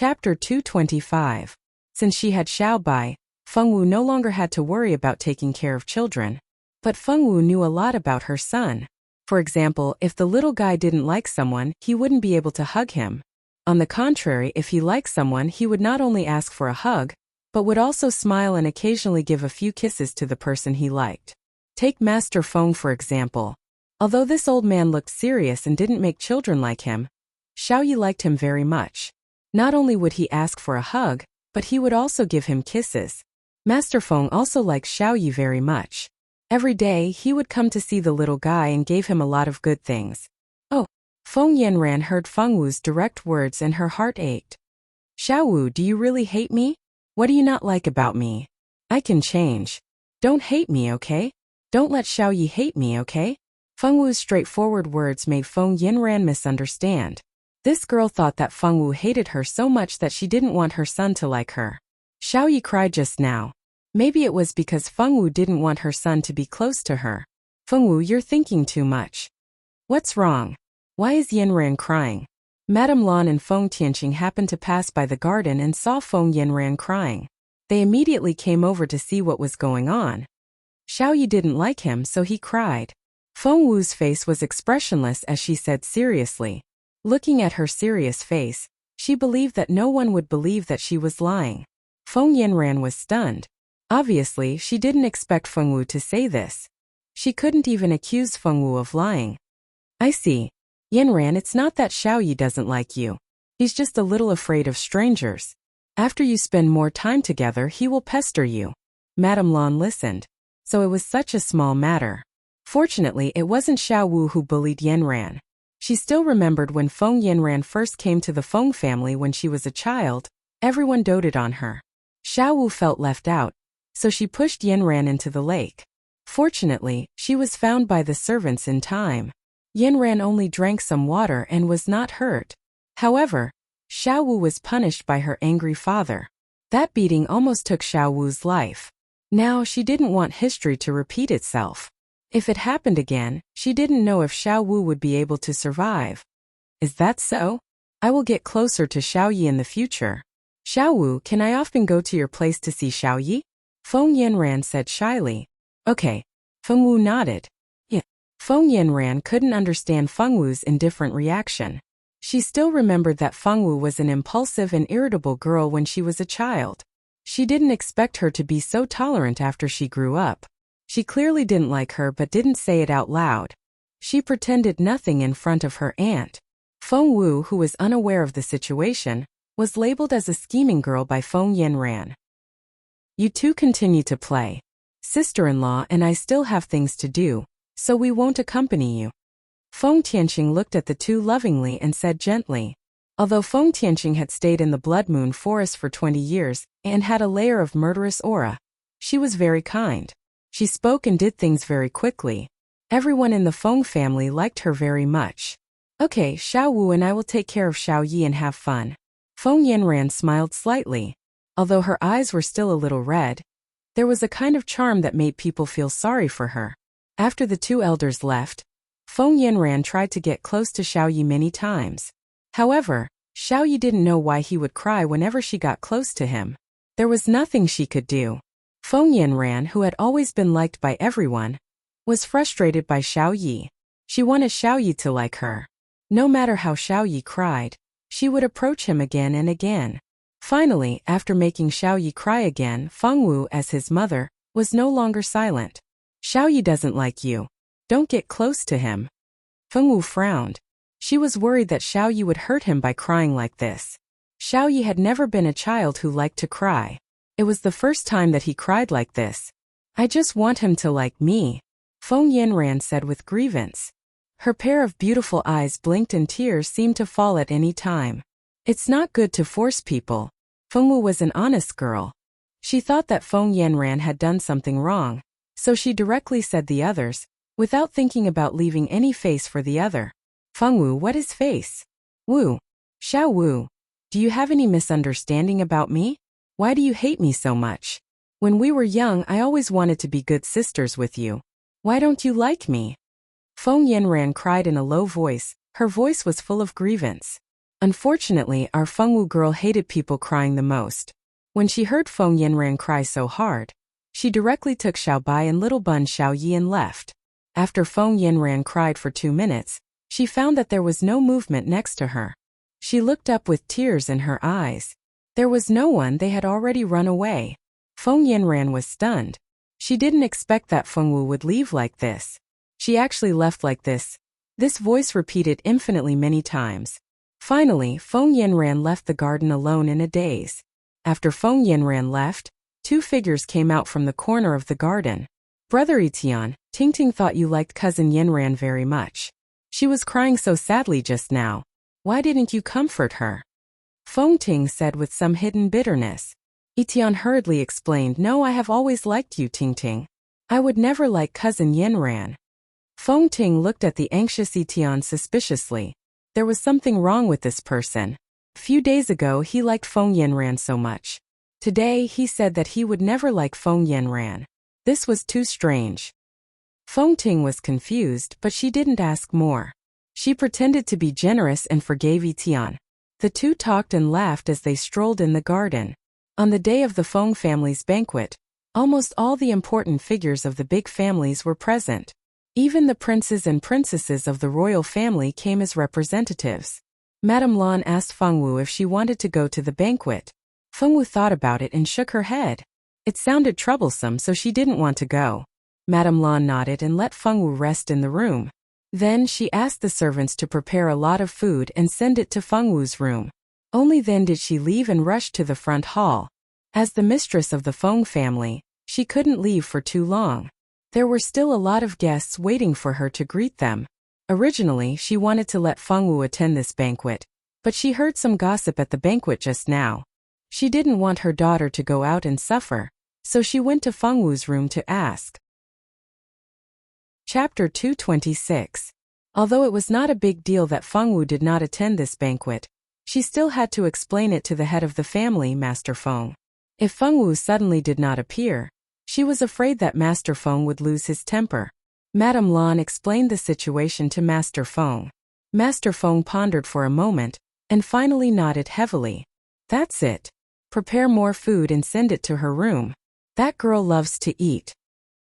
Chapter 225. Since she had Xiao Bai, Feng Wu no longer had to worry about taking care of children. But Feng Wu knew a lot about her son. For example, if the little guy didn't like someone, he wouldn't be able to hug him. On the contrary, if he liked someone, he would not only ask for a hug, but would also smile and occasionally give a few kisses to the person he liked. Take Master Feng for example. Although this old man looked serious and didn't make children like him, Xiao Yi liked him very much. Not only would he ask for a hug, but he would also give him kisses. Master Feng also liked Xiao Yi very much. Every day, he would come to see the little guy and gave him a lot of good things. Oh, Feng Yanran heard Feng Wu's direct words and her heart ached. Xiao Wu, do you really hate me? What do you not like about me? I can change. Don't hate me, okay? Don't let Xiao Yi hate me, okay? Feng Wu's straightforward words made Feng Yanran misunderstand. This girl thought that Feng Wu hated her so much that she didn't want her son to like her. Xiao Yi cried just now. Maybe it was because Feng Wu didn't want her son to be close to her. Feng Wu, you're thinking too much. What's wrong? Why is Yanran crying? Madame Lan and Feng Tianqing happened to pass by the garden and saw Feng Yanran crying. They immediately came over to see what was going on. Xiao Yi didn't like him, so he cried. Feng Wu's face was expressionless as she said seriously. Looking at her serious face, she believed that no one would believe that she was lying. Feng Yanran was stunned. Obviously, she didn't expect Feng Wu to say this. She couldn't even accuse Feng Wu of lying. I see. Yanran, it's not that Xiao Yi doesn't like you. He's just a little afraid of strangers. After you spend more time together, he will pester you. Madame Lan listened. So it was such a small matter. Fortunately, it wasn't Xiao Wu who bullied Yanran. She still remembered when Feng Yanran first came to the Feng family when she was a child. Everyone doted on her. Xiao Wu felt left out, so she pushed Yanran into the lake. Fortunately, she was found by the servants in time. Yanran only drank some water and was not hurt. However, Xiao Wu was punished by her angry father. That beating almost took Xiao Wu's life. Now she didn't want history to repeat itself. If it happened again, she didn't know if Xiao Wu would be able to survive. Is that so? I will get closer to Xiao Yi in the future. Xiao Wu, can I often go to your place to see Xiao Yi? Feng Yanran said shyly. Okay. Feng Wu nodded. Yeah. Feng Yanran couldn't understand Feng Wu's indifferent reaction. She still remembered that Feng Wu was an impulsive and irritable girl when she was a child. She didn't expect her to be so tolerant after she grew up. She clearly didn't like her but didn't say it out loud. She pretended nothing in front of her aunt. Feng Wu, who was unaware of the situation, was labeled as a scheming girl by Feng Yanran. You two continue to play. Sister-in-law and I still have things to do, so we won't accompany you. Feng Tianqing looked at the two lovingly and said gently. Although Feng Tianqing had stayed in the Blood Moon Forest for 20 years and had a layer of murderous aura, she was very kind. She spoke and did things very quickly. Everyone in the Feng family liked her very much. Okay, Xiao Wu and I will take care of Xiao Yi and have fun. Feng Yanran smiled slightly. Although her eyes were still a little red, there was a kind of charm that made people feel sorry for her. After the two elders left, Feng Yanran tried to get close to Xiao Yi many times. However, Xiao Yi didn't know why he would cry whenever she got close to him. There was nothing she could do. Feng Yanran, who had always been liked by everyone, was frustrated by Xiao Yi. She wanted Xiao Yi to like her. No matter how Xiao Yi cried, she would approach him again and again. Finally, after making Xiao Yi cry again, Feng Wu, as his mother, was no longer silent. Xiao Yi doesn't like you. Don't get close to him. Feng Wu frowned. She was worried that Xiao Yi would hurt him by crying like this. Xiao Yi had never been a child who liked to cry. It was the first time that he cried like this. I just want him to like me, Feng Yanran said with grievance. Her pair of beautiful eyes blinked and tears seemed to fall at any time. It's not good to force people. Feng Wu was an honest girl. She thought that Feng Yanran had done something wrong, so she directly said the others, without thinking about leaving any face for the other. Feng Wu, what is face? Wu. Xiao Wu. Do you have any misunderstanding about me? Why do you hate me so much? When we were young, I always wanted to be good sisters with you. Why don't you like me? Feng Yanran cried in a low voice. Her voice was full of grievance. Unfortunately, our Fengwu girl hated people crying the most. When she heard Feng Yanran cry so hard, she directly took Xiao Bai and little Bun Xiao Yi and left. After Feng Yanran cried for 2 minutes, she found that there was no movement next to her. She looked up with tears in her eyes. There was no one, they had already run away. Feng Yanran was stunned. She didn't expect that Fengwu would leave like this. She actually left like this. This voice repeated infinitely many times. Finally, Feng Yanran left the garden alone in a daze. After Feng Yanran left, 2 figures came out from the corner of the garden. Brother Etian, Tingting thought you liked cousin Yanran very much. She was crying so sadly just now. Why didn't you comfort her? Feng Ting said with some hidden bitterness. Etian hurriedly explained, no, I have always liked you, Tingting. I would never like cousin Yanran. Feng Ting looked at the anxious Etian suspiciously. There was something wrong with this person. A few days ago he liked Feng Yanran so much. Today he said that he would never like Feng Yanran. This was too strange. Feng Ting was confused, but she didn't ask more. She pretended to be generous and forgave Etian. The two talked and laughed as they strolled in the garden. On the day of the Feng family's banquet, almost all the important figures of the big families were present. Even the princes and princesses of the royal family came as representatives. Madame Lan asked Fengwu if she wanted to go to the banquet. Fengwu thought about it and shook her head. It sounded troublesome, so she didn't want to go. Madame Lan nodded and let Fengwu rest in the room. Then she asked the servants to prepare a lot of food and send it to Fengwu's room. Only then did she leave and rush to the front hall. As the mistress of the Feng family, she couldn't leave for too long. There were still a lot of guests waiting for her to greet them. Originally, she wanted to let Fengwu attend this banquet, but she heard some gossip at the banquet just now. She didn't want her daughter to go out and suffer, so she went to Fengwu's room to ask. Chapter 226. Although it was not a big deal that Fengwu did not attend this banquet, she still had to explain it to the head of the family, Master Feng. If Fengwu suddenly did not appear, she was afraid that Master Feng would lose his temper. Madame Lan explained the situation to Master Feng. Master Feng pondered for a moment, and finally nodded heavily. That's it. Prepare more food and send it to her room. That girl loves to eat.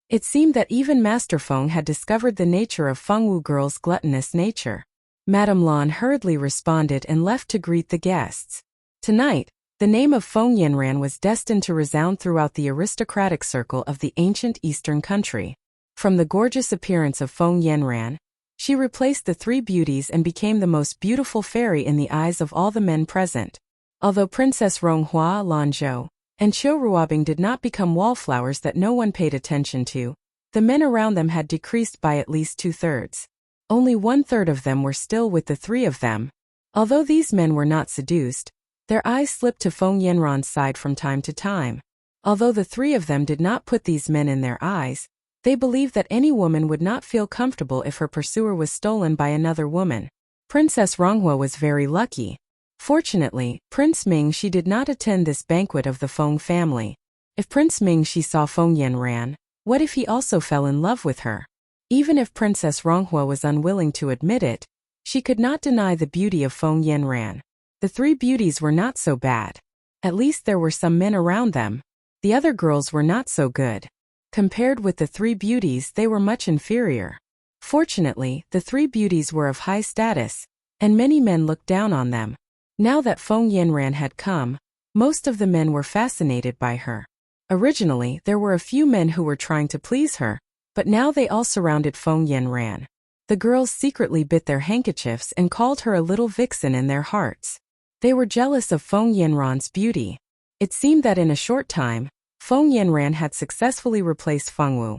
It seemed that even Master Feng had discovered the nature of Fengwu girl's gluttonous nature. Madame Lan hurriedly responded and left to greet the guests. Tonight, the name of Feng Yanran was destined to resound throughout the aristocratic circle of the ancient eastern country. From the gorgeous appearance of Feng Yanran, she replaced the 3 beauties and became the most beautiful fairy in the eyes of all the men present. Although Princess Ronghua, Lanzhou, and Qiu Ruobing did not become wallflowers that no one paid attention to, the men around them had decreased by at least 2/3. Only 1/3 of them were still with the 3 of them. Although these men were not seduced, their eyes slipped to Feng Yanran's side from time to time. Although the 3 of them did not put these men in their eyes, they believed that any woman would not feel comfortable if her pursuer was stolen by another woman. Princess Ronghua was very lucky. Fortunately, Prince Ming she did not attend this banquet of the Feng family. If Prince Ming she saw Feng Yanran, what if he also fell in love with her? Even if Princess Ronghua was unwilling to admit it, she could not deny the beauty of Feng Yanran. The 3 beauties were not so bad. At least there were some men around them. The other girls were not so good. Compared with the 3 beauties, they were much inferior. Fortunately, the 3 beauties were of high status, and many men looked down on them. Now that Feng Yanran had come, most of the men were fascinated by her. Originally, there were a few men who were trying to please her, but now they all surrounded Feng Yanran. The girls secretly bit their handkerchiefs and called her a little vixen in their hearts. They were jealous of Feng Yanran's beauty. It seemed that in a short time, Feng Yanran had successfully replaced Fengwu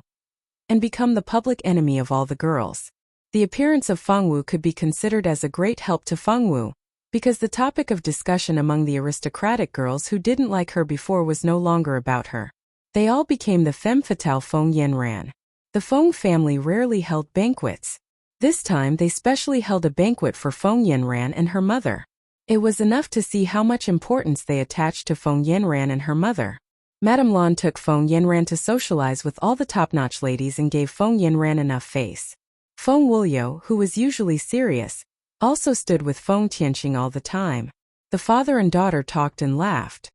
and become the public enemy of all the girls. The appearance of Fengwu could be considered as a great help to Fengwu, because the topic of discussion among the aristocratic girls who didn't like her before was no longer about her. They all became the femme fatale Feng Yanran. The Feng family rarely held banquets. This time they specially held a banquet for Feng Yanran and her mother. It was enough to see how much importance they attached to Feng Yanran and her mother. Madame Lan took Feng Yanran to socialize with all the top-notch ladies and gave Feng Yanran enough face. Feng Wuliu, who was usually serious, also stood with Feng Tianqing all the time. The father and daughter talked and laughed.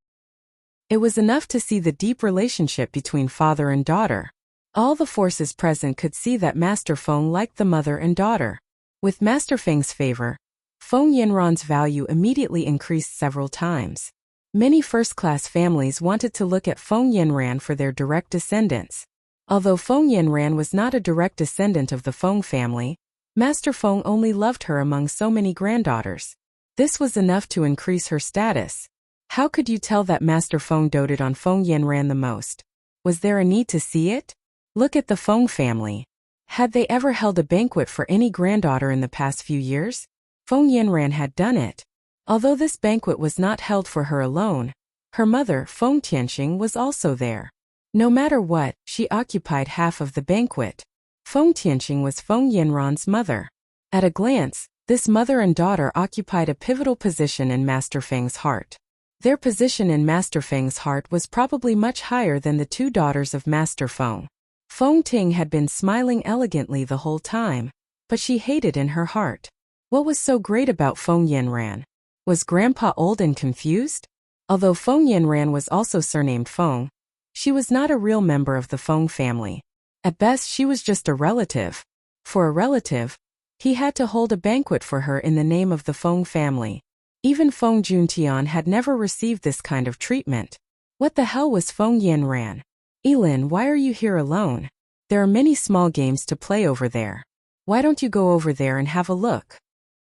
It was enough to see the deep relationship between father and daughter. All the forces present could see that Master Feng liked the mother and daughter. With Master Feng's favor, Feng Yanran's value immediately increased several times. Many first-class families wanted to look at Feng Yanran for their direct descendants. Although Feng Yanran was not a direct descendant of the Feng family, Master Feng only loved her among so many granddaughters. This was enough to increase her status. How could you tell that Master Feng doted on Feng Yanran the most? Was there a need to see it? Look at the Feng family. Had they ever held a banquet for any granddaughter in the past few years? Feng Yanran had done it. Although this banquet was not held for her alone, her mother, Feng Tianqing, was also there. No matter what, she occupied half of the banquet. Feng Tianqing was Feng Yanran's mother. At a glance, this mother and daughter occupied a pivotal position in Master Feng's heart. Their position in Master Feng's heart was probably much higher than the two daughters of Master Feng. Feng Ting had been smiling elegantly the whole time, but she hated in her heart. What was so great about Feng Yanran? Was Grandpa old and confused? Although Feng Yanran was also surnamed Feng, she was not a real member of the Feng family. At best, she was just a relative. For a relative, he had to hold a banquet for her in the name of the Feng family. Even Feng Juntian had never received this kind of treatment. What the hell was Feng Yanran? Elin, why are you here alone? There are many small games to play over there. Why don't you go over there and have a look?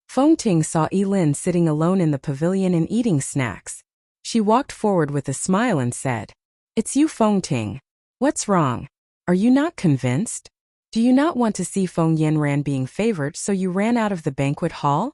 Feng Ting saw Elin sitting alone in the pavilion and eating snacks. She walked forward with a smile and said, "It's you, Feng Ting. What's wrong? Are you not convinced? Do you not want to see Feng Yanran being favored, so you ran out of the banquet hall?"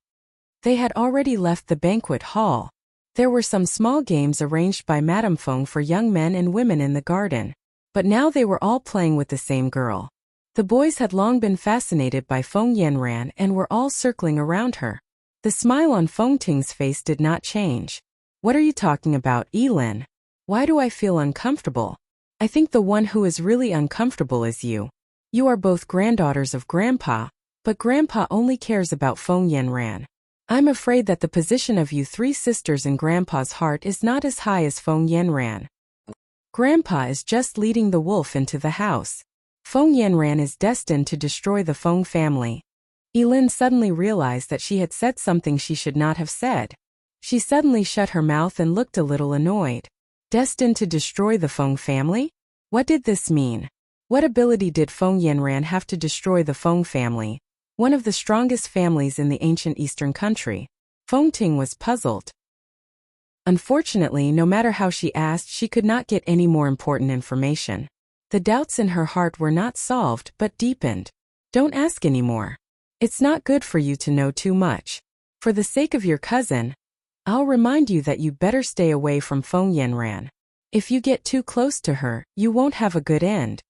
They had already left the banquet hall. There were some small games arranged by Madame Feng for young men and women in the garden. But now they were all playing with the same girl. The boys had long been fascinated by Feng Yanran and were all circling around her. The smile on Feng Ting's face did not change. "What are you talking about, Elin? Why do I feel uncomfortable? I think the one who is really uncomfortable is you. You are both granddaughters of Grandpa, but Grandpa only cares about Feng Yanran. I'm afraid that the position of you three sisters in Grandpa's heart is not as high as Feng Yanran. Grandpa is just leading the wolf into the house. Feng Yanran is destined to destroy the Feng family." Elin suddenly realized that she had said something she should not have said. She suddenly shut her mouth and looked a little annoyed. Destined to destroy the Feng family? What did this mean? What ability did Feng Yanran have to destroy the Feng family, one of the strongest families in the ancient eastern country? Feng Ting was puzzled. Unfortunately, no matter how she asked, she could not get any more important information. The doubts in her heart were not solved but deepened. Don't ask anymore. It's not good for you to know too much. For the sake of your cousin, I'll remind you that you better stay away from Feng Yanran. If you get too close to her, you won't have a good end.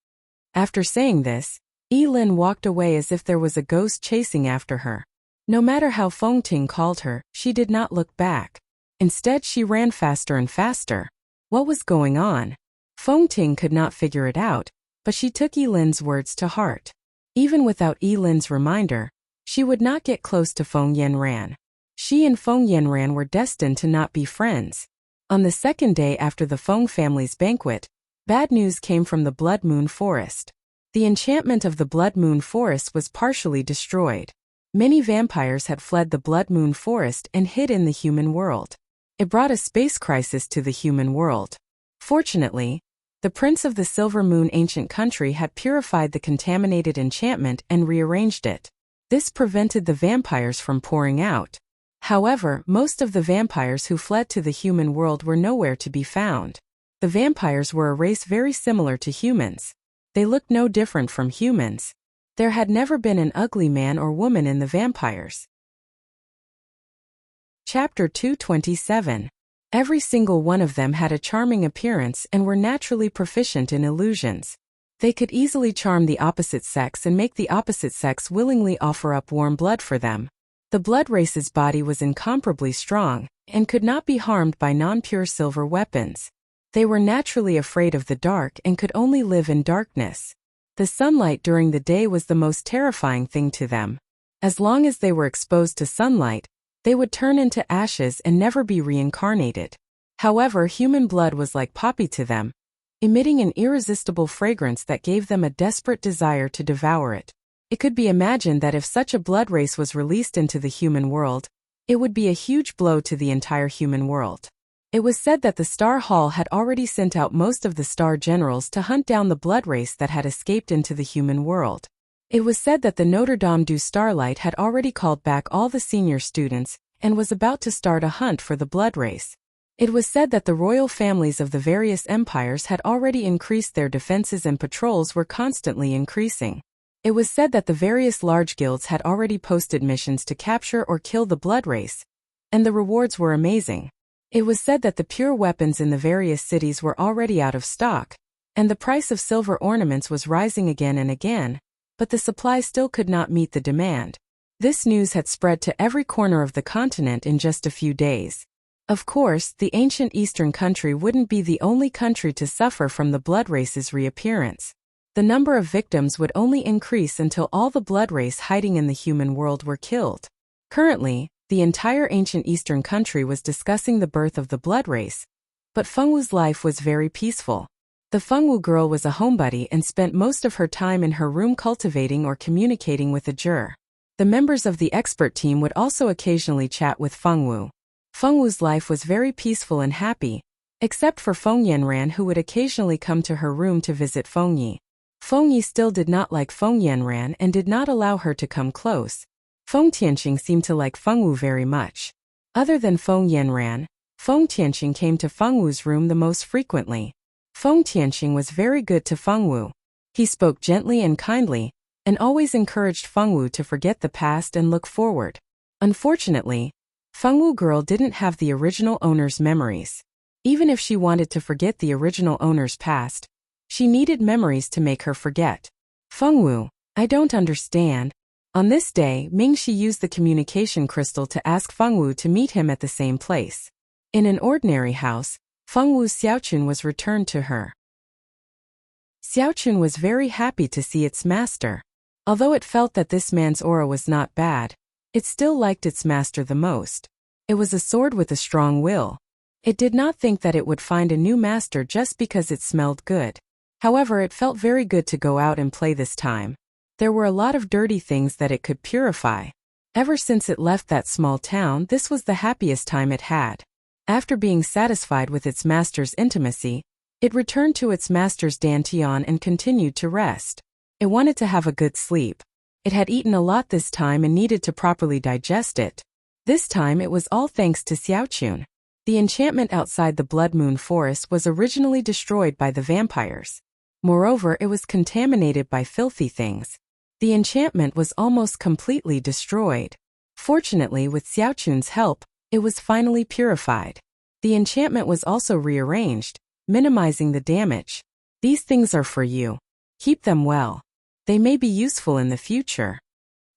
After saying this, Elin walked away as if there was a ghost chasing after her. No matter how Feng Ting called her, she did not look back. Instead, she ran faster and faster. What was going on? Feng Ting could not figure it out, but she took Elin's words to heart. Even without Elin's reminder, she would not get close to Feng Yanran. She and Feng Yanran were destined to not be friends. On the second day after the Feng family's banquet, bad news came from the Blood Moon Forest. The enchantment of the Blood Moon Forest was partially destroyed. Many vampires had fled the Blood Moon Forest and hid in the human world. It brought a space crisis to the human world. Fortunately, the Prince of the Silver Moon ancient country had purified the contaminated enchantment and rearranged it. This prevented the vampires from pouring out. However, most of the vampires who fled to the human world were nowhere to be found. The vampires were a race very similar to humans. They looked no different from humans. There had never been an ugly man or woman in the vampires. Chapter 227. Every single one of them had a charming appearance and were naturally proficient in illusions. They could easily charm the opposite sex and make the opposite sex willingly offer up warm blood for them. The blood race's body was incomparably strong and could not be harmed by non-pure silver weapons. They were naturally afraid of the dark and could only live in darkness. The sunlight during the day was the most terrifying thing to them. As long as they were exposed to sunlight, they would turn into ashes and never be reincarnated. However, human blood was like poppy to them, emitting an irresistible fragrance that gave them a desperate desire to devour it. It could be imagined that if such a blood race was released into the human world, it would be a huge blow to the entire human world. It was said that the Star Hall had already sent out most of the Star Generals to hunt down the blood race that had escaped into the human world. It was said that the Notre Dame du Starlight had already called back all the senior students and was about to start a hunt for the blood race. It was said that the royal families of the various empires had already increased their defenses and patrols were constantly increasing. It was said that the various large guilds had already posted missions to capture or kill the blood race, and the rewards were amazing. It was said that the pure weapons in the various cities were already out of stock, and the price of silver ornaments was rising again and again, but the supply still could not meet the demand. This news had spread to every corner of the continent in just a few days. Of course, the ancient Eastern country wouldn't be the only country to suffer from the blood race's reappearance. The number of victims would only increase until all the blood race hiding in the human world were killed. Currently, the entire ancient Eastern country was discussing the birth of the blood race, but Fengwu's life was very peaceful. The Fengwu girl was a homebody and spent most of her time in her room cultivating or communicating with a jur. The members of the expert team would also occasionally chat with Fengwu. Fengwu's life was very peaceful and happy, except for Feng Yanran, who would occasionally come to her room to visit Fengyi. Fengyi still did not like Feng Yanran and did not allow her to come close. Feng Tianqing seemed to like Fengwu very much. Other than Feng Yanran, Feng Tianqing came to Fengwu's room the most frequently. Feng Tianqing was very good to Fengwu. He spoke gently and kindly, and always encouraged Fengwu to forget the past and look forward. Unfortunately, Fengwu girl didn't have the original owner's memories. Even if she wanted to forget the original owner's past, she needed memories to make her forget. Fengwu, I don't understand. On this day, Mingxi used the communication crystal to ask Fengwu to meet him at the same place. In an ordinary house, Fengwu's Xiaochun was returned to her. Xiaochun was very happy to see its master. Although it felt that this man's aura was not bad, it still liked its master the most. It was a sword with a strong will. It did not think that it would find a new master just because it smelled good. However, it felt very good to go out and play this time. There were a lot of dirty things that it could purify. Ever since it left that small town, this was the happiest time it had. After being satisfied with its master's intimacy, it returned to its master's dantian and continued to rest. It wanted to have a good sleep. It had eaten a lot this time and needed to properly digest it. This time it was all thanks to Xiaochun. The enchantment outside the Blood Moon Forest was originally destroyed by the vampires. Moreover, it was contaminated by filthy things. The enchantment was almost completely destroyed. Fortunately, with Xiaochun's help, it was finally purified. The enchantment was also rearranged, minimizing the damage. These things are for you. Keep them well. They may be useful in the future.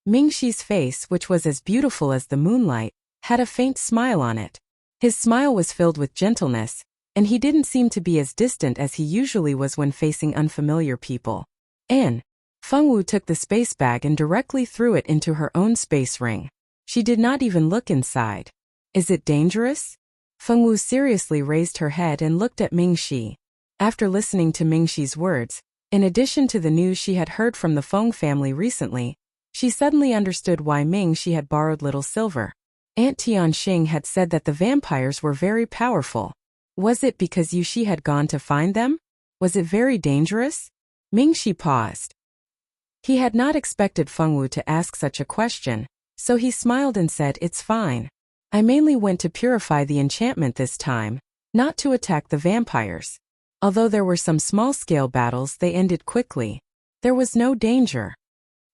Mingxi's face, which was as beautiful as the moonlight, had a faint smile on it. His smile was filled with gentleness, and he didn't seem to be as distant as he usually was when facing unfamiliar people. Fengwu took the space bag and directly threw it into her own space ring. She did not even look inside. Is it dangerous? Fengwu seriously raised her head and looked at Mingxi. After listening to Mingxi's words, in addition to the news she had heard from the Feng family recently, she suddenly understood why Mingxi had borrowed little silver. Aunt Tianxing had said that the vampires were very powerful. Was it because Yuxi had gone to find them? Was it very dangerous? Mingxi paused. He had not expected Fengwu to ask such a question, so he smiled and said, "It's fine. I mainly went to purify the enchantment this time, not to attack the vampires. Although there were some small-scale battles, they ended quickly. There was no danger."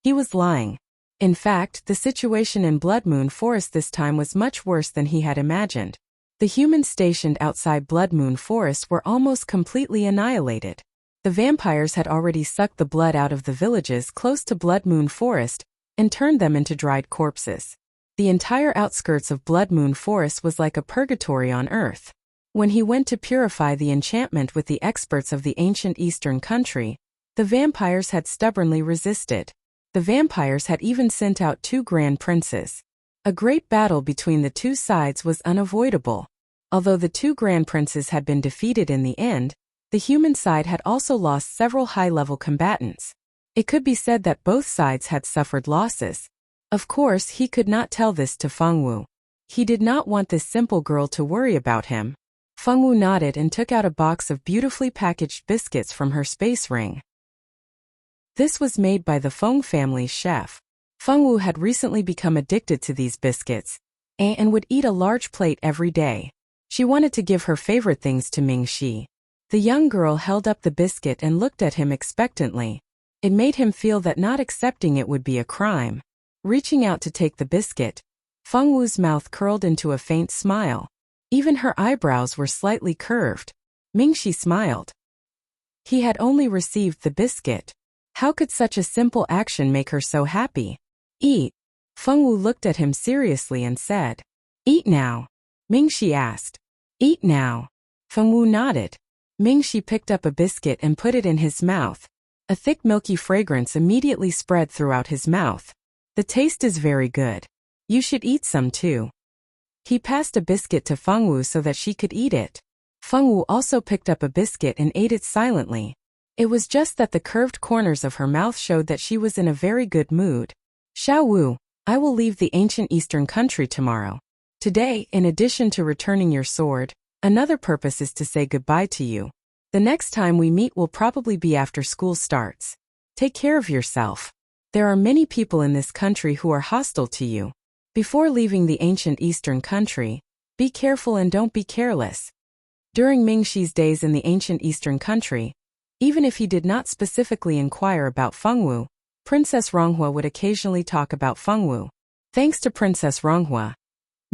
He was lying. In fact, the situation in Blood Moon Forest this time was much worse than he had imagined. The humans stationed outside Blood Moon Forest were almost completely annihilated. The vampires had already sucked the blood out of the villages close to Blood Moon Forest and turned them into dried corpses. The entire outskirts of Blood Moon Forest was like a purgatory on earth. When he went to purify the enchantment with the experts of the ancient Eastern country, the vampires had stubbornly resisted. The vampires had even sent out 2 grand princes. A great battle between the two sides was unavoidable. Although the 2 grand princes had been defeated in the end, the human side had also lost several high-level combatants. It could be said that both sides had suffered losses. Of course, he could not tell this to Fengwu. He did not want this simple girl to worry about him. Fengwu nodded and took out a box of beautifully packaged biscuits from her space ring. This was made by the Feng family's chef. Fengwu had recently become addicted to these biscuits, and would eat a large plate every day. She wanted to give her favorite things to Mingxi. The young girl held up the biscuit and looked at him expectantly. It made him feel that not accepting it would be a crime. Reaching out to take the biscuit, Fengwu's mouth curled into a faint smile. Even her eyebrows were slightly curved. Mingxi smiled. He had only received the biscuit. How could such a simple action make her so happy? Eat. Fengwu looked at him seriously and said. Eat now. Mingxi asked. Eat now. Fengwu nodded. Mingxi picked up a biscuit and put it in his mouth. A thick milky fragrance immediately spread throughout his mouth. The taste is very good. You should eat some too. He passed a biscuit to Fengwu so that she could eat it. Fengwu also picked up a biscuit and ate it silently. It was just that the curved corners of her mouth showed that she was in a very good mood. Xiao Wu, I will leave the ancient eastern country tomorrow. Today, in addition to returning your sword, another purpose is to say goodbye to you. The next time we meet will probably be after school starts. Take care of yourself. There are many people in this country who are hostile to you. Before leaving the ancient eastern country, be careful and don't be careless. During Mingxi's days in the ancient eastern country, even if he did not specifically inquire about Fengwu, Princess Ronghua would occasionally talk about Fengwu. Thanks to Princess Ronghua,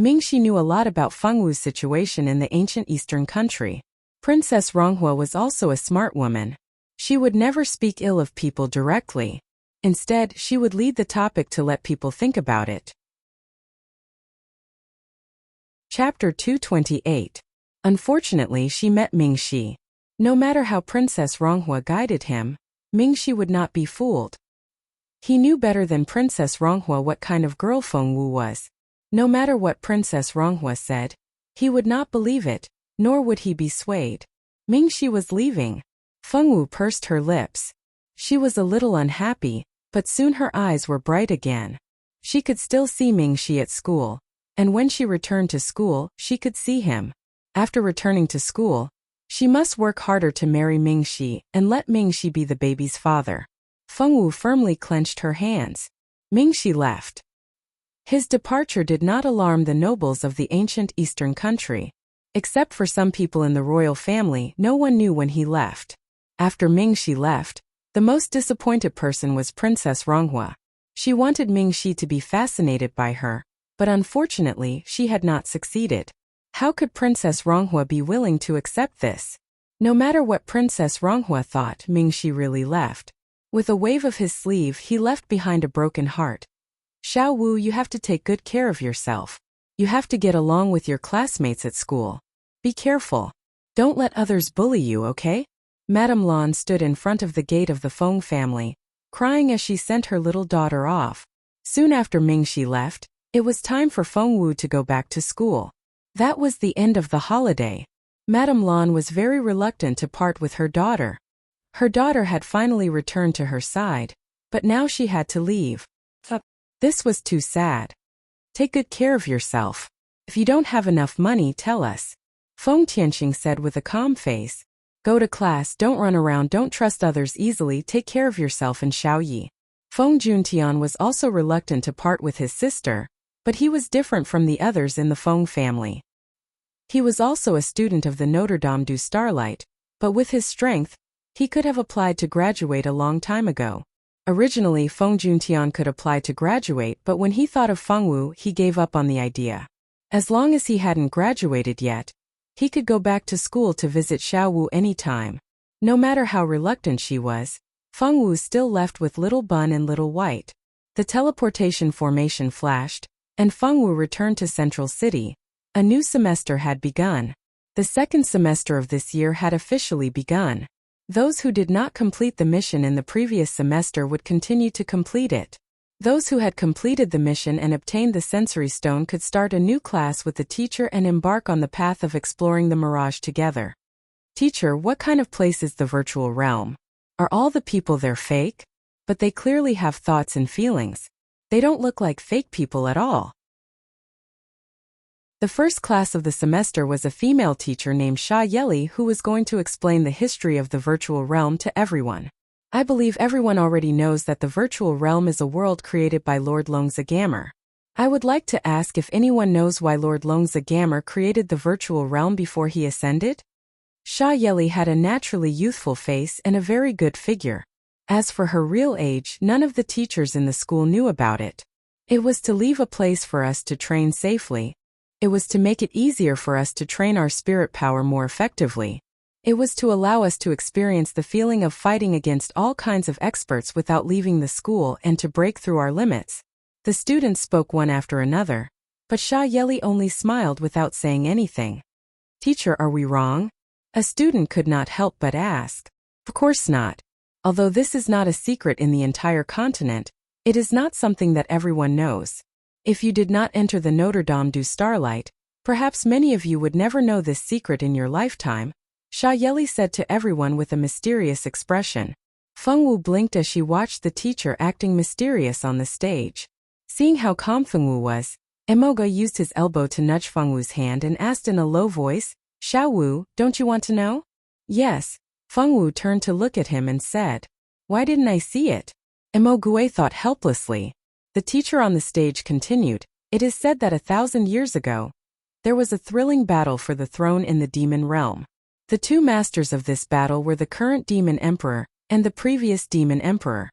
Mingxi knew a lot about Fengwu's situation in the ancient eastern country. Princess Ronghua was also a smart woman. She would never speak ill of people directly. Instead, she would lead the topic to let people think about it. Chapter 228. Unfortunately, she met Mingxi. No matter how Princess Ronghua guided him, Mingxi would not be fooled. He knew better than Princess Ronghua what kind of girl Fengwu was. No matter what Princess Ronghua said, he would not believe it, nor would he be swayed. Mingxi was leaving. Fengwu pursed her lips. She was a little unhappy, but soon her eyes were bright again. She could still see Mingxi at school, and when she returned to school, she could see him. After returning to school, she must work harder to marry Mingxi and let Mingxi be the baby's father. Fengwu firmly clenched her hands. Mingxi left. His departure did not alarm the nobles of the ancient eastern country. Except for some people in the royal family, no one knew when he left. After Mingxi left, the most disappointed person was Princess Ronghua. She wanted Mingxi to be fascinated by her, but unfortunately she had not succeeded. How could Princess Ronghua be willing to accept this? No matter what Princess Ronghua thought, Mingxi really left. With a wave of his sleeve, he left behind a broken heart. Xiao Wu, you have to take good care of yourself. You have to get along with your classmates at school. Be careful. Don't let others bully you, okay? Madame Lan stood in front of the gate of the Feng family, crying as she sent her little daughter off. Soon after Mingxi left, it was time for Fengwu to go back to school. That was the end of the holiday. Madame Lan was very reluctant to part with her daughter. Her daughter had finally returned to her side, but now she had to leave. This was too sad. Take good care of yourself. If you don't have enough money, tell us. Feng Tianqing said with a calm face. Go to class, don't run around, don't trust others easily, take care of yourself and Xiaoyi. Feng Juntian was also reluctant to part with his sister, but he was different from the others in the Feng family. He was also a student of the Notre Dame du Starlight, but with his strength, he could have applied to graduate a long time ago. Originally, Feng Juntian could apply to graduate, but when he thought of Fengwu, he gave up on the idea. As long as he hadn't graduated yet, he could go back to school to visit Xiao Wu anytime. No matter how reluctant she was, Fengwu still left with Little Bun and Little White. The teleportation formation flashed, and Fengwu returned to Central City. A new semester had begun. The second semester of this year had officially begun. Those who did not complete the mission in the previous semester would continue to complete it. Those who had completed the mission and obtained the sensory stone could start a new class with the teacher and embark on the path of exploring the mirage together. Teacher, what kind of place is the virtual realm? Are all the people there fake? But they clearly have thoughts and feelings. They don't look like fake people at all. The first class of the semester was a female teacher named Sha Yeli who was going to explain the history of the virtual realm to everyone. I believe everyone already knows that the virtual realm is a world created by Lord Longza Gamer. I would like to ask if anyone knows why Lord Longza Gamer created the virtual realm before he ascended? Sha Yeli had a naturally youthful face and a very good figure. As for her real age, none of the teachers in the school knew about it. It was to leave a place for us to train safely. It was to make it easier for us to train our spirit power more effectively. It was to allow us to experience the feeling of fighting against all kinds of experts without leaving the school and to break through our limits. The students spoke one after another, but Sha Yeli only smiled without saying anything. Teacher, are we wrong? A student could not help but ask. Of course not. Although this is not a secret in the entire continent, it is not something that everyone knows. If you did not enter the Notre Dame du Starlight, perhaps many of you would never know this secret in your lifetime, Sha Yeli said to everyone with a mysterious expression. Fengwu blinked as she watched the teacher acting mysterious on the stage. Seeing how calm Fengwu was, Emoga used his elbow to nudge Fengwu's hand and asked in a low voice, Xiaowu, don't you want to know? Yes. Fengwu turned to look at him and said, why didn't I see it? Emogue thought helplessly. The teacher on the stage continued, it is said that 1,000 years ago, there was a thrilling battle for the throne in the demon realm. The two masters of this battle were the current demon emperor and the previous demon emperor.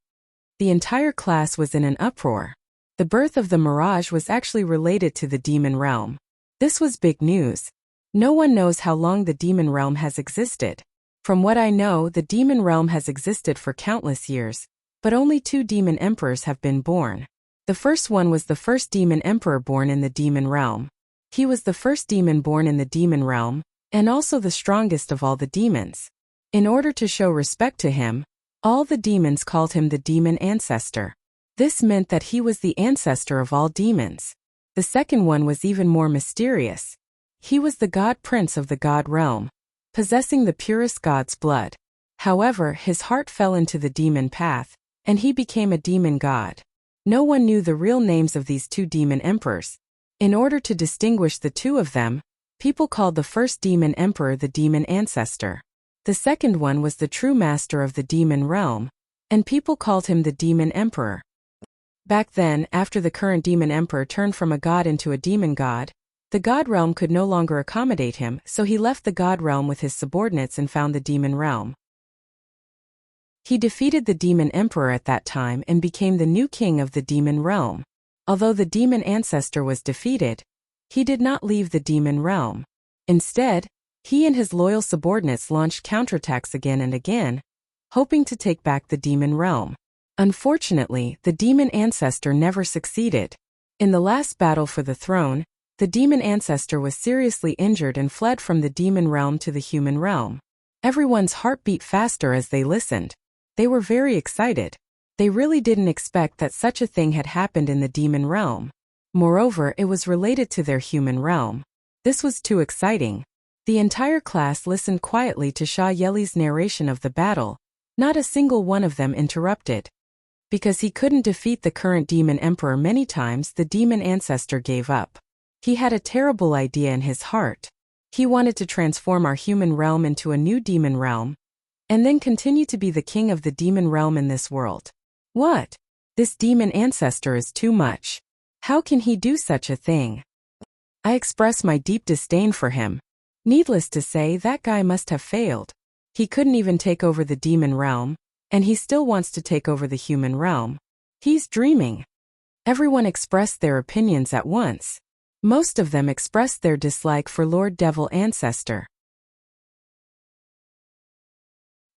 The entire class was in an uproar. The birth of the mirage was actually related to the demon realm. This was big news. No one knows how long the demon realm has existed. From what I know, the demon realm has existed for countless years, but only 2 demon emperors have been born. The first one was the first demon emperor born in the demon realm. He was the first demon born in the demon realm, and also the strongest of all the demons. In order to show respect to him, all the demons called him the demon ancestor. This meant that he was the ancestor of all demons. The second one was even more mysterious. He was the god prince of the god realm, possessing the purest god's blood. However, his heart fell into the demon path, and he became a demon god. No one knew the real names of these 2 demon emperors. In order to distinguish the 2 of them, people called the first demon emperor the demon ancestor. The second one was the true master of the demon realm, and people called him the demon emperor. Back then, after the current demon emperor turned from a god into a demon god, the god realm could no longer accommodate him, so he left the god realm with his subordinates and found the demon realm. He defeated the demon emperor at that time and became the new king of the demon realm. Although the demon ancestor was defeated, he did not leave the demon realm. Instead, he and his loyal subordinates launched counterattacks again and again, hoping to take back the demon realm. Unfortunately, the demon ancestor never succeeded. In the last battle for the throne, the demon ancestor was seriously injured and fled from the demon realm to the human realm. Everyone's heart beat faster as they listened. They were very excited. They really didn't expect that such a thing had happened in the demon realm. Moreover, it was related to their human realm. This was too exciting. The entire class listened quietly to Sha Yeli's narration of the battle. Not a single one of them interrupted. Because he couldn't defeat the current demon emperor many times, the demon ancestor gave up. He had a terrible idea in his heart. He wanted to transform our human realm into a new demon realm, and then continue to be the king of the demon realm in this world. What? This demon ancestor is too much. How can he do such a thing? I express my deep disdain for him. Needless to say, that guy must have failed. He couldn't even take over the demon realm, and he still wants to take over the human realm. He's dreaming. Everyone expressed their opinions at once. Most of them expressed their dislike for Lord Devil Ancestor.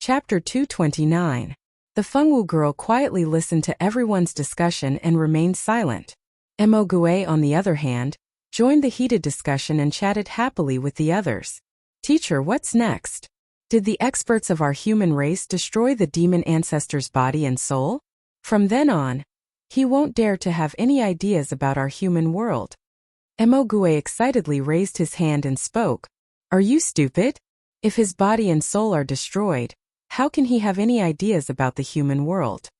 Chapter 229. The Fengwu girl quietly listened to everyone's discussion and remained silent. Emogue, on the other hand, joined the heated discussion and chatted happily with the others. Teacher, what's next? Did the experts of our human race destroy the demon ancestor's body and soul? From then on, he won't dare to have any ideas about our human world. Emogue excitedly raised his hand and spoke. Are you stupid? If his body and soul are destroyed, how can he have any ideas about the human world?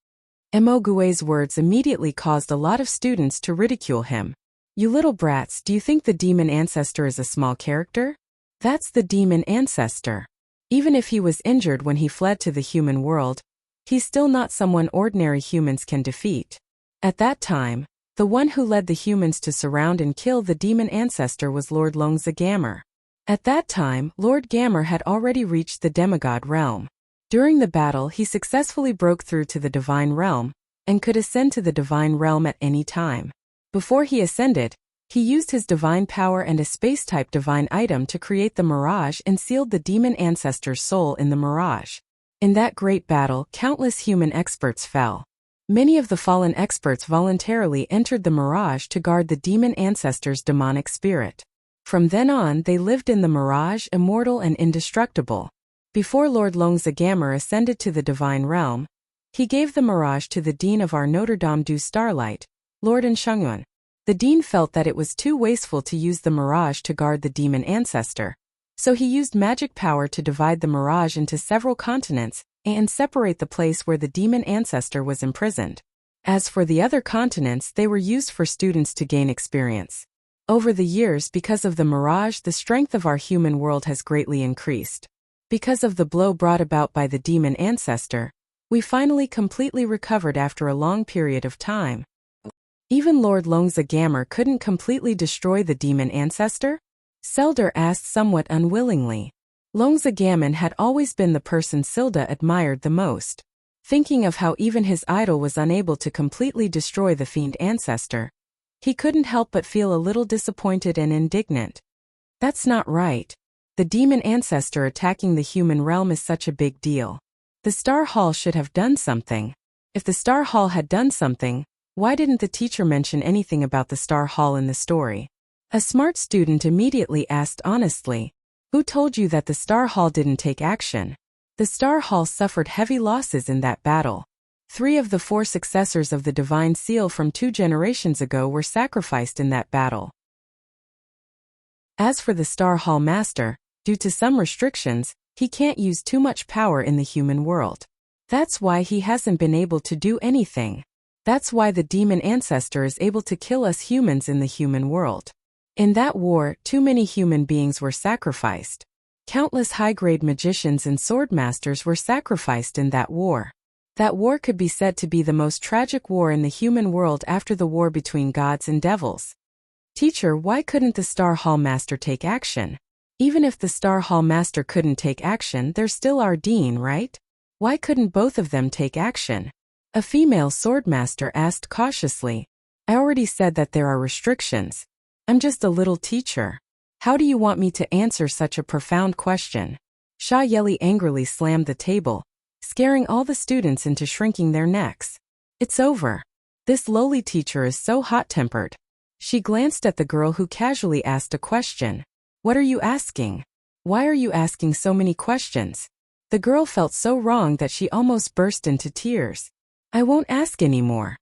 Emogue's words immediately caused a lot of students to ridicule him. You little brats, do you think the demon ancestor is a small character? That's the demon ancestor. Even if he was injured when he fled to the human world, he's still not someone ordinary humans can defeat. At that time, the one who led the humans to surround and kill the demon ancestor was Lord Longza Gamer. At that time, Lord Gamer had already reached the demigod realm. During the battle, he successfully broke through to the divine realm, and could ascend to the divine realm at any time. Before he ascended, he used his divine power and a space-type divine item to create the mirage and sealed the demon ancestor's soul in the mirage. In that great battle, countless human experts fell. Many of the fallen experts voluntarily entered the mirage to guard the demon ancestor's demonic spirit. From then on, they lived in the mirage, immortal and indestructible. Before Lord Longza Gamer ascended to the divine realm, he gave the mirage to the Dean of our Notre Dame du Starlight, Lord Shungyun. The Dean felt that it was too wasteful to use the mirage to guard the demon ancestor, so he used magic power to divide the mirage into several continents and separate the place where the demon ancestor was imprisoned. As for the other continents, they were used for students to gain experience. Over the years, because of the mirage, the strength of our human world has greatly increased. Because of the blow brought about by the demon ancestor, we finally completely recovered after a long period of time. Even Lord Longza Gamer couldn't completely destroy the demon ancestor? Selder asked somewhat unwillingly. Longza Gammon had always been the person Silda admired the most. Thinking of how even his idol was unable to completely destroy the fiend ancestor, he couldn't help but feel a little disappointed and indignant. That's not right. The demon ancestor attacking the human realm is such a big deal. The Star Hall should have done something. If the Star Hall had done something, why didn't the teacher mention anything about the Star Hall in the story? A smart student immediately asked honestly, who told you that the Star Hall didn't take action? The Star Hall suffered heavy losses in that battle. 3 of the 4 successors of the Divine Seal from 2 generations ago were sacrificed in that battle. As for the Star Hall Master, due to some restrictions, he can't use too much power in the human world. That's why he hasn't been able to do anything. That's why the demon ancestor is able to kill us humans in the human world. In that war, too many human beings were sacrificed. Countless high-grade magicians and swordmasters were sacrificed in that war. That war could be said to be the most tragic war in the human world after the war between gods and devils. Teacher, why couldn't the Star Hall Master take action? Even if the Star Hall Master couldn't take action, there's still our Dean, right? Why couldn't both of them take action? A female swordmaster asked cautiously. I already said that there are restrictions. I'm just a little teacher. How do you want me to answer such a profound question? Sha Yeli angrily slammed the table, scaring all the students into shrinking their necks. It's over. This lowly teacher is so hot-tempered. She glanced at the girl who casually asked a question. What are you asking? Why are you asking so many questions? The girl felt so wrong that she almost burst into tears. I won't ask anymore.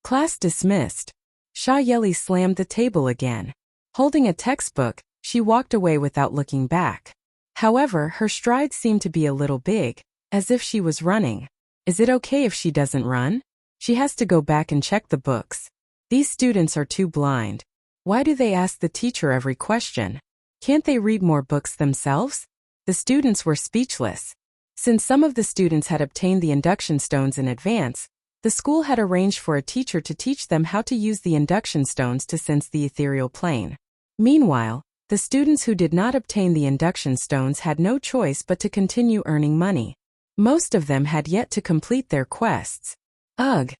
Class dismissed. Sha Yeli slammed the table again. Holding a textbook, she walked away without looking back. However, her strides seemed to be a little big, as if she was running. Is it okay if she doesn't run? She has to go back and check the books. These students are too blind. Why do they ask the teacher every question? Can't they read more books themselves? The students were speechless. Since some of the students had obtained the induction stones in advance, the school had arranged for a teacher to teach them how to use the induction stones to sense the ethereal plane. Meanwhile, the students who did not obtain the induction stones had no choice but to continue earning money. Most of them had yet to complete their quests. Ugh!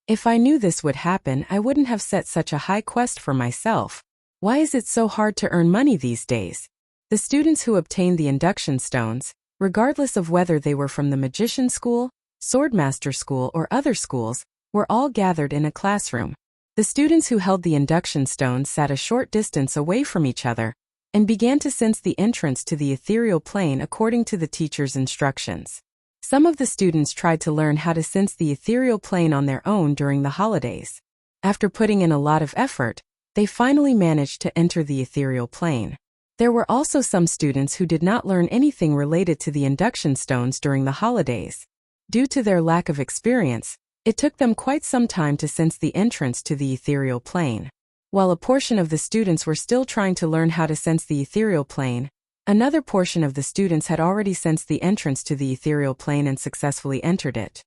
If I knew this would happen, I wouldn't have set such a high quest for myself. Why is it so hard to earn money these days? The students who obtained the induction stones, regardless of whether they were from the magician school, swordmaster school or other schools, were all gathered in a classroom. The students who held the induction stones sat a short distance away from each other, and began to sense the entrance to the ethereal plane according to the teacher's instructions. Some of the students tried to learn how to sense the ethereal plane on their own during the holidays. After putting in a lot of effort, they finally managed to enter the ethereal plane. There were also some students who did not learn anything related to the induction stones during the holidays. Due to their lack of experience, it took them quite some time to sense the entrance to the ethereal plane. While a portion of the students were still trying to learn how to sense the ethereal plane, another portion of the students had already sensed the entrance to the ethereal plane and successfully entered it.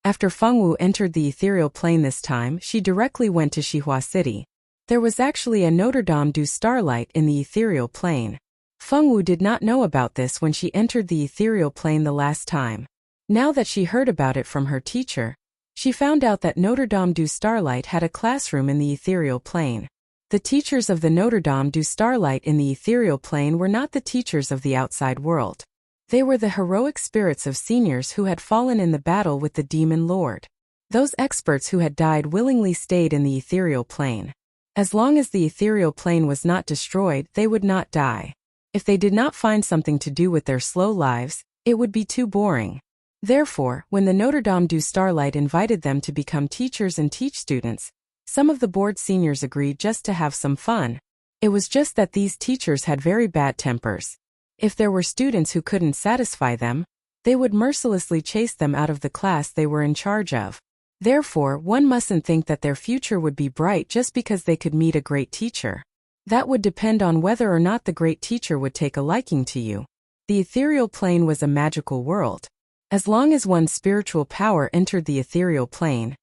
After Fengwu entered the ethereal plane this time, she directly went to Xihua City. There was actually a Notre Dame du Starlight in the ethereal plane. Fengwu did not know about this when she entered the ethereal plane the last time. Now that she heard about it from her teacher, she found out that Notre Dame du Starlight had a classroom in the ethereal plane. The teachers of the Notre Dame du Starlight in the ethereal plane were not the teachers of the outside world. They were the heroic spirits of seniors who had fallen in the battle with the demon lord. Those experts who had died willingly stayed in the ethereal plane. As long as the ethereal plane was not destroyed, they would not die. If they did not find something to do with their slow lives, it would be too boring. Therefore, when the Notre Dame du Starlight invited them to become teachers and teach students, some of the bored seniors agreed just to have some fun. It was just that these teachers had very bad tempers. If there were students who couldn't satisfy them, they would mercilessly chase them out of the class they were in charge of. Therefore, one mustn't think that their future would be bright just because they could meet a great teacher. That would depend on whether or not the great teacher would take a liking to you. The ethereal plane was a magical world. As long as one's spiritual power entered the ethereal plane,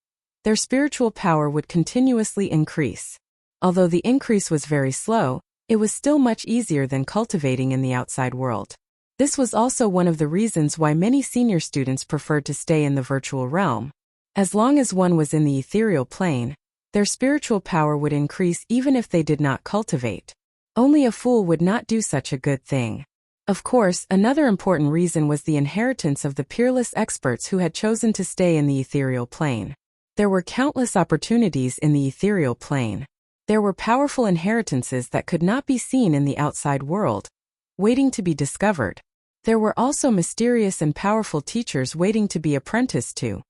their spiritual power would continuously increase. Although the increase was very slow, it was still much easier than cultivating in the outside world. This was also one of the reasons why many senior students preferred to stay in the virtual realm. As long as one was in the ethereal plane, their spiritual power would increase even if they did not cultivate. Only a fool would not do such a good thing. Of course, another important reason was the inheritance of the peerless experts who had chosen to stay in the ethereal plane. There were countless opportunities in the ethereal plane. There were powerful inheritances that could not be seen in the outside world, waiting to be discovered. There were also mysterious and powerful teachers waiting to be apprenticed to.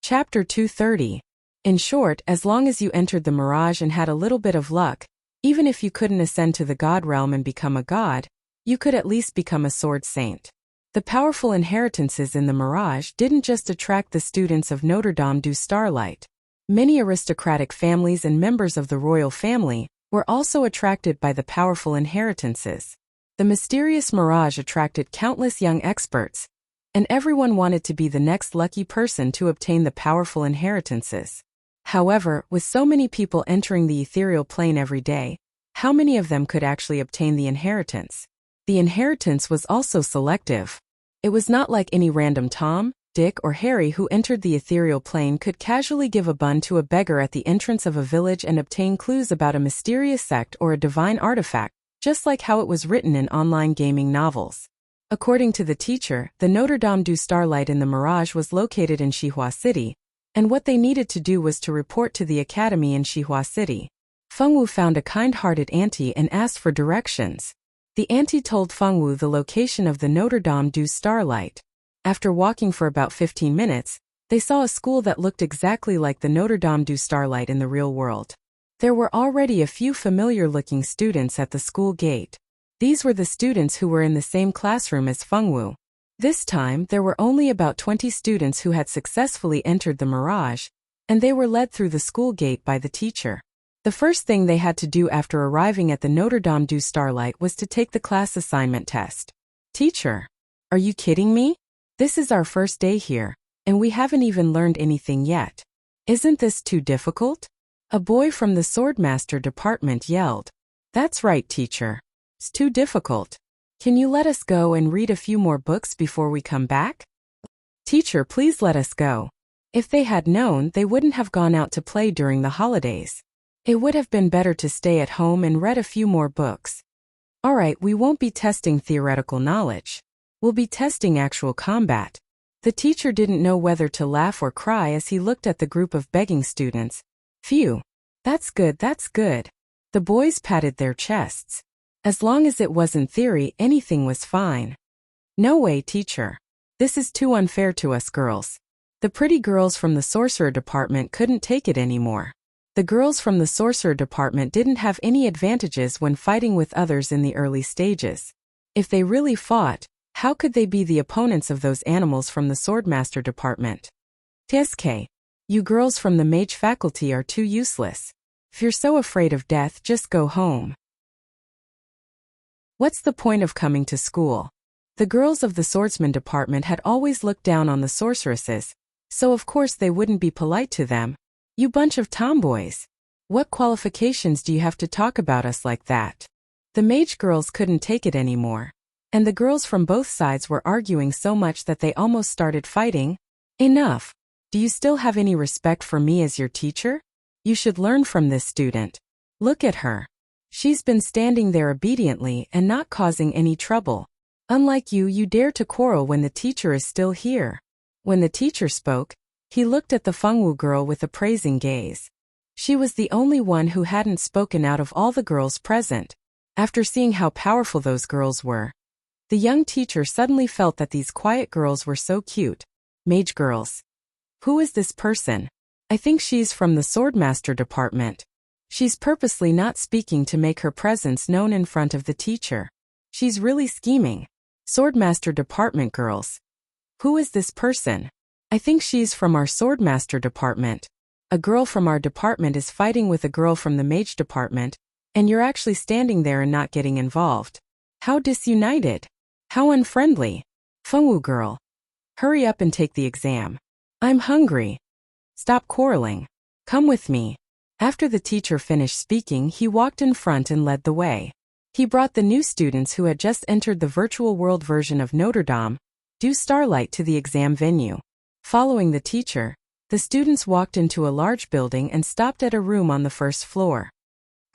Chapter 230. In short, as long as you entered the mirage and had a little bit of luck, even if you couldn't ascend to the god realm and become a god, you could at least become a sword saint. The powerful inheritances in the mirage didn't just attract the students of Notre Dame du Starlight. Many aristocratic families and members of the royal family were also attracted by the powerful inheritances. The mysterious mirage attracted countless young experts, and everyone wanted to be the next lucky person to obtain the powerful inheritances. However, with so many people entering the ethereal plane every day, how many of them could actually obtain the inheritance? The inheritance was also selective. It was not like any random Tom, Dick, or Harry who entered the ethereal plane could casually give a bun to a beggar at the entrance of a village and obtain clues about a mysterious sect or a divine artifact, just like how it was written in online gaming novels. According to the teacher, the Notre Dame du Starlight in the mirage was located in Xihua City, and what they needed to do was to report to the academy in Xihua City. Fengwu found a kind-hearted auntie and asked for directions. The auntie told Fengwu the location of the Notre Dame du Starlight. After walking for about 15 minutes, they saw a school that looked exactly like the Notre Dame du Starlight in the real world. There were already a few familiar-looking students at the school gate. These were the students who were in the same classroom as Fengwu. This time, there were only about 20 students who had successfully entered the mirage, and they were led through the school gate by the teacher. The first thing they had to do after arriving at the Notre Dame du Starlight was to take the class assignment test. Teacher, are you kidding me? This is our first day here, and we haven't even learned anything yet. Isn't this too difficult? A boy from the Swordmaster department yelled. That's right, teacher. It's too difficult. Can you let us go and read a few more books before we come back? Teacher, please let us go. If they had known, they wouldn't have gone out to play during the holidays. It would have been better to stay at home and read a few more books. All right, we won't be testing theoretical knowledge. We'll be testing actual combat. The teacher didn't know whether to laugh or cry as he looked at the group of begging students. Phew, That's good, that's good. The boys patted their chests. As long as it wasn't theory, anything was fine. No way, teacher. This is too unfair to us girls. The pretty girls from the sorcerer department couldn't take it anymore. The girls from the sorcerer department didn't have any advantages when fighting with others in the early stages. If they really fought, how could they be the opponents of those animals from the swordmaster department? TSK. You girls from the mage faculty are too useless. If you're so afraid of death, just go home. What's the point of coming to school? The girls of the swordsman department had always looked down on the sorceresses, so of course they wouldn't be polite to them. You bunch of tomboys. What qualifications do you have to talk about us like that? The mage girls couldn't take it anymore. And the girls from both sides were arguing so much that they almost started fighting. Enough. Do you still have any respect for me as your teacher? You should learn from this student. Look at her. She's been standing there obediently and not causing any trouble. Unlike you, you dare to quarrel when the teacher is still here. When the teacher spoke, he looked at the Fengwu girl with a praising gaze. She was the only one who hadn't spoken out of all the girls present. After seeing how powerful those girls were, the young teacher suddenly felt that these quiet girls were so cute. Mage girls. Who is this person? I think she's from the swordmaster department. She's purposely not speaking to make her presence known in front of the teacher. She's really scheming. Swordmaster department girls. Who is this person? I think she's from our swordmaster department. A girl from our department is fighting with a girl from the mage department, and you're actually standing there and not getting involved. How disunited. How unfriendly. Fengwu girl. Hurry up and take the exam. I'm hungry. Stop quarreling. Come with me. After the teacher finished speaking, he walked in front and led the way. He brought the new students who had just entered the virtual world version of Notre Dame, du Starlight, to the exam venue. Following the teacher, the students walked into a large building and stopped at a room on the first floor.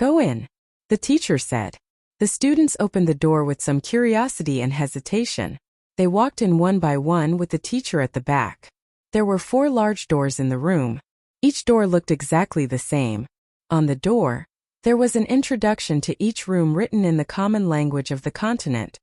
Go in, the teacher said. The students opened the door with some curiosity and hesitation. They walked in one by one with the teacher at the back. There were 4 large doors in the room. Each door looked exactly the same. On the door, there was an introduction to each room written in the common language of the continent.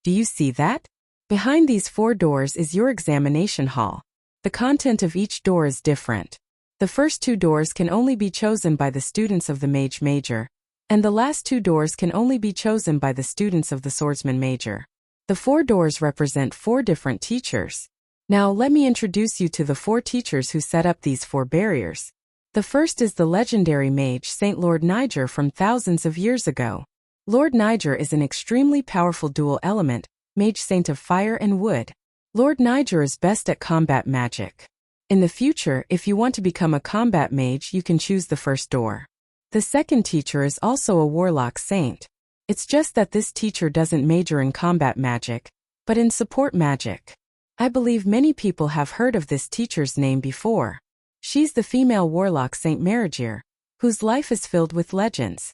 Do you see that? Behind these 4 doors is your examination hall. The content of each door is different. The first 2 doors can only be chosen by the students of the mage major, and the last 2 doors can only be chosen by the students of the swordsman major. The 4 doors represent 4 different teachers. Now let me introduce you to the 4 teachers who set up these 4 barriers. The first is the legendary mage Saint Lord Niger from thousands of years ago. Lord Niger is an extremely powerful dual element, mage saint of fire and wood. Lord Niger is best at combat magic. In the future, if you want to become a combat mage, you can choose the first door. The second teacher is also a warlock saint. It's just that this teacher doesn't major in combat magic, but in support magic. I believe many people have heard of this teacher's name before. She's the female warlock Saint Marigir, whose life is filled with legends.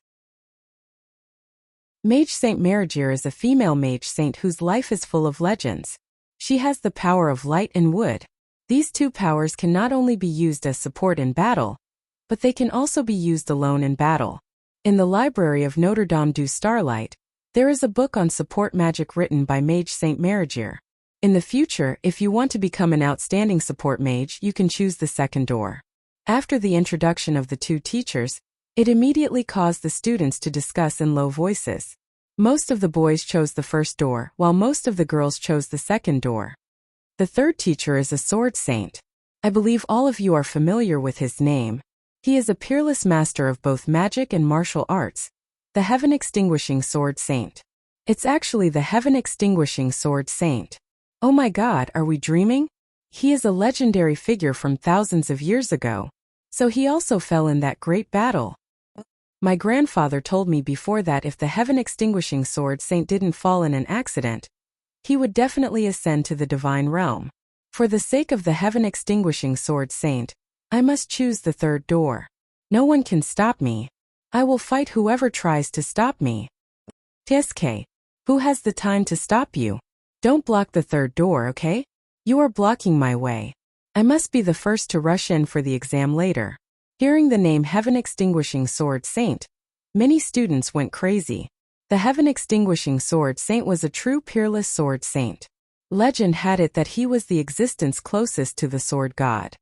Mage Saint Marigir is a female mage saint whose life is full of legends. She has the power of light and wood. These 2 powers can not only be used as support in battle, but they can also be used alone in battle. In the library of Notre Dame du Starlight, there is a book on support magic written by Mage Saint Marigir. In the future, if you want to become an outstanding support mage, you can choose the second door. After the introduction of the 2 teachers, it immediately caused the students to discuss in low voices. Most of the boys chose the first door, while most of the girls chose the second door. The third teacher is a sword saint. I believe all of you are familiar with his name. He is a peerless master of both magic and martial arts, the Heaven Extinguishing Sword Saint. It's actually the Heaven Extinguishing Sword Saint. Oh my God, are we dreaming? He is a legendary figure from thousands of years ago, so he also fell in that great battle. My grandfather told me before that if the Heaven Extinguishing Sword Saint didn't fall in an accident, he would definitely ascend to the divine realm. For the sake of the Heaven Extinguishing Sword Saint, I must choose the third door. No one can stop me. I will fight whoever tries to stop me. TSK. Who has the time to stop you? Don't block the third door, okay? You are blocking my way. I must be the first to rush in for the exam later. Hearing the name Heaven Extinguishing Sword Saint, many students went crazy. The Heaven Extinguishing Sword Saint was a true peerless sword saint. Legend had it that he was the existence closest to the sword god.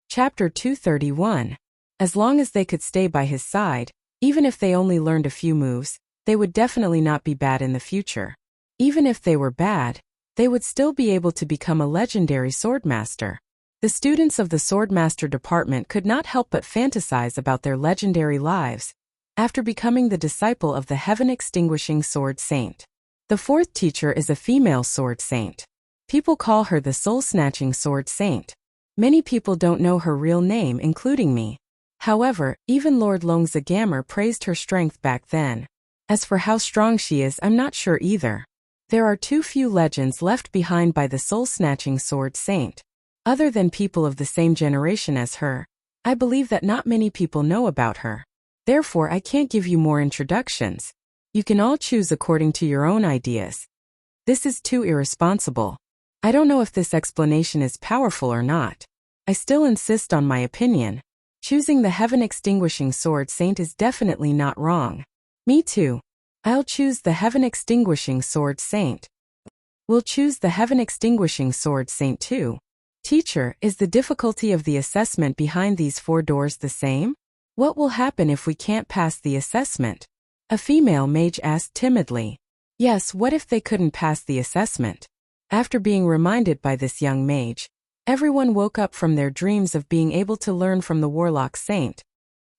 Chapter 231. As long as they could stay by his side, even if they only learned a few moves, they would definitely not be bad in the future. Even if they were bad, they would still be able to become a legendary swordmaster. The students of the Swordmaster department could not help but fantasize about their legendary lives after becoming the disciple of the Heaven Extinguishing Sword Saint. The fourth teacher is a female sword saint. People call her the Soul-Snatching Sword Saint. Many people don't know her real name, including me. However, even Lord Longzagamer praised her strength back then. As for how strong she is, I'm not sure either. There are too few legends left behind by the Soul-Snatching Sword Saint. Other than people of the same generation as her, I believe that not many people know about her. Therefore, I can't give you more introductions. You can all choose according to your own ideas. This is too irresponsible. I don't know if this explanation is powerful or not. I still insist on my opinion. Choosing the Heaven Extinguishing Sword Saint is definitely not wrong. Me too. I'll choose the Heaven Extinguishing Sword Saint. We'll choose the Heaven Extinguishing Sword Saint too. Teacher, is the difficulty of the assessment behind these 4 doors the same? What will happen if we can't pass the assessment? A female mage asked timidly. Yes, what if they couldn't pass the assessment? After being reminded by this young mage, everyone woke up from their dreams of being able to learn from the Warlock Saint.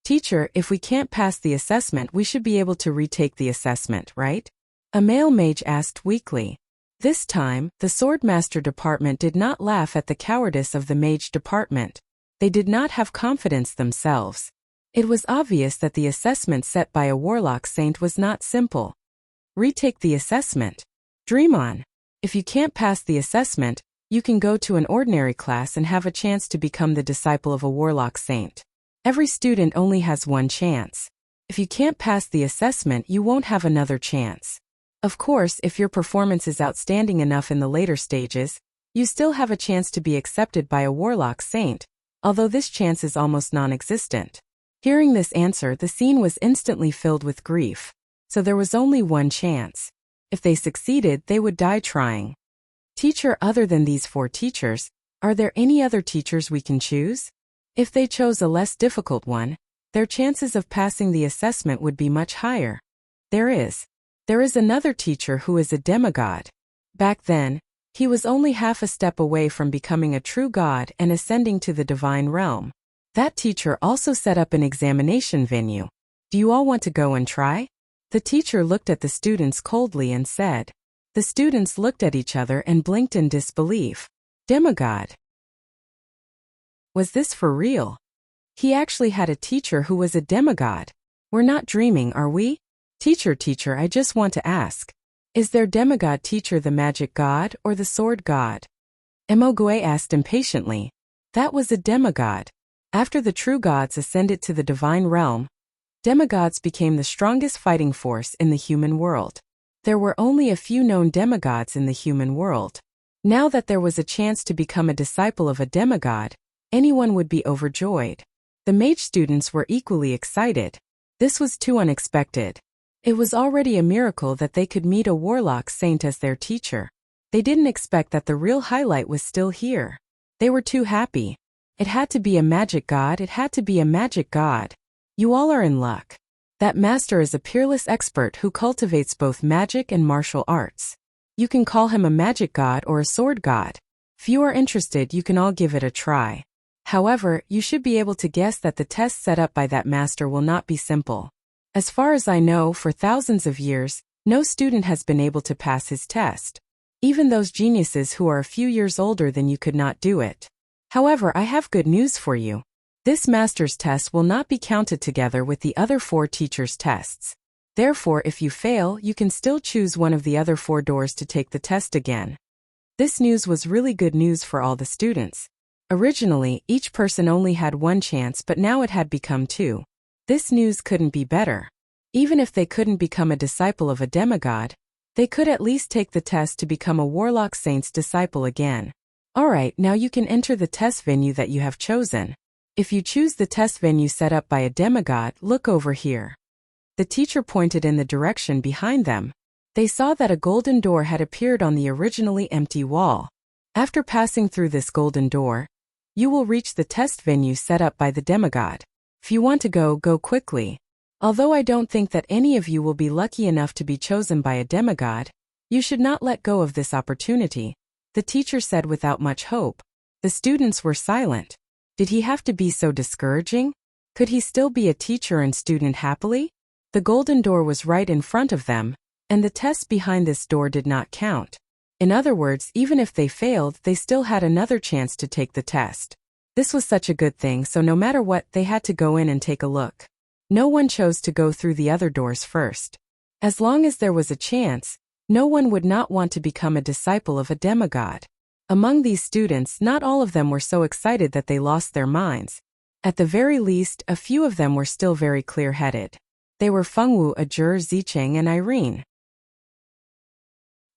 Teacher, if we can't pass the assessment, we should be able to retake the assessment, right? A male mage asked weakly. This time, the Swordmaster department did not laugh at the cowardice of the mage department. They did not have confidence themselves. It was obvious that the assessment set by a Warlock Saint was not simple. Retake the assessment. Dream on. If you can't pass the assessment, you can go to an ordinary class and have a chance to become the disciple of a Warlock Saint. Every student only has one chance. If you can't pass the assessment, you won't have another chance. Of course, if your performance is outstanding enough in the later stages, you still have a chance to be accepted by a Warlock Saint, although this chance is almost non-existent. Hearing this answer, the scene was instantly filled with grief. So there was only one chance. If they succeeded, they would die trying. Teacher, other than these 4 teachers, are there any other teachers we can choose? If they chose a less difficult one, their chances of passing the assessment would be much higher. There is another teacher who is a demigod. Back then, he was only half a step away from becoming a true god and ascending to the divine realm. That teacher also set up an examination venue. Do you all want to go and try? The teacher looked at the students coldly and said. The students looked at each other and blinked in disbelief. Demigod. Was this for real? He actually had a teacher who was a demigod. We're not dreaming, are we? Teacher, I just want to ask. Is their demigod teacher the magic god or the sword god? Emogue asked impatiently. That was a demigod. After the true gods ascended to the divine realm, demigods became the strongest fighting force in the human world. There were only a few known demigods in the human world. Now that there was a chance to become a disciple of a demigod, anyone would be overjoyed. The mage students were equally excited. This was too unexpected. It was already a miracle that they could meet a Warlock Saint as their teacher. They didn't expect that the real highlight was still here. They were too happy. It had to be a magic god, You all are in luck. That master is a peerless expert who cultivates both magic and martial arts. You can call him a magic god or a sword god. If you are interested, you can all give it a try. However, you should be able to guess that the test set up by that master will not be simple. As far as I know, for thousands of years, no student has been able to pass his test. Even those geniuses who are a few years older than you could not do it. However, I have good news for you. This master's test will not be counted together with the other 4 teachers' tests. Therefore, if you fail, you can still choose one of the other 4 doors to take the test again. This news was really good news for all the students. Originally, each person only had 1 chance, but now it had become 2. This news couldn't be better. Even if they couldn't become a disciple of a demigod, they could at least take the test to become a Warlock Saint's disciple again. Alright, now you can enter the test venue that you have chosen. If you choose the test venue set up by a demigod, look over here. The teacher pointed in the direction behind them. They saw that a golden door had appeared on the originally empty wall. After passing through this golden door, you will reach the test venue set up by the demigod. If you want to go, go quickly. Although I don't think that any of you will be lucky enough to be chosen by a demigod, you should not let go of this opportunity, the teacher said without much hope. The students were silent. Did he have to be so discouraging? Could he still be a teacher and student happily? The golden door was right in front of them, and the test behind this door did not count. In other words, even if they failed, they still had another chance to take the test. This was such a good thing, so no matter what, they had to go in and take a look. No one chose to go through the other doors first. As long as there was a chance, no one would not want to become a disciple of a demigod. Among these students, not all of them were so excited that they lost their minds. At the very least, a few of them were still very clear-headed. They were Fengwu, Ajur, Zicheng, and Irene.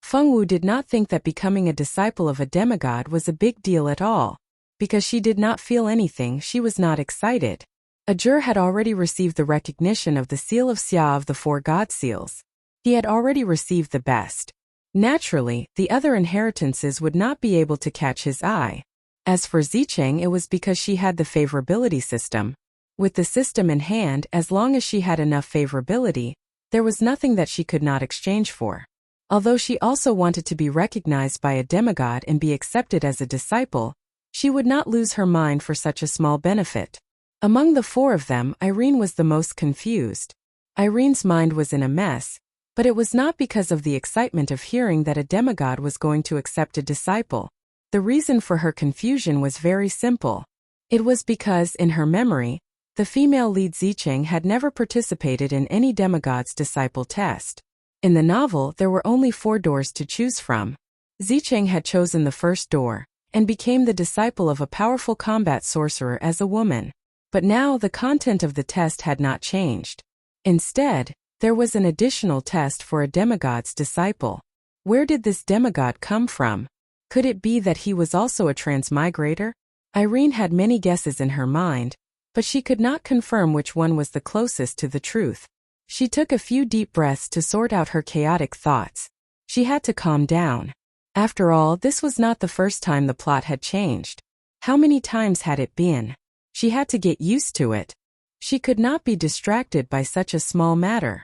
Fengwu did not think that becoming a disciple of a demigod was a big deal at all. Because she did not feel anything, she was not excited. Ajur had already received the recognition of the seal of Xia of the 4 god seals. He had already received the best. Naturally, the other inheritances would not be able to catch his eye. As for Zicheng, it was because she had the favorability system. With the system in hand, as long as she had enough favorability, there was nothing that she could not exchange for. Although she also wanted to be recognized by a demigod and be accepted as a disciple, she would not lose her mind for such a small benefit. Among the 4 of them, Irene was the most confused. Irene's mind was in a mess, but it was not because of the excitement of hearing that a demigod was going to accept a disciple. The reason for her confusion was very simple. It was because, in her memory, the female lead Zicheng had never participated in any demigod's disciple test. In the novel, there were only 4 doors to choose from. Zicheng had chosen the first door, and became the disciple of a powerful combat sorcerer as a woman. But now the content of the test had not changed. Instead, there was an additional test for a demigod's disciple. Where did this demigod come from? Could it be that he was also a transmigrator? Irene had many guesses in her mind, but she could not confirm which one was the closest to the truth. She took a few deep breaths to sort out her chaotic thoughts. She had to calm down. After all, this was not the first time the plot had changed. How many times had it been? She had to get used to it. She could not be distracted by such a small matter.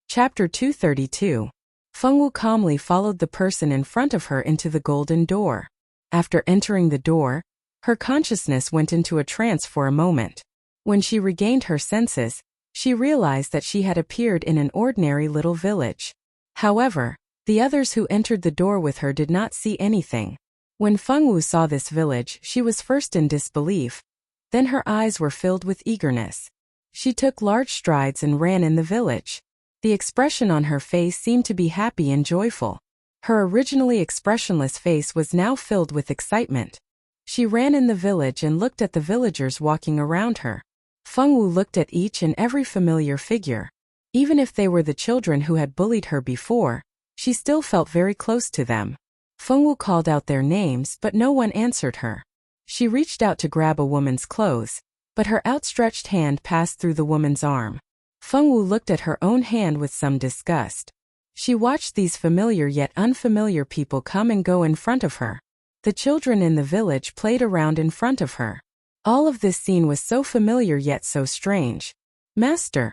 Chapter 232. Fengwu calmly followed the person in front of her into the golden door. After entering the door, her consciousness went into a trance for a moment. When she regained her senses, she realized that she had appeared in an ordinary little village. However, the others who entered the door with her did not see anything. When Fengwu saw this village, she was first in disbelief. Then her eyes were filled with eagerness. She took large strides and ran in the village. The expression on her face seemed to be happy and joyful. Her originally expressionless face was now filled with excitement. She ran in the village and looked at the villagers walking around her. Fengwu looked at each and every familiar figure. Even if they were the children who had bullied her before, she still felt very close to them. Fengwu called out their names, but no one answered her. She reached out to grab a woman's clothes, but her outstretched hand passed through the woman's arm. Fengwu looked at her own hand with some disgust. She watched these familiar yet unfamiliar people come and go in front of her. The children in the village played around in front of her. All of this scene was so familiar yet so strange. "Master!"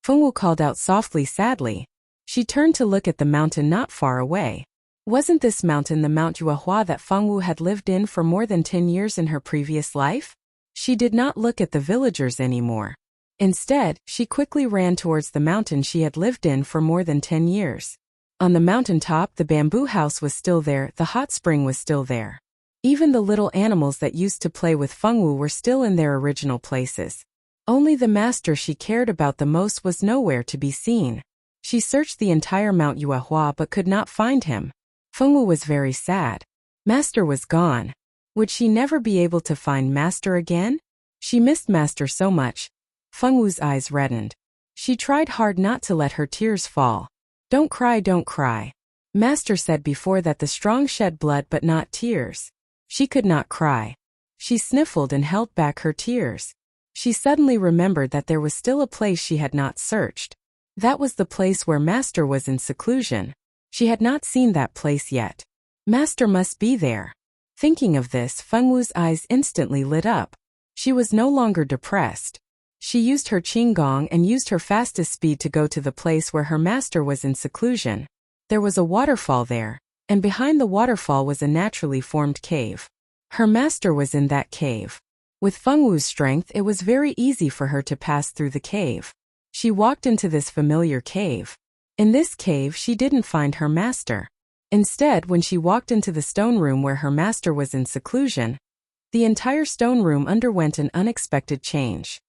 Fengwu called out softly, sadly. She turned to look at the mountain not far away. Wasn't this mountain the Mount Yuehua that Fengwu had lived in for more than 10 years in her previous life? She did not look at the villagers anymore. Instead, she quickly ran towards the mountain she had lived in for more than 10 years. On the mountaintop, the bamboo house was still there, the hot spring was still there. Even the little animals that used to play with Fengwu were still in their original places. Only the master she cared about the most was nowhere to be seen. She searched the entire Mount Yuehua but could not find him. Fengwu was very sad. Master was gone. Would she never be able to find Master again? She missed Master so much. Fengwu's eyes reddened. She tried hard not to let her tears fall. Don't cry, don't cry. Master said before that the strong shed blood but not tears. She could not cry. She sniffled and held back her tears. She suddenly remembered that there was still a place she had not searched. That was the place where Master was in seclusion. She had not seen that place yet. Master must be there. Thinking of this, Fengwu's eyes instantly lit up. She was no longer depressed. She used her qinggong and used her fastest speed to go to the place where her master was in seclusion. There was a waterfall there, and behind the waterfall was a naturally formed cave. Her master was in that cave. With Fengwu's strength, it was very easy for her to pass through the cave. She walked into this familiar cave. In this cave, she didn't find her master. Instead, when she walked into the stone room where her master was in seclusion, the entire stone room underwent an unexpected change.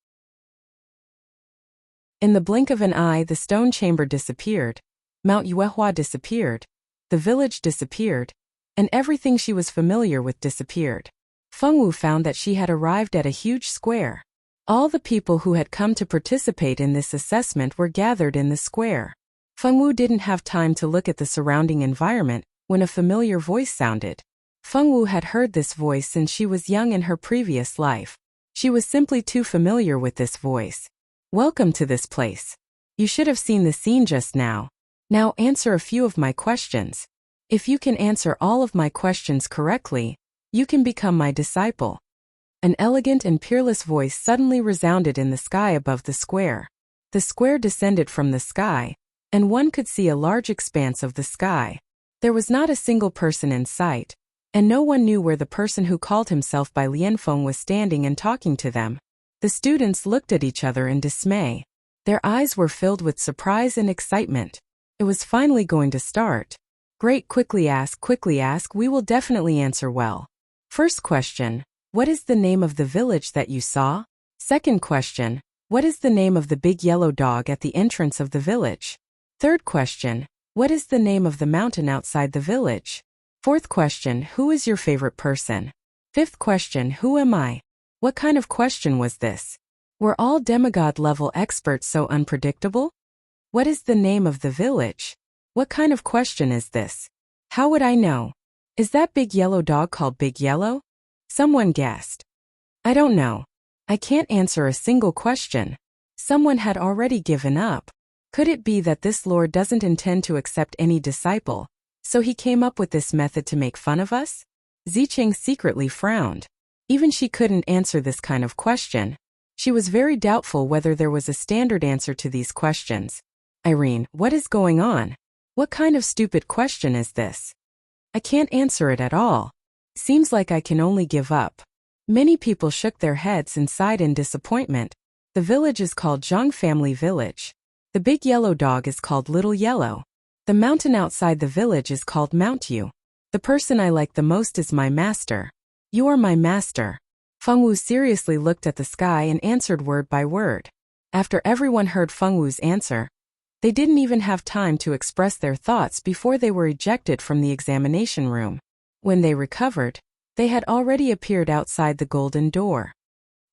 In the blink of an eye, the stone chamber disappeared, Mount Yuehua disappeared, the village disappeared, and everything she was familiar with disappeared. Fengwu found that she had arrived at a huge square. All the people who had come to participate in this assessment were gathered in the square. Fengwu didn't have time to look at the surrounding environment when a familiar voice sounded. Fengwu had heard this voice since she was young in her previous life. She was simply too familiar with this voice. Welcome to this place. You should have seen the scene just now. Now answer a few of my questions. If you can answer all of my questions correctly, you can become my disciple. An elegant and peerless voice suddenly resounded in the sky above the square. The square descended from the sky, and one could see a large expanse of the sky. There was not a single person in sight, and no one knew where the person who called himself by Lianfeng was standing and talking to them. The students looked at each other in dismay. Their eyes were filled with surprise and excitement. It was finally going to start. Great, quickly ask, we will definitely answer well. First question, what is the name of the village that you saw? Second question, what is the name of the big yellow dog at the entrance of the village? Third question, what is the name of the mountain outside the village? Fourth question, who is your favorite person? Fifth question, who am I? What kind of question was this? Were all demigod-level experts so unpredictable? What is the name of the village? What kind of question is this? How would I know? Is that big yellow dog called Big Yellow? Someone guessed. I don't know. I can't answer a single question. Someone had already given up. Could it be that this Lord doesn't intend to accept any disciple, so he came up with this method to make fun of us? Zicheng secretly frowned. Even she couldn't answer this kind of question. She was very doubtful whether there was a standard answer to these questions. Irene, what is going on? What kind of stupid question is this? I can't answer it at all. Seems like I can only give up. Many people shook their heads and sighed in disappointment. The village is called Zhang Family Village. The big yellow dog is called Little Yellow. The mountain outside the village is called Mount Yu. The person I like the most is my master. You are my master. Fengwu seriously looked at the sky and answered word by word. After everyone heard Fengwu's answer, they didn't even have time to express their thoughts before they were ejected from the examination room. When they recovered, they had already appeared outside the golden door.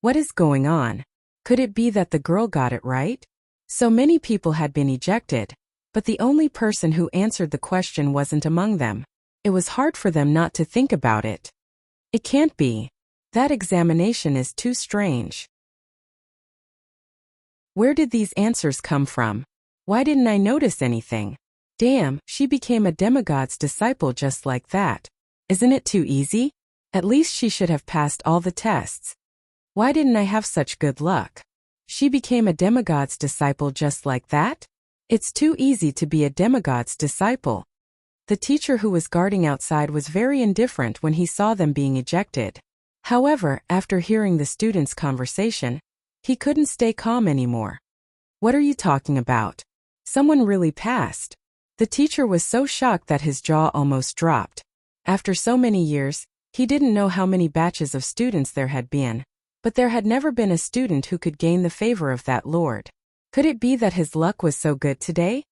What is going on? Could it be that the girl got it right? So many people had been ejected, but the only person who answered the question wasn't among them. It was hard for them not to think about it. It can't be. That examination is too strange. Where did these answers come from? Why didn't I notice anything? Damn, she became a demigod's disciple just like that. Isn't it too easy? At least she should have passed all the tests. Why didn't I have such good luck? She became a demigod's disciple just like that? It's too easy to be a demigod's disciple. The teacher who was guarding outside was very indifferent when he saw them being ejected. However, after hearing the students' conversation, he couldn't stay calm anymore. What are you talking about? Someone really passed. The teacher was so shocked that his jaw almost dropped. After so many years, he didn't know how many batches of students there had been, but there had never been a student who could gain the favor of that lord. Could it be that his luck was so good today?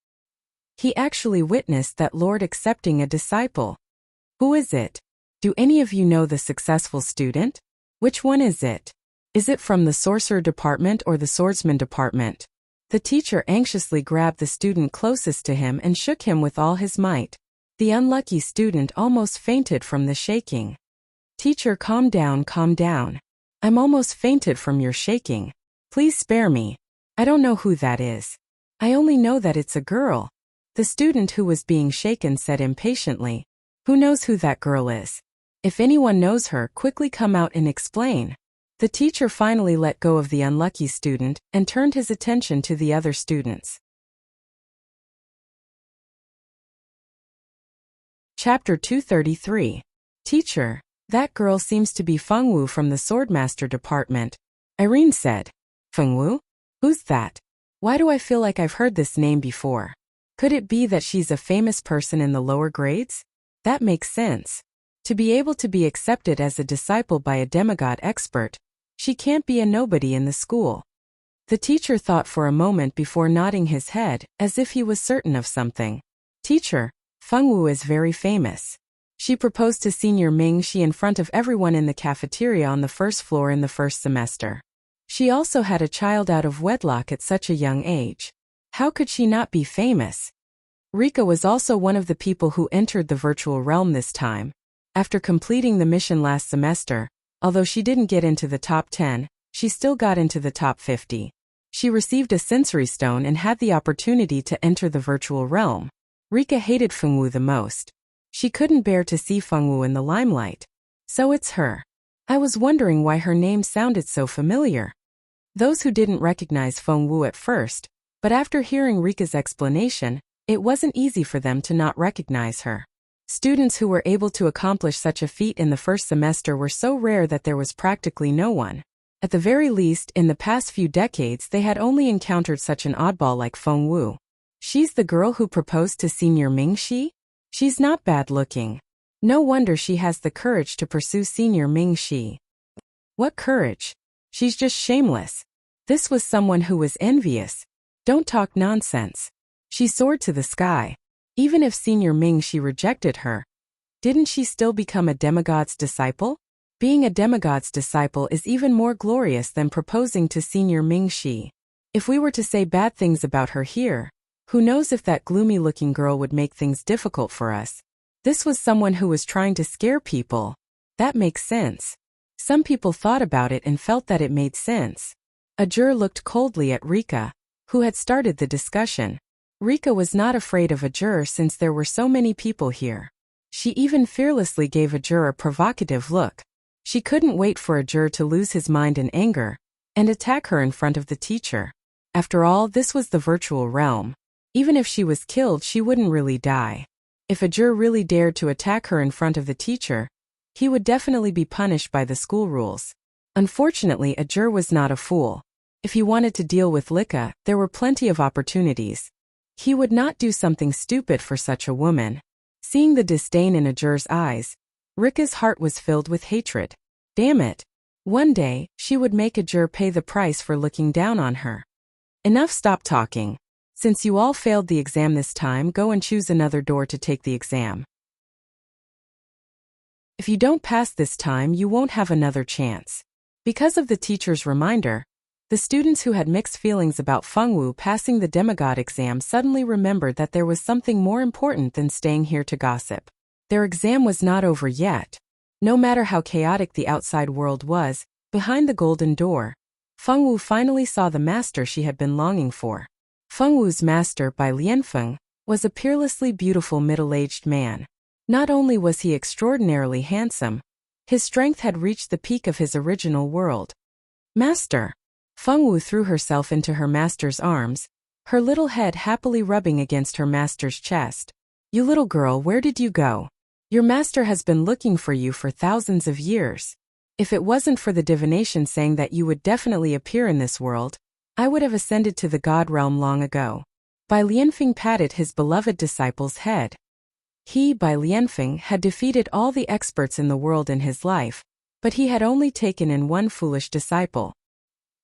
He actually witnessed that lord accepting a disciple. Who is it? Do any of you know the successful student? Which one is it? Is it from the sorcerer department or the swordsman department? The teacher anxiously grabbed the student closest to him and shook him with all his might. The unlucky student almost fainted from the shaking. Teacher, calm down, calm down. I'm almost fainted from your shaking. Please spare me. I don't know who that is. I only know that it's a girl. The student who was being shaken said impatiently. Who knows who that girl is? If anyone knows her, quickly come out and explain. The teacher finally let go of the unlucky student and turned his attention to the other students. Chapter 233. Teacher, that girl seems to be Fengwu from the Swordmaster department. Irene said. Fengwu? Who's that? Why do I feel like I've heard this name before? Could it be that she's a famous person in the lower grades? That makes sense. To be able to be accepted as a disciple by a demigod expert, she can't be a nobody in the school. The teacher thought for a moment before nodding his head, as if he was certain of something. Teacher, Fengwu is very famous. She proposed to Senior Ming Shi in front of everyone in the cafeteria on the first floor in the first semester. She also had a child out of wedlock at such a young age. How could she not be famous? Rika was also one of the people who entered the virtual realm this time. After completing the mission last semester, although she didn't get into the top 10, she still got into the top 50. She received a sensory stone and had the opportunity to enter the virtual realm. Rika hated Fengwu the most. She couldn't bear to see Fengwu in the limelight. So it's her. I was wondering why her name sounded so familiar. Those who didn't recognize Fengwu at first, but after hearing Rika's explanation, it wasn't easy for them to not recognize her. Students who were able to accomplish such a feat in the first semester were so rare that there was practically no one. At the very least, in the past few decades they had only encountered such an oddball like Fengwu. She's the girl who proposed to Senior Ming Shi? She's not bad looking. No wonder she has the courage to pursue Senior Ming Shi. What courage? She's just shameless. This was someone who was envious. Don't talk nonsense. She soared to the sky. Even if Senior Ming Shi rejected her, didn't she still become a demigod's disciple? Being a demigod's disciple is even more glorious than proposing to Senior Ming Shi. If we were to say bad things about her here, who knows if that gloomy-looking girl would make things difficult for us. This was someone who was trying to scare people. That makes sense. Some people thought about it and felt that it made sense. Ajur looked coldly at Rika, who had started the discussion. Rika was not afraid of Ajur since there were so many people here. She even fearlessly gave Ajur a provocative look. She couldn't wait for Ajur to lose his mind in anger and attack her in front of the teacher. After all, this was the virtual realm. Even if she was killed, she wouldn't really die. If Ajur really dared to attack her in front of the teacher, he would definitely be punished by the school rules. Unfortunately, Ajur was not a fool. If he wanted to deal with Lika, there were plenty of opportunities. He would not do something stupid for such a woman. Seeing the disdain in Ajur's eyes, Rika's heart was filled with hatred. Damn it. One day, she would make Ajur pay the price for looking down on her. Enough, stop talking. Since you all failed the exam this time, go and choose another door to take the exam. If you don't pass this time, you won't have another chance. Because of the teacher's reminder, the students who had mixed feelings about Fengwu passing the demigod exam suddenly remembered that there was something more important than staying here to gossip. Their exam was not over yet. No matter how chaotic the outside world was, behind the golden door, Fengwu finally saw the master she had been longing for. Fengwu's master, Bai Lianfeng, was a peerlessly beautiful middle-aged man. Not only was he extraordinarily handsome, his strength had reached the peak of his original world. Master! Fengwu threw herself into her master's arms, her little head happily rubbing against her master's chest. You little girl, where did you go? Your master has been looking for you for thousands of years. If it wasn't for the divination saying that you would definitely appear in this world, I would have ascended to the god realm long ago. Bai Lianfeng patted his beloved disciple's head. He, Bai Lianfeng, had defeated all the experts in the world in his life, but he had only taken in one foolish disciple.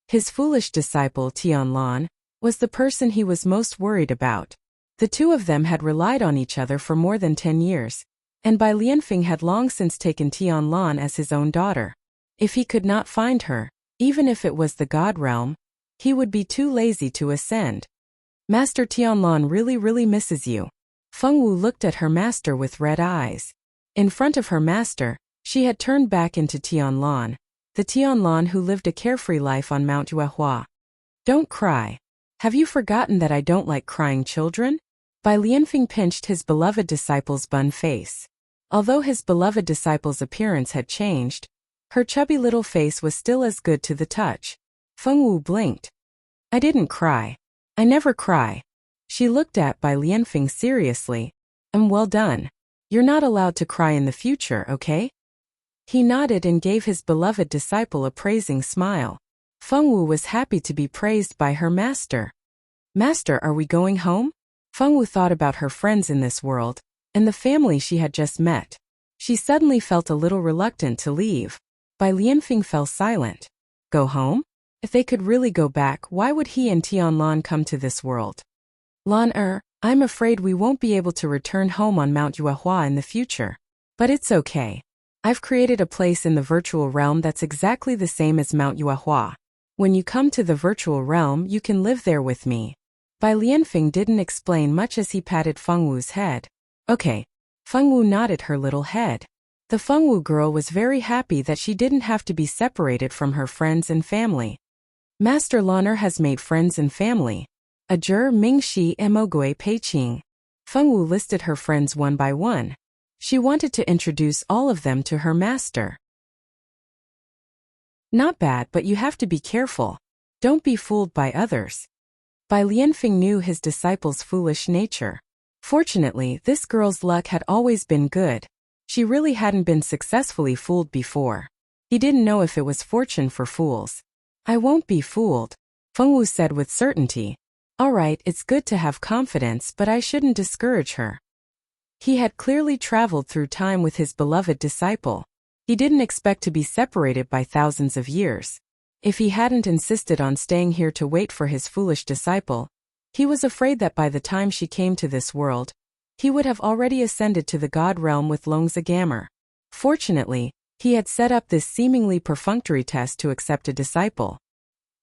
His foolish disciple, Tianlan, was the person he was most worried about. The two of them had relied on each other for more than 10 years, and Bai Lianfeng had long since taken Tianlan as his own daughter. If he could not find her, even if it was the god realm, he would be too lazy to ascend. Master Tianlan really misses you. Fengwu looked at her master with red eyes. In front of her master, she had turned back into Tianlan, the Tianlan who lived a carefree life on Mount Yuehua. Don't cry. Have you forgotten that I don't like crying children? Bai Lianfeng pinched his beloved disciple's bun face. Although his beloved disciple's appearance had changed, her chubby little face was still as good to the touch. Fengwu blinked. I didn't cry. I never cry. She looked at Bai Lianfeng seriously. Well done. You're not allowed to cry in the future, okay? He nodded and gave his beloved disciple a praising smile. Fengwu was happy to be praised by her master. Master, are we going home? Fengwu thought about her friends in this world, and the family she had just met. She suddenly felt a little reluctant to leave. Bai Lianfeng fell silent. Go home? If they could really go back, why would he and Tianlan come to this world? Lan I'm afraid we won't be able to return home on Mount Yuehua in the future. But it's okay. I've created a place in the virtual realm that's exactly the same as Mount Yuehua. When you come to the virtual realm, you can live there with me. Bai Lianfeng didn't explain much as he patted Fengwu's head. Okay. Fengwu nodded her little head. The Fengwu girl was very happy that she didn't have to be separated from her friends and family. Master Lan'er has made friends and family. Ajur Mingxi Emogui Peiqing. Fengwu listed her friends one by one. She wanted to introduce all of them to her master. Not bad, but you have to be careful. Don't be fooled by others. Bai Lianfeng knew his disciple's foolish nature. Fortunately, this girl's luck had always been good. She really hadn't been successfully fooled before. He didn't know if it was fortune for fools. I won't be fooled, Fengwu said with certainty. All right, it's good to have confidence, but I shouldn't discourage her. He had clearly traveled through time with his beloved disciple. He didn't expect to be separated by thousands of years. If he hadn't insisted on staying here to wait for his foolish disciple, he was afraid that by the time she came to this world, he would have already ascended to the god realm with Longza Gamer. Fortunately, he had set up this seemingly perfunctory test to accept a disciple.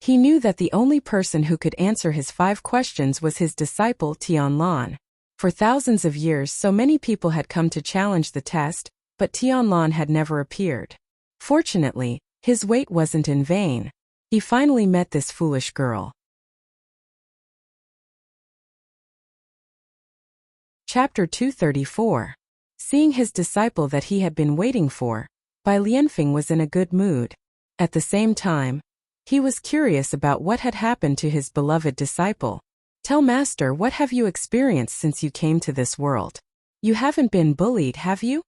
He knew that the only person who could answer his 5 questions was his disciple Tianlan. For thousands of years, so many people had come to challenge the test, but Tianlan had never appeared. Fortunately, his wait wasn't in vain. He finally met this foolish girl. Chapter 234. Seeing his disciple that he had been waiting for, Bai Lianfeng was in a good mood. At the same time, he was curious about what had happened to his beloved disciple. Tell master, what have you experienced since you came to this world? You haven't been bullied, have you?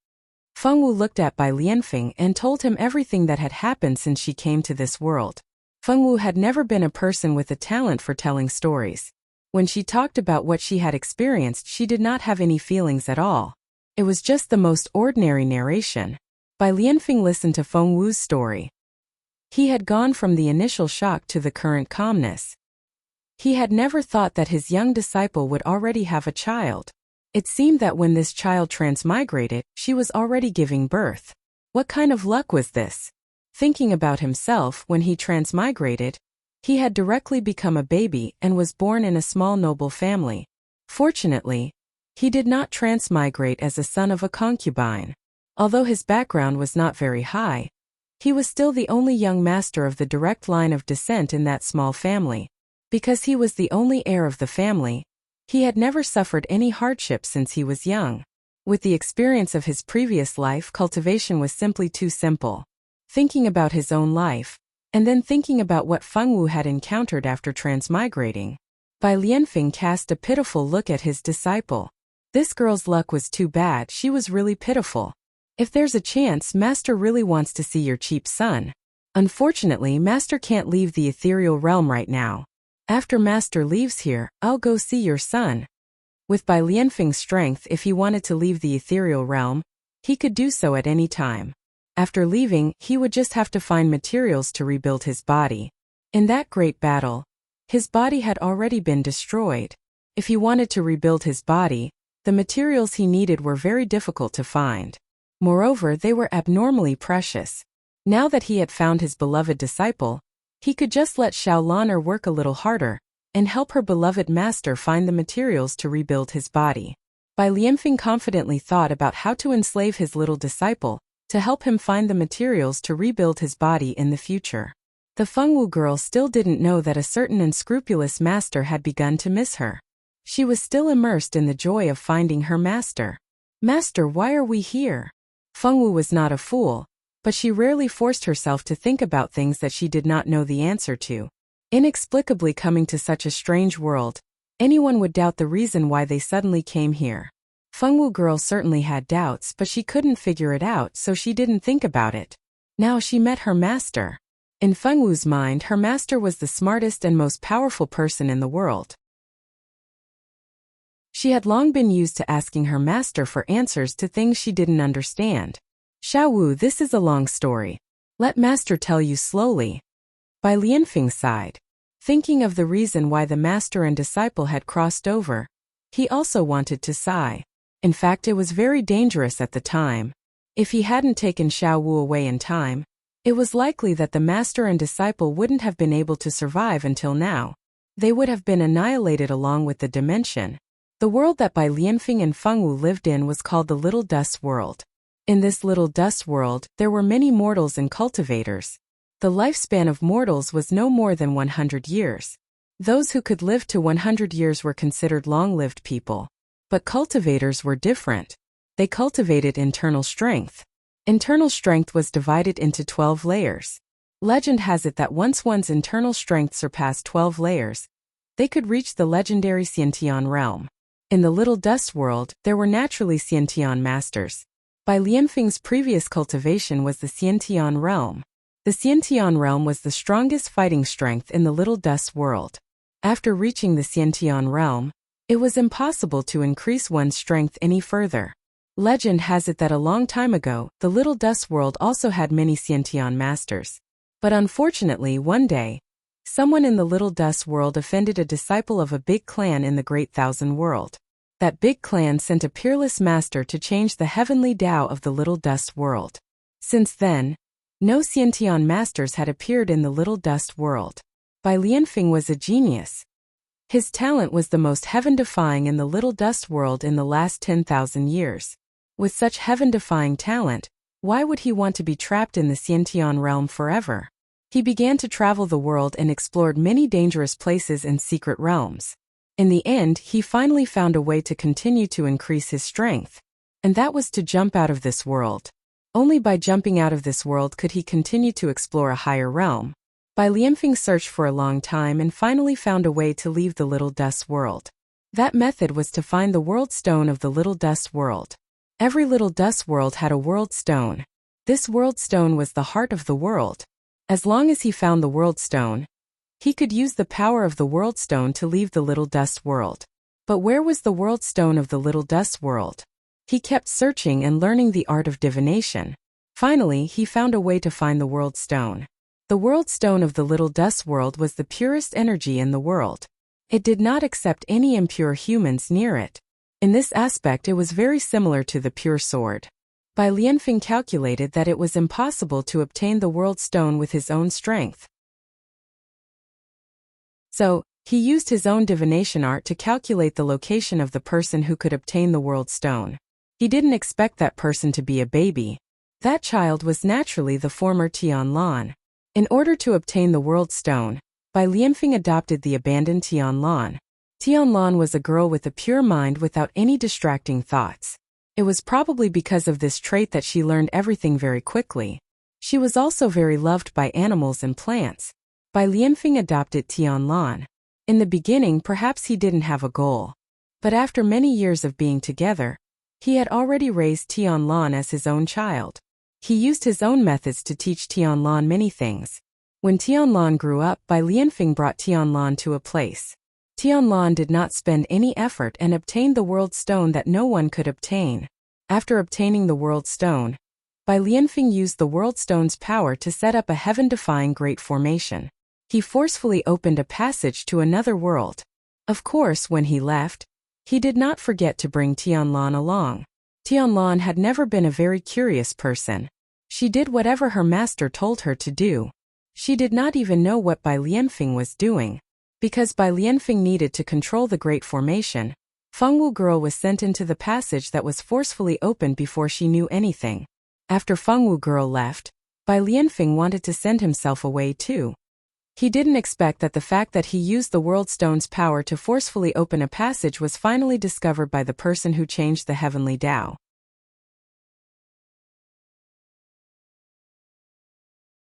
Fengwu looked at Bai Lianfeng and told him everything that had happened since she came to this world. Fengwu had never been a person with a talent for telling stories. When she talked about what she had experienced, she did not have any feelings at all. It was just the most ordinary narration. Bai Lianfeng listened to Fengwu's story. He had gone from the initial shock to the current calmness. He had never thought that his young disciple would already have a child. It seemed that when this child transmigrated, she was already giving birth. What kind of luck was this? Thinking about himself, when he transmigrated, he had directly become a baby and was born in a small noble family. Fortunately, he did not transmigrate as a son of a concubine. Although his background was not very high, he was still the only young master of the direct line of descent in that small family. Because he was the only heir of the family, he had never suffered any hardship since he was young. With the experience of his previous life, cultivation was simply too simple. Thinking about his own life, and then thinking about what Fengwu had encountered after transmigrating, Bai Lianfeng cast a pitiful look at his disciple. This girl's luck was too bad, she was really pitiful. If there's a chance, Master really wants to see your cheap son. Unfortunately, Master can't leave the ethereal realm right now. After Master leaves here, I'll go see your son. With Bai Lianfeng's strength, if he wanted to leave the ethereal realm, he could do so at any time. After leaving, he would just have to find materials to rebuild his body. In that great battle, his body had already been destroyed. If he wanted to rebuild his body, the materials he needed were very difficult to find. Moreover, they were abnormally precious. Now that he had found his beloved disciple, he could just let Xiao Lan'er work a little harder and help her beloved master find the materials to rebuild his body. Bai Lianfeng confidently thought about how to enslave his little disciple, to help him find the materials to rebuild his body in the future. The Fengwu girl still didn't know that a certain unscrupulous master had begun to miss her. She was still immersed in the joy of finding her master. "Master, why are we here?" Fengwu was not a fool, but she rarely forced herself to think about things that she did not know the answer to. Inexplicably coming to such a strange world, anyone would doubt the reason why they suddenly came here. Fengwu girl certainly had doubts, but she couldn't figure it out, so she didn't think about it. Now she met her master. In Fengwu's mind, her master was the smartest and most powerful person in the world. She had long been used to asking her master for answers to things she didn't understand. "Xiaowu, this is a long story. Let master tell you slowly." Bai Lianfeng sighed. Thinking of the reason why the master and disciple had crossed over, he also wanted to sigh. In fact, it was very dangerous at the time. If he hadn't taken Xiaowu away in time, it was likely that the master and disciple wouldn't have been able to survive until now. They would have been annihilated along with the dimension. The world that Bai Lianfeng and Fengwu lived in was called the Little Dust World. In this Little Dust World, there were many mortals and cultivators. The lifespan of mortals was no more than 100 years. Those who could live to 100 years were considered long-lived people. But cultivators were different. They cultivated internal strength. Internal strength was divided into 12 layers. Legend has it that once one's internal strength surpassed 12 layers, they could reach the legendary Xiantian realm. In the Little Dust World, there were naturally Xiantian masters. Bai Lianfeng's previous cultivation was the Xiantian realm. The Xiantian realm was the strongest fighting strength in the Little Dust World. After reaching the Xiantian realm, it was impossible to increase one's strength any further. Legend has it that a long time ago, the Little Dust World also had many Xiantian masters. But unfortunately, one day, someone in the Little Dust World offended a disciple of a big clan in the Great Thousand World. That big clan sent a peerless master to change the heavenly Tao of the Little Dust World. Since then, no Xiantian masters had appeared in the Little Dust World. Bai Lianfeng was a genius. His talent was the most heaven-defying in the Little Dust World in the last 10,000 years. With such heaven-defying talent, why would he want to be trapped in the Xiantian realm forever? He began to travel the world and explored many dangerous places and secret realms. In the end, he finally found a way to continue to increase his strength. And that was to jump out of this world. Only by jumping out of this world could he continue to explore a higher realm. Bai Lianfeng searched for a long time and finally found a way to leave the Little Dust World. That method was to find the World Stone of the Little Dust World. Every Little Dust World had a World Stone. This World Stone was the heart of the world. As long as he found the World Stone, he could use the power of the World Stone to leave the Little Dust World. But where was the World Stone of the Little Dust World? He kept searching and learning the art of divination. Finally, he found a way to find the World Stone. The World Stone of the Little Dust World was the purest energy in the world. It did not accept any impure humans near it. In this aspect, it was very similar to the pure sword. Bai Lianfeng calculated that it was impossible to obtain the World Stone with his own strength. So, he used his own divination art to calculate the location of the person who could obtain the World Stone. He didn't expect that person to be a baby. That child was naturally the former Tianlan. In order to obtain the World Stone, Bai Lianfeng adopted the abandoned Tianlan. Tianlan was a girl with a pure mind without any distracting thoughts. It was probably because of this trait that she learned everything very quickly. She was also very loved by animals and plants. Bai Lianfeng adopted Tianlan. In the beginning, perhaps he didn't have a goal. But after many years of being together, he had already raised Tianlan as his own child. He used his own methods to teach Tianlan many things. When Tianlan grew up, Bai Lianfeng brought Tianlan to a place. Tianlan did not spend any effort and obtained the World Stone that no one could obtain. After obtaining the World Stone, Bai Lianfeng used the World Stone's power to set up a heaven-defying great formation. He forcefully opened a passage to another world. Of course, when he left, he did not forget to bring Tianlan along. Tianlan had never been a very curious person. She did whatever her master told her to do. She did not even know what Bai Lianfeng was doing. Because Bai Lianfeng needed to control the Great Formation, Fengwu girl was sent into the passage that was forcefully opened before she knew anything. After Fengwu girl left, Bai Lianfeng wanted to send himself away too. He didn't expect that the fact that he used the World Stone's power to forcefully open a passage was finally discovered by the person who changed the heavenly Tao.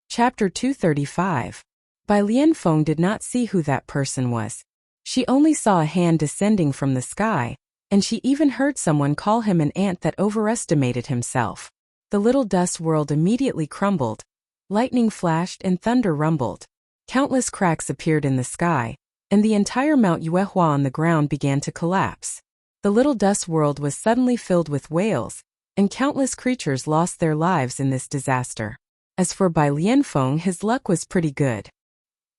Chapter 235. Bai Lianfeng did not see who that person was. She only saw a hand descending from the sky, and she even heard someone call him an ant that overestimated himself. The little dust world immediately crumbled. Lightning flashed and thunder rumbled. Countless cracks appeared in the sky, and the entire Mount Yuehua on the ground began to collapse. The little dust world was suddenly filled with wails, and countless creatures lost their lives in this disaster. As for Bai Lianfeng, his luck was pretty good.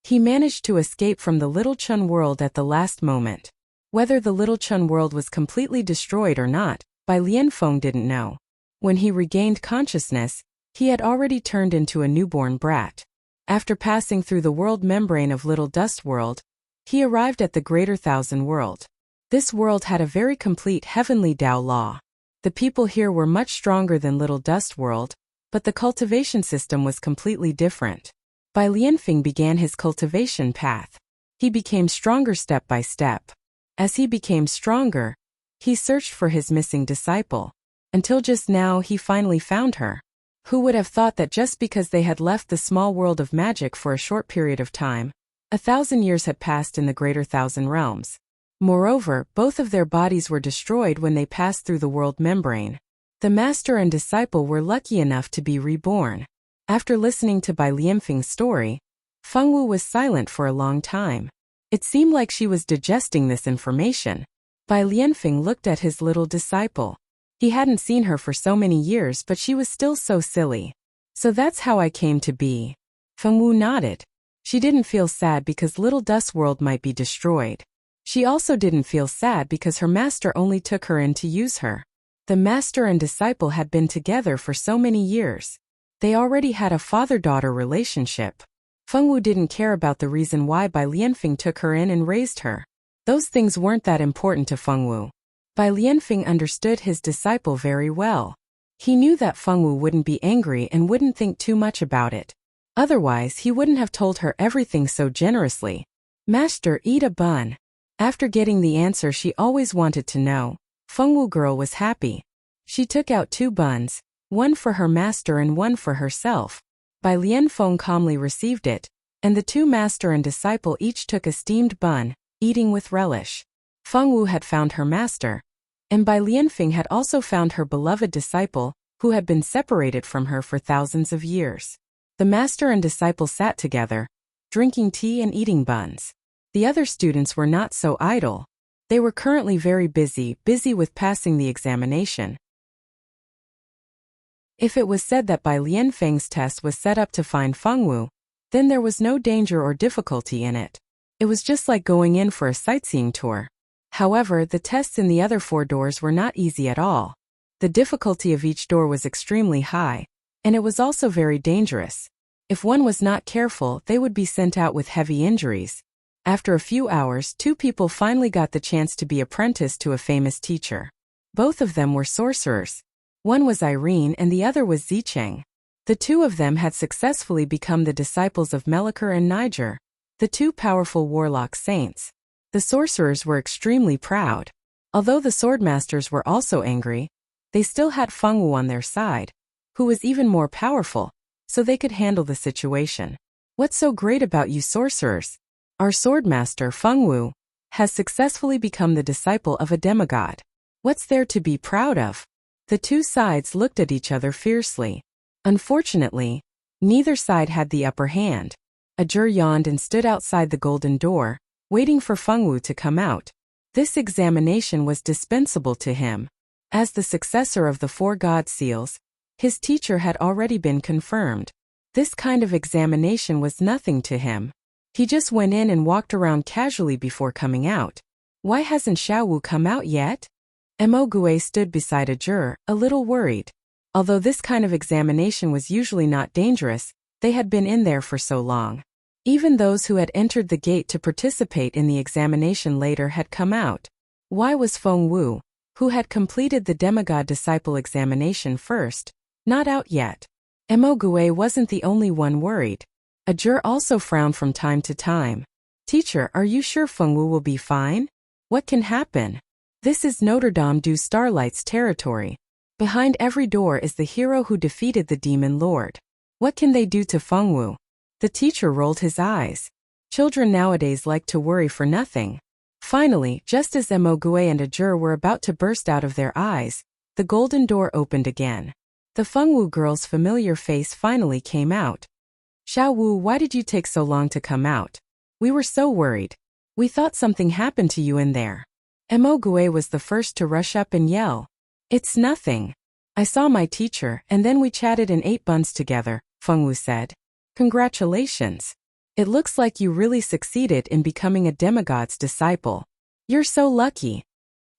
He managed to escape from the Little Chun world at the last moment. Whether the Little Chun world was completely destroyed or not, Bai Lianfeng didn't know. When he regained consciousness, he had already turned into a newborn brat. After passing through the world membrane of Little Dust World, he arrived at the Greater Thousand World. This world had a very complete heavenly Tao law. The people here were much stronger than Little Dust World, but the cultivation system was completely different. Bai Lianfeng began his cultivation path. He became stronger step by step. As he became stronger, he searched for his missing disciple. Until just now he finally found her. Who would have thought that just because they had left the small world of magic for a short period of time, 1,000 years had passed in the Greater Thousand Realms. Moreover, both of their bodies were destroyed when they passed through the world membrane. The master and disciple were lucky enough to be reborn. After listening to Bai Lianfeng's story, Fengwu was silent for a long time. It seemed like she was digesting this information. Bai Lianfeng looked at his little disciple. He hadn't seen her for so many years, but she was still so silly. So that's how I came to be. Fengwu nodded. She didn't feel sad because Little Dust World might be destroyed. She also didn't feel sad because her master only took her in to use her. The master and disciple had been together for so many years. They already had a father-daughter relationship. Fengwu didn't care about the reason why Bai Lianfeng took her in and raised her. Those things weren't that important to Fengwu. Bai Lianfeng understood his disciple very well. He knew that Fengwu wouldn't be angry and wouldn't think too much about it. Otherwise, he wouldn't have told her everything so generously. Master, eat a bun. After getting the answer she always wanted to know, Fengwu girl was happy. She took out 2 buns, one for her master and one for herself. Bai Lianfeng calmly received it, and the 2 master and disciple each took a steamed bun, eating with relish. Fengwu had found her master, and Bai Lianfeng had also found her beloved disciple, who had been separated from her for thousands of years. The master and disciple sat together, drinking tea and eating buns. The other students were not so idle. They were currently very busy with passing the examination. If it was said that Bai Lianfeng's test was set up to find Fengwu, then there was no danger or difficulty in it. It was just like going in for a sightseeing tour. However, the tests in the other 4 doors were not easy at all. The difficulty of each door was extremely high, and it was also very dangerous. If one was not careful, they would be sent out with heavy injuries. After a few hours, 2 people finally got the chance to be apprenticed to a famous teacher. Both of them were sorcerers. One was Irene and the other was Zicheng. The 2 of them had successfully become the disciples of Melchior and Niger, the 2 powerful warlock saints. The sorcerers were extremely proud. Although the swordmasters were also angry, they still had Fengwu on their side, who was even more powerful, so they could handle the situation. What's so great about you sorcerers? Our swordmaster, Fengwu, has successfully become the disciple of a demigod. What's there to be proud of? The 2 sides looked at each other fiercely. Unfortunately, neither side had the upper hand. Ajur yawned and stood outside the golden door, waiting for Fengwu to come out. This examination was dispensable to him. As the successor of the 4 god seals, his teacher had already been confirmed. This kind of examination was nothing to him. He just went in and walked around casually before coming out. Why hasn't Xiaowu come out yet? Mo Gue stood beside Ajur, a little worried. Although this kind of examination was usually not dangerous, they had been in there for so long. Even those who had entered the gate to participate in the examination later had come out. Why was Feng Wu, who had completed the demigod disciple examination first, not out yet? Mo Gue wasn't the only one worried. Ajur also frowned from time to time. Teacher, are you sure Feng Wu will be fine? What can happen? This is Notre Dame du Starlight's territory. Behind every door is the hero who defeated the demon lord. What can they do to Feng Wu? The teacher rolled his eyes. Children nowadays like to worry for nothing. Finally, just as Mo Gue and Ajur were about to burst out of their eyes, the golden door opened again. The Feng Wu girl's familiar face finally came out. Xiao Wu, why did you take so long to come out? We were so worried. We thought something happened to you in there. Mo Gue was the first to rush up and yell. It's nothing. I saw my teacher and then we chatted and ate buns together, Feng Wu said. Congratulations. It looks like you really succeeded in becoming a demigod's disciple. You're so lucky.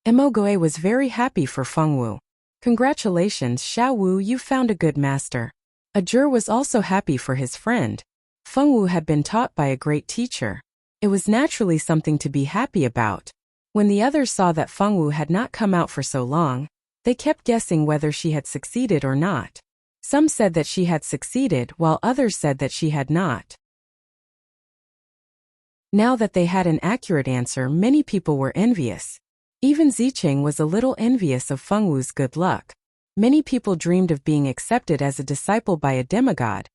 Mo Gue was very happy for Feng Wu. Congratulations, Xiao Wu, you found a good master. Ajur was also happy for his friend. Feng Wu had been taught by a great teacher. It was naturally something to be happy about. When the others saw that Feng Wu had not come out for so long, they kept guessing whether she had succeeded or not. Some said that she had succeeded while others said that she had not. Now that they had an accurate answer, many people were envious. Even Zicheng was a little envious of Feng Wu's good luck. Many people dreamed of being accepted as a disciple by a demigod,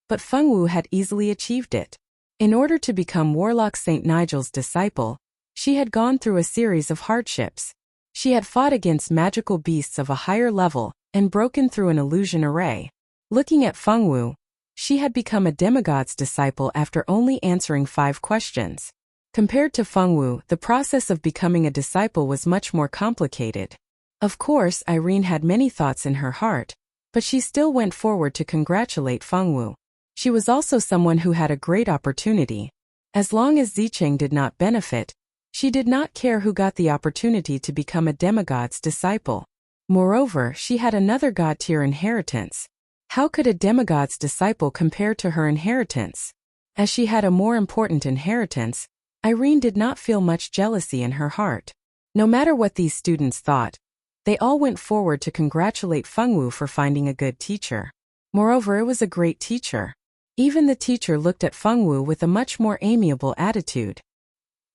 but Feng Wu had easily achieved it. In order to become Warlock St. Nigel's disciple, she had gone through a series of hardships. She had fought against magical beasts of a higher level and broken through an illusion array. Looking at Feng Wu, she had become a demigod's disciple after only answering 5 questions. Compared to Feng Wu, the process of becoming a disciple was much more complicated. Of course, Irene had many thoughts in her heart, but she still went forward to congratulate Feng Wu. She was also someone who had a great opportunity. As long as Zicheng did not benefit, she did not care who got the opportunity to become a demigod's disciple. Moreover, she had another god-tier inheritance. How could a demigod's disciple compare to her inheritance? As she had a more important inheritance, Irene did not feel much jealousy in her heart. No matter what these students thought, they all went forward to congratulate Feng Wu for finding a good teacher. Moreover, it was a great teacher. Even the teacher looked at Feng Wu with a much more amiable attitude.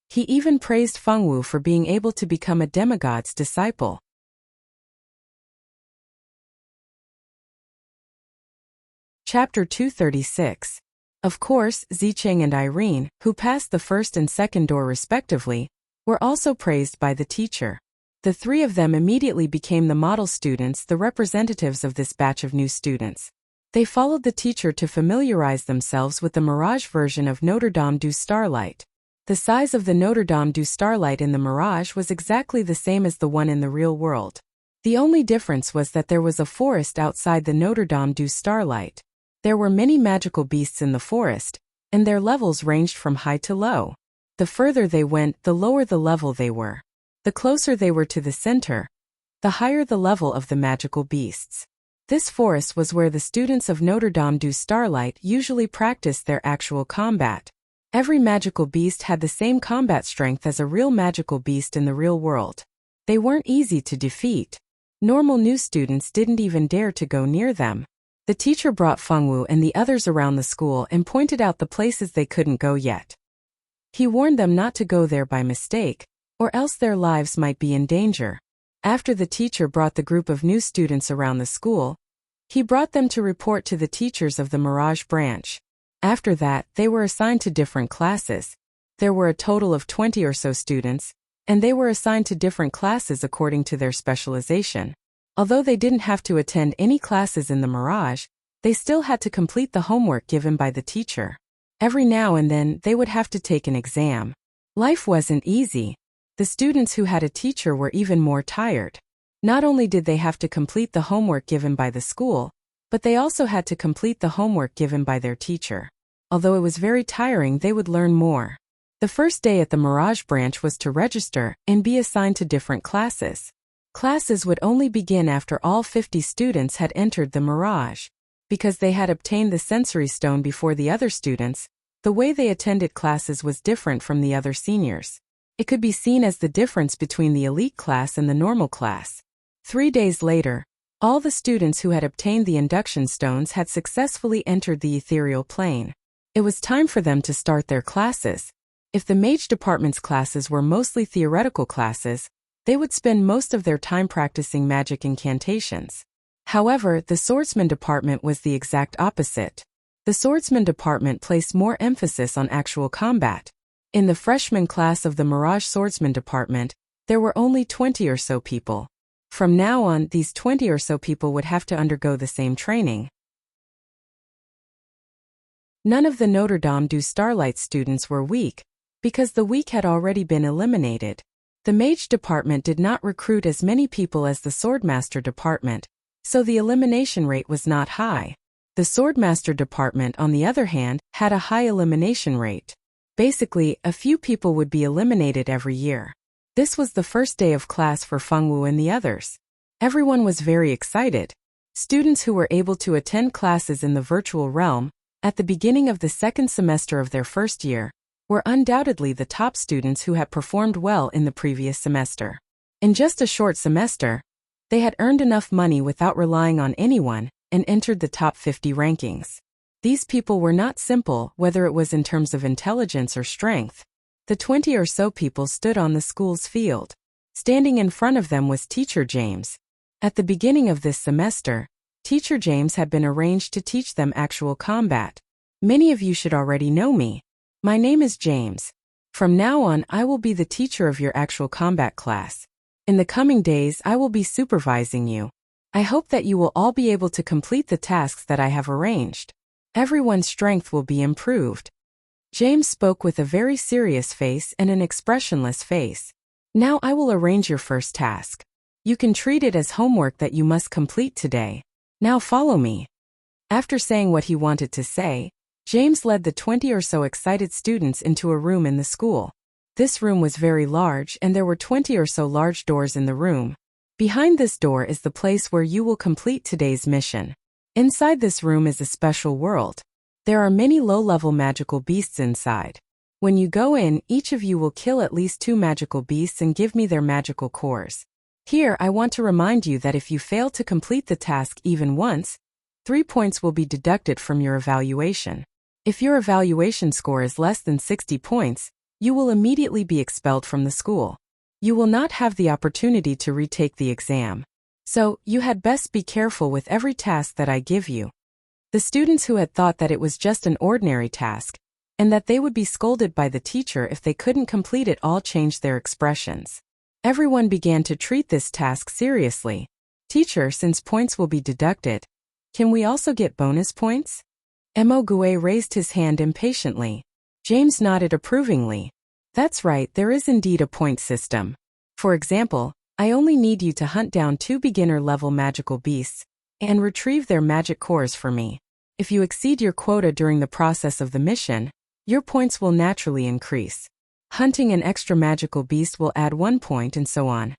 He even praised Feng Wu for being able to become a demigod's disciple. Chapter 236. Of course, Zicheng and Irene, who passed the first and second door respectively, were also praised by the teacher. The 3 of them immediately became the model students, the representatives of this batch of new students. They followed the teacher to familiarize themselves with the Mirage version of Notre Dame du Starlight. The size of the Notre Dame du Starlight in the Mirage was exactly the same as the one in the real world. The only difference was that there was a forest outside the Notre Dame du Starlight. There were many magical beasts in the forest, and their levels ranged from high to low. The further they went, the lower the level they were. The closer they were to the center, the higher the level of the magical beasts. This forest was where the students of Notre Dame du Starlight usually practiced their actual combat. Every magical beast had the same combat strength as a real magical beast in the real world. They weren't easy to defeat. Normal new students didn't even dare to go near them. The teacher brought Feng Wu and the others around the school and pointed out the places they couldn't go yet. He warned them not to go there by mistake, or else their lives might be in danger. After the teacher brought the group of new students around the school, he brought them to report to the teachers of the Mirage branch. After that, they were assigned to different classes. There were a total of 20 or so students, and they were assigned to different classes according to their specialization. Although they didn't have to attend any classes in the Mirage, they still had to complete the homework given by the teacher. Every now and then, they would have to take an exam. Life wasn't easy. The students who had a teacher were even more tired. Not only did they have to complete the homework given by the school, but they also had to complete the homework given by their teacher. Although it was very tiring, they would learn more. The first day at the Mirage branch was to register and be assigned to different classes. Classes would only begin after all 50 students had entered the Mirage. Because they had obtained the sensory stone before the other students, the way they attended classes was different from the other seniors. It could be seen as the difference between the elite class and the normal class. 3 days later, all the students who had obtained the induction stones had successfully entered the ethereal plane. It was time for them to start their classes. If the mage department's classes were mostly theoretical classes, they would spend most of their time practicing magic incantations. However, the swordsman department was the exact opposite. The swordsman department placed more emphasis on actual combat. In the freshman class of the Mirage Swordsman department, there were only 20 or so people. From now on, these 20 or so people would have to undergo the same training. None of the Notre Dame du Starlight students were weak, because the weak had already been eliminated. The mage department did not recruit as many people as the swordmaster department, so the elimination rate was not high. The swordmaster department, on the other hand, had a high elimination rate. Basically, a few people would be eliminated every year. This was the first day of class for Fengwu and the others. Everyone was very excited. Students who were able to attend classes in the virtual realm, at the beginning of the second semester of their first year, were undoubtedly the top students who had performed well in the previous semester. In just a short semester, they had earned enough money without relying on anyone and entered the top 50 rankings. These people were not simple, whether it was in terms of intelligence or strength. The 20 or so people stood on the school's field. Standing in front of them was Teacher James. At the beginning of this semester, Teacher James had been arranged to teach them actual combat. Many of you should already know me. My name is James. From now on, I will be the teacher of your actual combat class. In the coming days, I will be supervising you. I hope that you will all be able to complete the tasks that I have arranged. Everyone's strength will be improved. James spoke with a very serious face and an expressionless face. Now I will arrange your first task. You can treat it as homework that you must complete today. Now follow me. After saying what he wanted to say, James led the 20 or so excited students into a room in the school. This room was very large and there were 20 or so large doors in the room. Behind this door is the place where you will complete today's mission. Inside this room is a special world. There are many low-level magical beasts inside. When you go in, each of you will kill at least 2 magical beasts and give me their magical cores. Here, I want to remind you that if you fail to complete the task even once, 3 points will be deducted from your evaluation. If your evaluation score is less than 60 points, you will immediately be expelled from the school. You will not have the opportunity to retake the exam. So, you had best be careful with every task that I give you. The students who had thought that it was just an ordinary task, and that they would be scolded by the teacher if they couldn't complete it, all changed their expressions. Everyone began to treat this task seriously. Teacher, since points will be deducted, can we also get bonus points? Mo Gue raised his hand impatiently. James nodded approvingly. That's right, there is indeed a point system. For example, I only need you to hunt down 2 beginner-level magical beasts and retrieve their magic cores for me. If you exceed your quota during the process of the mission, your points will naturally increase. Hunting an extra magical beast will add 1 point and so on.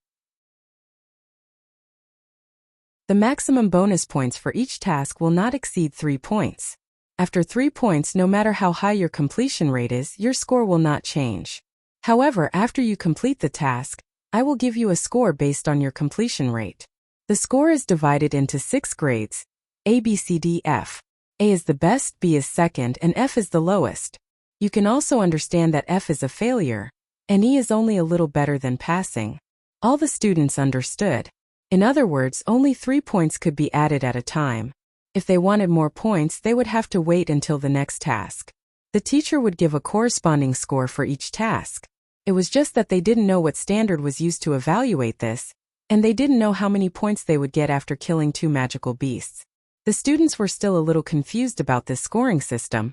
The maximum bonus points for each task will not exceed 3 points. After 3 points, no matter how high your completion rate is, your score will not change. However, after you complete the task, I will give you a score based on your completion rate. The score is divided into 6 grades: A, B, C, D, F. A is the best, B is second, and F is the lowest. You can also understand that F is a failure, and E is only a little better than passing. All the students understood. In other words, only 3 points could be added at a time. If they wanted more points, they would have to wait until the next task. The teacher would give a corresponding score for each task. It was just that they didn't know what standard was used to evaluate this, and they didn't know how many points they would get after killing 2 magical beasts. The students were still a little confused about this scoring system,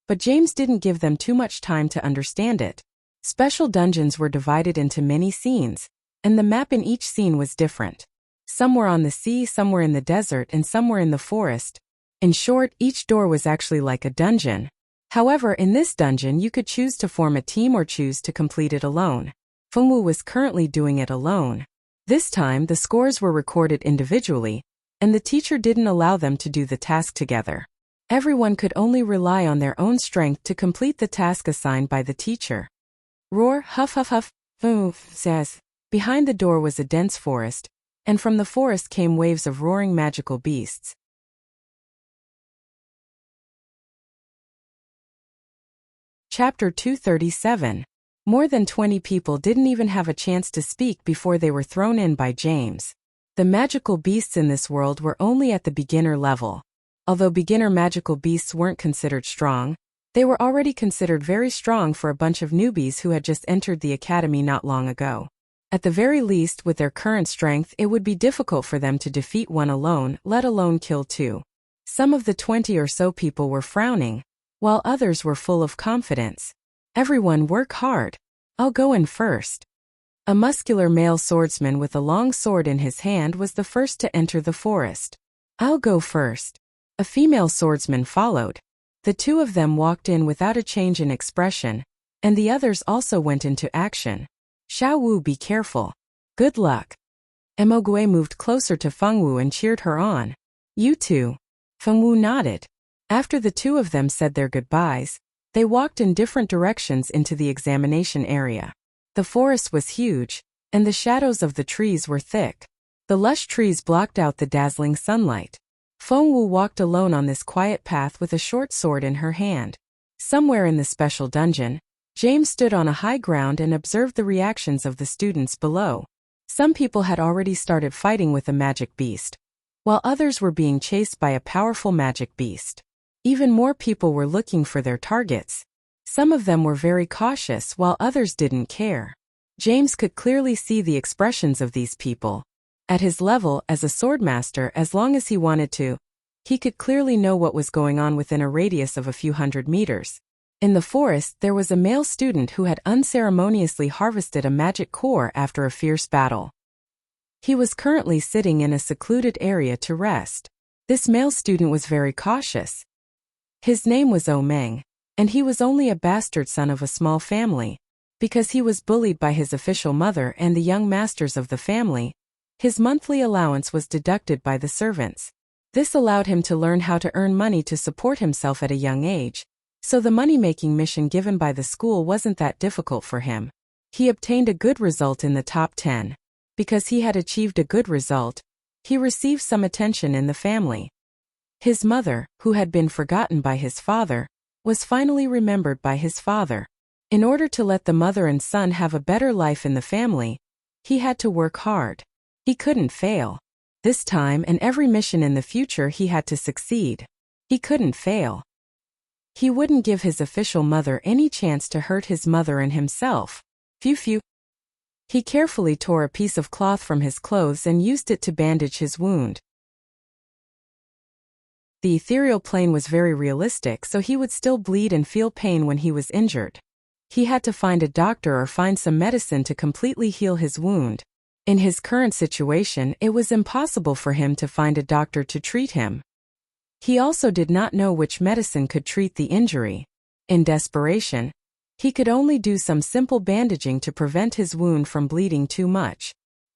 but James didn't give them too much time to understand it. Special dungeons were divided into many scenes, and the map in each scene was different. Some were on the sea, some were in the desert, and some were in the forest. In short, each door was actually like a dungeon. However, in this dungeon you could choose to form a team or choose to complete it alone. Fengwu was currently doing it alone. This time, the scores were recorded individually, and the teacher didn't allow them to do the task together. Everyone could only rely on their own strength to complete the task assigned by the teacher. Roar, huff huff huff. says. Behind the door was a dense forest, and from the forest came waves of roaring magical beasts. Chapter 237. More than 20 people didn't even have a chance to speak before they were thrown in by James. The magical beasts in this world were only at the beginner level. Although beginner magical beasts weren't considered strong, they were already considered very strong for a bunch of newbies who had just entered the academy not long ago. At the very least, with their current strength, it would be difficult for them to defeat one alone, let alone kill two. Some of the 20 or so people were frowning, while others were full of confidence. Everyone work hard. I'll go in first. A muscular male swordsman with a long sword in his hand was the first to enter the forest. I'll go first. A female swordsman followed. The two of them walked in without a change in expression, and the others also went into action. Xiao Wu, be careful. Good luck. Emogui moved closer to Feng Wu and cheered her on. You too. Feng Wu nodded. After the two of them said their goodbyes, they walked in different directions into the examination area. The forest was huge, and the shadows of the trees were thick. The lush trees blocked out the dazzling sunlight. Feng Wu walked alone on this quiet path with a short sword in her hand. Somewhere in the special dungeon, James stood on a high ground and observed the reactions of the students below. Some people had already started fighting with a magic beast, while others were being chased by a powerful magic beast. Even more people were looking for their targets. Some of them were very cautious while others didn't care. James could clearly see the expressions of these people. At his level as a swordmaster, as long as he wanted to, he could clearly know what was going on within a radius of a few hundred meters. In the forest, there was a male student who had unceremoniously harvested a magic core after a fierce battle. He was currently sitting in a secluded area to rest. This male student was very cautious. His name was Omeng, and he was only a bastard son of a small family. Because he was bullied by his official mother and the young masters of the family, his monthly allowance was deducted by the servants. This allowed him to learn how to earn money to support himself at a young age, so the money-making mission given by the school wasn't that difficult for him. He obtained a good result in the top 10. Because he had achieved a good result, he received some attention in the family. His mother, who had been forgotten by his father, was finally remembered by his father. In order to let the mother and son have a better life in the family, he had to work hard. He couldn't fail. This time and every mission in the future he had to succeed. He couldn't fail. He wouldn't give his official mother any chance to hurt his mother and himself. Phew. He carefully tore a piece of cloth from his clothes and used it to bandage his wound. The ethereal plane was very realistic, so he would still bleed and feel pain when he was injured. He had to find a doctor or find some medicine to completely heal his wound. In his current situation, it was impossible for him to find a doctor to treat him. He also did not know which medicine could treat the injury. In desperation, he could only do some simple bandaging to prevent his wound from bleeding too much.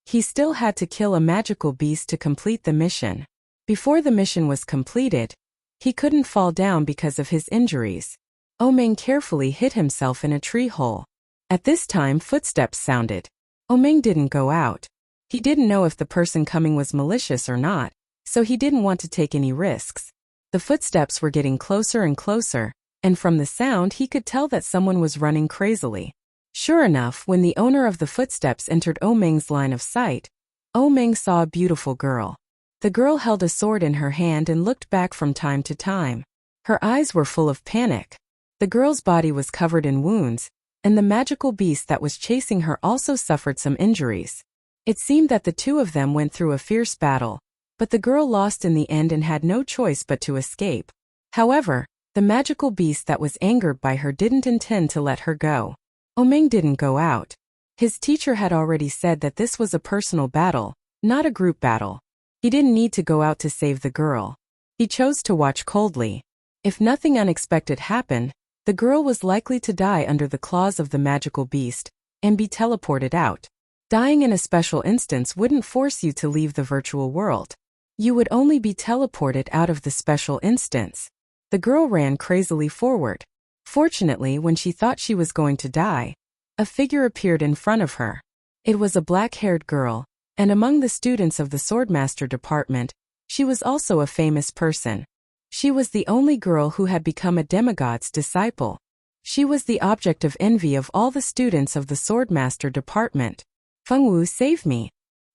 He still had to kill a magical beast to complete the mission. Before the mission was completed, he couldn't fall down because of his injuries. Omeng carefully hid himself in a tree hole. At this time, footsteps sounded. Omeng didn't go out. He didn't know if the person coming was malicious or not, so he didn't want to take any risks. The footsteps were getting closer and closer, and from the sound he could tell that someone was running crazily. Sure enough, when the owner of the footsteps entered Omeng's line of sight, Omeng saw a beautiful girl. The girl held a sword in her hand and looked back from time to time. Her eyes were full of panic. The girl's body was covered in wounds, and the magical beast that was chasing her also suffered some injuries. It seemed that the two of them went through a fierce battle, but the girl lost in the end and had no choice but to escape. However, the magical beast that was angered by her didn't intend to let her go. Omeng didn't go out. His teacher had already said that this was a personal battle, not a group battle. He didn't need to go out to save the girl. He chose to watch coldly. If nothing unexpected happened, the girl was likely to die under the claws of the magical beast and be teleported out. Dying in a special instance wouldn't force you to leave the virtual world. You would only be teleported out of the special instance. The girl ran crazily forward. Fortunately, when she thought she was going to die, A figure appeared in front of her. It was a black-haired girl, and among the students of the Swordmaster department, she was also a famous person. She was the only girl who had become a demigod's disciple. She was the object of envy of all the students of the Swordmaster department. Fengwu, save me.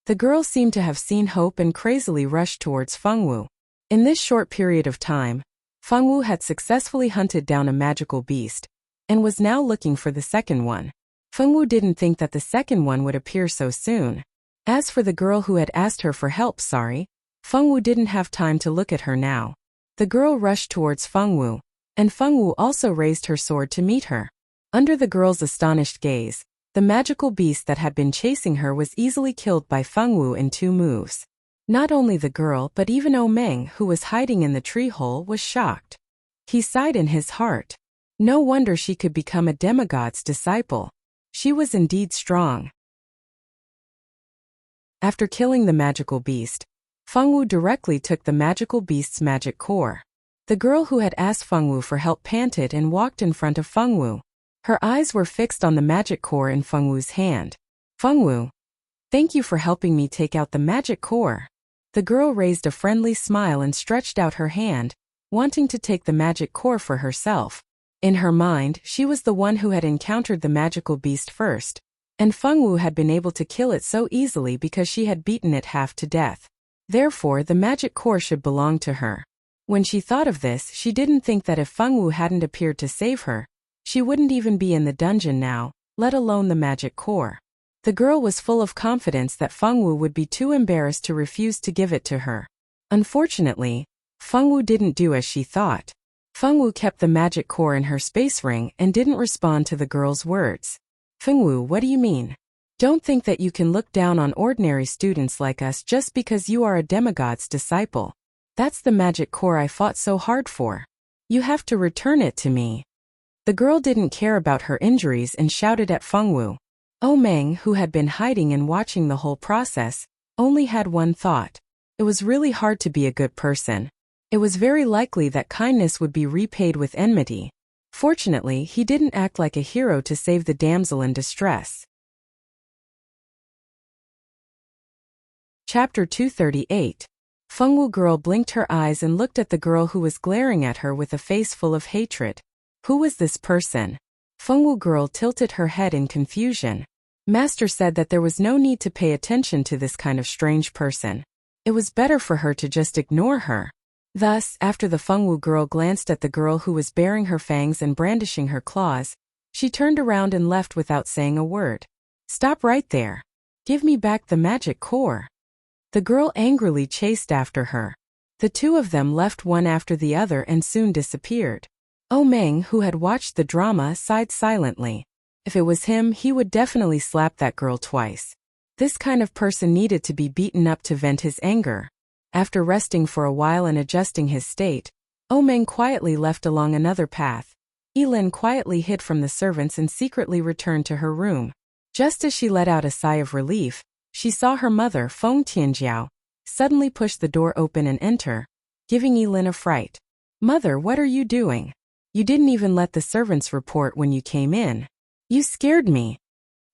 The girl seemed to have seen hope and crazily rushed towards Fengwu. In this short period of time, Fengwu had successfully hunted down a magical beast, and was now looking for the second one. Fengwu didn't think that the second one would appear so soon. As for the girl who had asked her for help, Fengwu didn't have time to look at her now. The girl rushed towards Fengwu, and Fengwu also raised her sword to meet her. Under the girl's astonished gaze, the magical beast that had been chasing her was easily killed by Fengwu in 2 moves. Not only the girl but even Omeng, who was hiding in the tree hole, was shocked. He sighed in his heart. No wonder she could become a demigod's disciple. She was indeed strong. After killing the magical beast, Fengwu directly took the magical beast's magic core. The girl who had asked Fengwu for help panted and walked in front of Fengwu. Her eyes were fixed on the magic core in Fengwu's hand. Fengwu, thank you for helping me take out the magic core. The girl raised a friendly smile and stretched out her hand, wanting to take the magic core for herself. In her mind, she was the one who had encountered the magical beast first, and Fengwu had been able to kill it so easily because she had beaten it half to death. Therefore, the magic core should belong to her. When she thought of this, she didn't think that if Fengwu hadn't appeared to save her, she wouldn't even be in the dungeon now, let alone the magic core. The girl was full of confidence that Fengwu would be too embarrassed to refuse to give it to her. Unfortunately, Fengwu didn't do as she thought. Fengwu kept the magic core in her space ring and didn't respond to the girl's words. Fengwu, what do you mean? Don't think that you can look down on ordinary students like us just because you are a demigod's disciple. That's the magic core I fought so hard for. You have to return it to me. The girl didn't care about her injuries and shouted at Fengwu. Omeng, who had been hiding and watching the whole process, only had one thought. It was really hard to be a good person. It was very likely that kindness would be repaid with enmity. Fortunately, he didn't act like a hero to save the damsel in distress. Chapter 238. Fengwu girl blinked her eyes and looked at the girl who was glaring at her with a face full of hatred. Who was this person? Fengwu girl tilted her head in confusion. Master said that there was no need to pay attention to this kind of strange person. It was better for her to just ignore her. Thus, after the Fengwu girl glanced at the girl who was baring her fangs and brandishing her claws, she turned around and left without saying a word. Stop right there. Give me back the magic core. The girl angrily chased after her. The two of them left one after the other and soon disappeared. Omeng, who had watched the drama, sighed silently. If it was him, he would definitely slap that girl twice. This kind of person needed to be beaten up to vent his anger. After resting for a while and adjusting his state, Omeng quietly left along another path. Yilin quietly hid from the servants and secretly returned to her room. Just as she let out a sigh of relief, she saw her mother, Feng Tianjiao, suddenly push the door open and enter, giving Yilin a fright. Mother, what are you doing? You didn't even let the servants report when you came in. You scared me.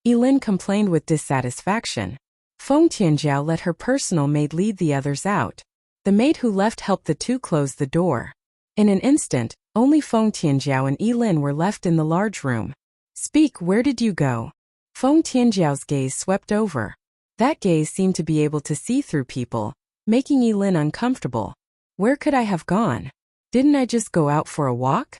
Yilin complained with dissatisfaction. Feng Tianjiao let her personal maid lead the others out. The maid who left helped the two close the door. In an instant, only Feng Tianjiao and Yilin were left in the large room. Speak, where did you go? Feng Tianjiao's gaze swept over. That gaze seemed to be able to see through people, making Yilin uncomfortable. Where could I have gone? Didn't I just go out for a walk?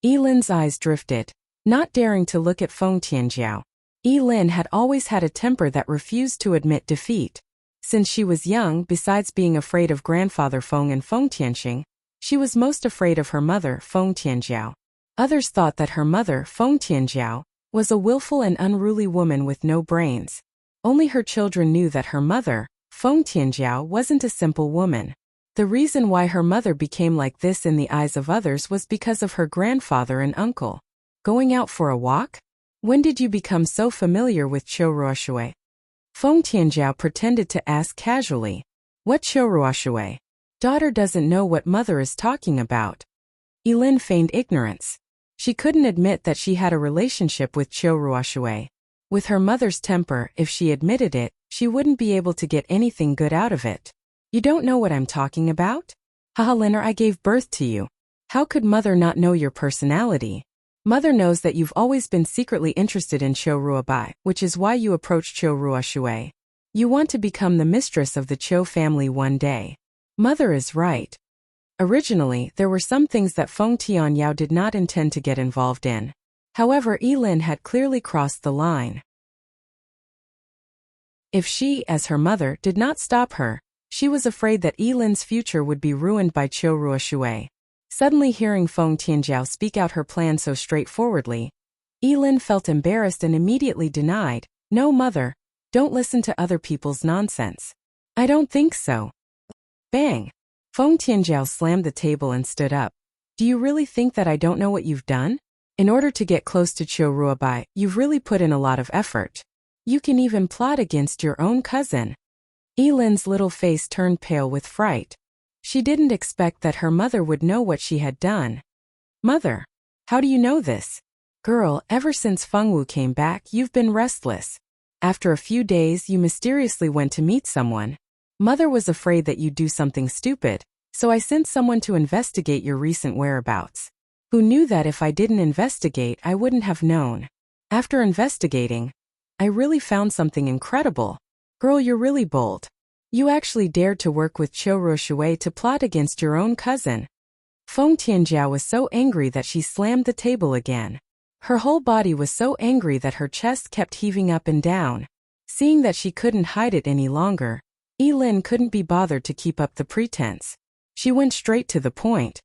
Yilin's eyes drifted, not daring to look at Feng Tianjiao. Yilin had always had a temper that refused to admit defeat. Since she was young, besides being afraid of grandfather Feng and Feng Tianxing, she was most afraid of her mother, Feng Tianjiao. Others thought that her mother, Feng Tianjiao, was a willful and unruly woman with no brains. Only her children knew that her mother, Feng Tianjiao, wasn't a simple woman. The reason why her mother became like this in the eyes of others was because of her grandfather and uncle. Going out for a walk? When did you become so familiar with Qiuruoshui? Feng Tianjiao pretended to ask casually. What Qiuruoshui? Daughter doesn't know what mother is talking about. Yilin feigned ignorance. She couldn't admit that she had a relationship with Qiu Ruoshui. With her mother's temper, if she admitted it, she wouldn't be able to get anything good out of it. You don't know what I'm talking about? Haha, Linner, I gave birth to you. How could mother not know your personality? Mother knows that you've always been secretly interested in Qiu Ruobai, which is why you approached Qiu Ruoshui. You want to become the mistress of the Qiu family one day. Mother is right. Originally, there were some things that Feng Tianyao did not intend to get involved in. However, Yilin had clearly crossed the line. If she, as her mother, did not stop her, she was afraid that Yilin's future would be ruined by Qiu Ruoshui. Suddenly hearing Feng Tianjiao speak out her plan so straightforwardly, Yilin felt embarrassed and immediately denied, "No, mother, don't listen to other people's nonsense." "I don't think so." Bang! Feng Tianjiao slammed the table and stood up. "Do you really think that I don't know what you've done? In order to get close to Qiu Ruobai, you've really put in a lot of effort. You can even plot against your own cousin." Yilin's little face turned pale with fright. She didn't expect that her mother would know what she had done. "Mother, how do you know this?" "Girl, ever since Fengwu came back, you've been restless. After a few days, you mysteriously went to meet someone. Mother was afraid that you'd do something stupid, so I sent someone to investigate your recent whereabouts. Who knew that if I didn't investigate, I wouldn't have known. After investigating, I really found something incredible. Girl, you're really bold. You actually dared to work with Qiu Ruoshui to plot against your own cousin." Feng Tianjiao was so angry that she slammed the table again. Her whole body was so angry that her chest kept heaving up and down. Seeing that she couldn't hide it any longer, Yilin couldn't be bothered to keep up the pretense. She went straight to the point.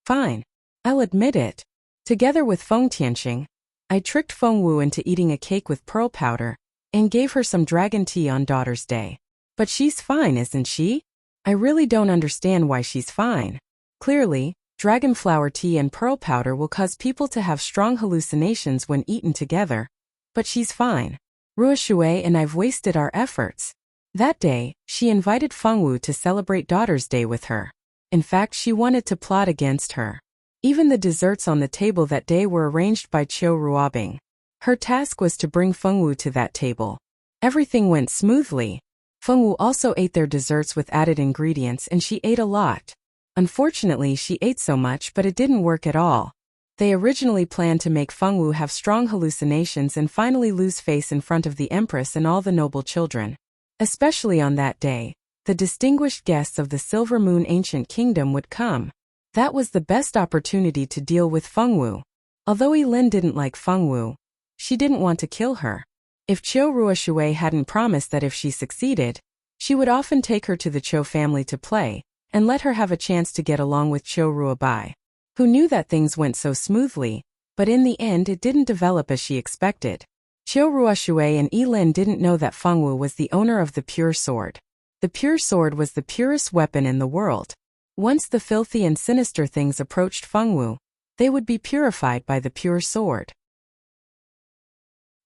"Fine. I'll admit it. Together with Feng Tianxing, I tricked Fengwu into eating a cake with pearl powder and gave her some dragon tea on Daughter's Day. But she's fine, isn't she? I really don't understand why she's fine. Clearly, dragon flower tea and pearl powder will cause people to have strong hallucinations when eaten together. But she's fine. Ruoshui and I've wasted our efforts." That day, she invited Fengwu to celebrate Daughter's Day with her. In fact, she wanted to plot against her. Even the desserts on the table that day were arranged by Qiu Ruobing. Her task was to bring Fengwu to that table. Everything went smoothly. Fengwu also ate their desserts with added ingredients and she ate a lot. Unfortunately, she ate so much but it didn't work at all. They originally planned to make Fengwu have strong hallucinations and finally lose face in front of the Empress and all the noble children. Especially on that day, the distinguished guests of the Silver Moon Ancient Kingdom would come. That was the best opportunity to deal with Fengwu. Although Yilin didn't like Fengwu, she didn't want to kill her. If Qiu Ruoshui hadn't promised that if she succeeded, she would often take her to the Qiu family to play, and let her have a chance to get along with Qiu Ruobai. Who knew that things went so smoothly, but in the end it didn't develop as she expected. Qiu Ruoshui and Yilin didn't know that Fengwu was the owner of the pure sword. The pure sword was the purest weapon in the world. Once the filthy and sinister things approached Fengwu, they would be purified by the pure sword.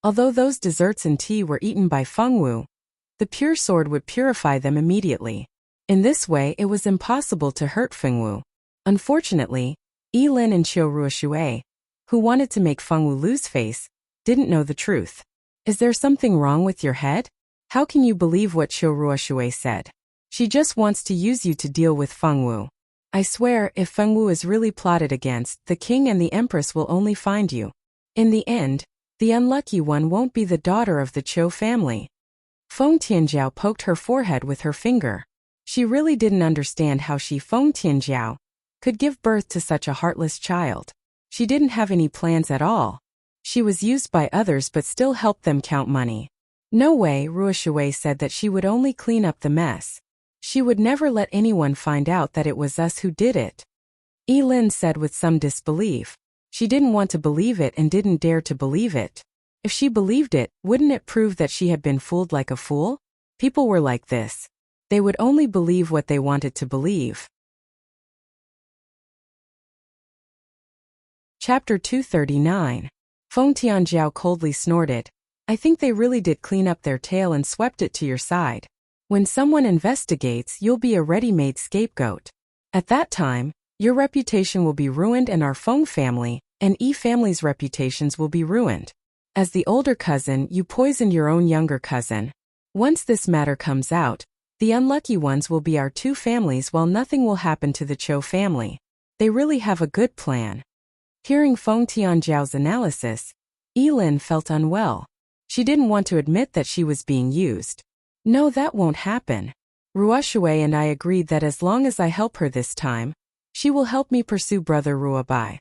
Although those desserts and tea were eaten by Fengwu, the pure sword would purify them immediately. In this way, it was impossible to hurt Fengwu. Unfortunately, Yilin and Qiu Ruoshui, who wanted to make Fengwu lose face, didn't know the truth. "Is there something wrong with your head? How can you believe what Qiu Ruoshui said? She just wants to use you to deal with Fengwu. I swear, if Fengwu is really plotted against, the king and the empress will only find you. In the end, the unlucky one won't be the daughter of the Qiu family." Feng Tianjiao poked her forehead with her finger. She really didn't understand how she, Feng Tianjiao, could give birth to such a heartless child. She didn't have any plans at all. She was used by others but still helped them count money. No way, Ruoshui said that she would only clean up the mess. She would never let anyone find out that it was us who did it. Yilin said with some disbelief. She didn't want to believe it and didn't dare to believe it. If she believed it, wouldn't it prove that she had been fooled like a fool? People were like this. They would only believe what they wanted to believe. Chapter 239. Feng Tianjiao coldly snorted. "I think they really did clean up their tail and swept it to your side. When someone investigates, you'll be a ready-made scapegoat. At that time, your reputation will be ruined and our Feng family, and Yi family's reputations will be ruined. As the older cousin, you poisoned your own younger cousin. Once this matter comes out, the unlucky ones will be our two families while nothing will happen to the Cho family. They really have a good plan. Hearing Feng Tianjiao's analysis, Yilin felt unwell. She didn't want to admit that she was being used. No, that won't happen. Ruoshui and I agreed that as long as I help her this time, she will help me pursue Brother Ruobai.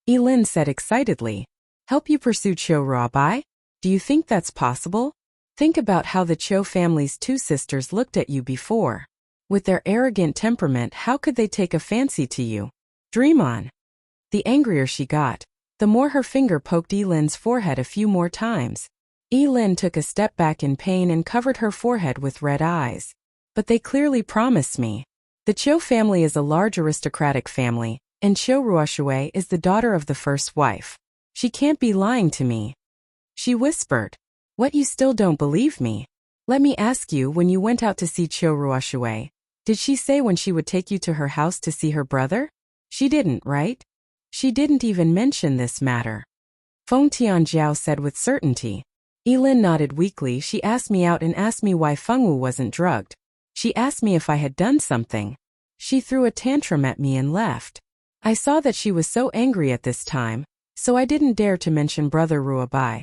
Yilin said excitedly. Help you pursue Cho Ruobai? Do you think that's possible? Think about how the Cho family's two sisters looked at you before. With their arrogant temperament, how could they take a fancy to you? Dream on. The angrier she got, the more her finger poked Yilin's forehead a few more times. Yilin took a step back in pain and covered her forehead with red eyes. But they clearly promised me. The Cho family is a large aristocratic family, and Cho Ruoshui is the daughter of the first wife. She can't be lying to me. She whispered. What, you still don't believe me? Let me ask you, when you went out to see Cho Ruoshui, did she say when she would take you to her house to see her brother? She didn't, right? She didn't even mention this matter. Feng Tianjiao said with certainty. Yilin nodded weakly. She asked me out and asked me why Fengwu wasn't drugged. She asked me if I had done something. She threw a tantrum at me and left. I saw that she was so angry at this time, so I didn't dare to mention Brother Ruobai.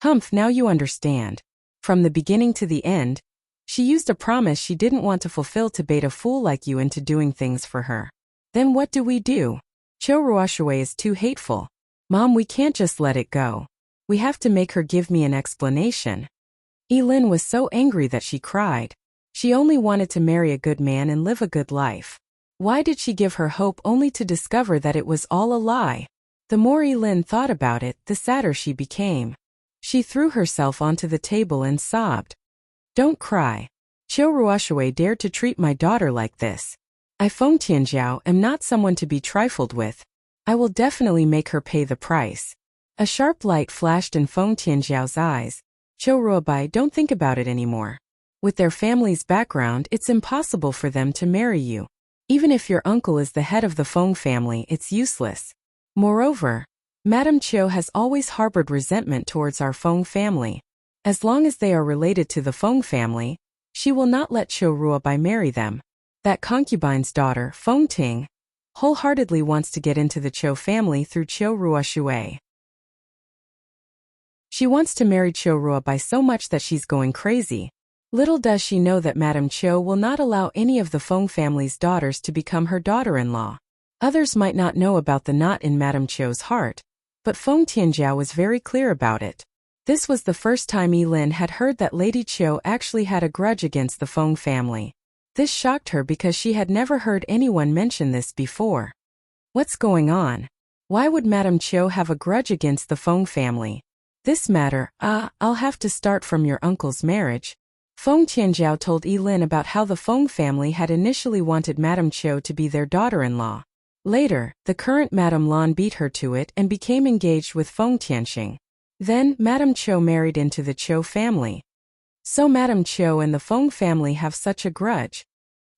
Humph, now you understand. From the beginning to the end, she used a promise she didn't want to fulfill to bait a fool like you into doing things for her. Then what do we do? Cho Ruoshui is too hateful. Mom, we can't just let it go. We have to make her give me an explanation. Yilin was so angry that she cried. She only wanted to marry a good man and live a good life. Why did she give her hope only to discover that it was all a lie? The more Yilin thought about it, the sadder she became. She threw herself onto the table and sobbed. Don't cry. Cho Ruoshui dared to treat my daughter like this. I, Feng Tianjiao, am not someone to be trifled with. I will definitely make her pay the price. A sharp light flashed in Feng Tianjiao's eyes. Cho Ruobai, don't think about it anymore. With their family's background, it's impossible for them to marry you. Even if your uncle is the head of the Feng family, it's useless. Moreover, Madame Cho has always harbored resentment towards our Feng family. As long as they are related to the Feng family, she will not let Cho Ruobai marry them. That concubine's daughter, Feng Ting, wholeheartedly wants to get into the Cho family through Cho Ruoshui. She wants to marry Cho Ruobai so much that she's going crazy. Little does she know that Madame Cho will not allow any of the Feng family's daughters to become her daughter-in-law. Others might not know about the knot in Madame Cho's heart, but Feng Tianjiao was very clear about it. This was the first time Yilin had heard that Lady Cho actually had a grudge against the Feng family. This shocked her because she had never heard anyone mention this before. What's going on? Why would Madame Cho have a grudge against the Feng family? This matter, I'll have to start from your uncle's marriage. Feng Tianjiao told Yilin about how the Feng family had initially wanted Madame Cho to be their daughter-in-law. Later, the current Madame Lan beat her to it and became engaged with Feng Tianxing. Then, Madame Cho married into the Cho family. So Madame Cho and the Feng family have such a grudge.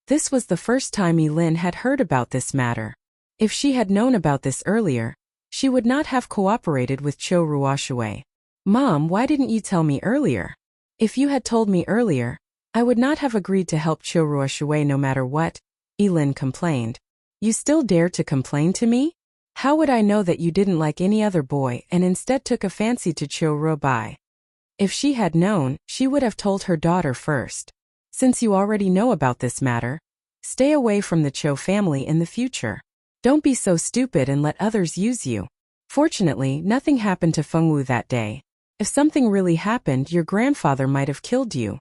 This was the first time Yilin had heard about this matter. If she had known about this earlier, she would not have cooperated with Cho Ruoshui. Mom, why didn't you tell me earlier? If you had told me earlier, I would not have agreed to help Cho Ruoshui no matter what, Yilin complained. You still dare to complain to me? How would I know that you didn't like any other boy and instead took a fancy to Cho Ruobai? If she had known, she would have told her daughter first. Since you already know about this matter, stay away from the Cho family in the future. Don't be so stupid and let others use you. Fortunately, nothing happened to Fengwu that day. If something really happened, your grandfather might have killed you.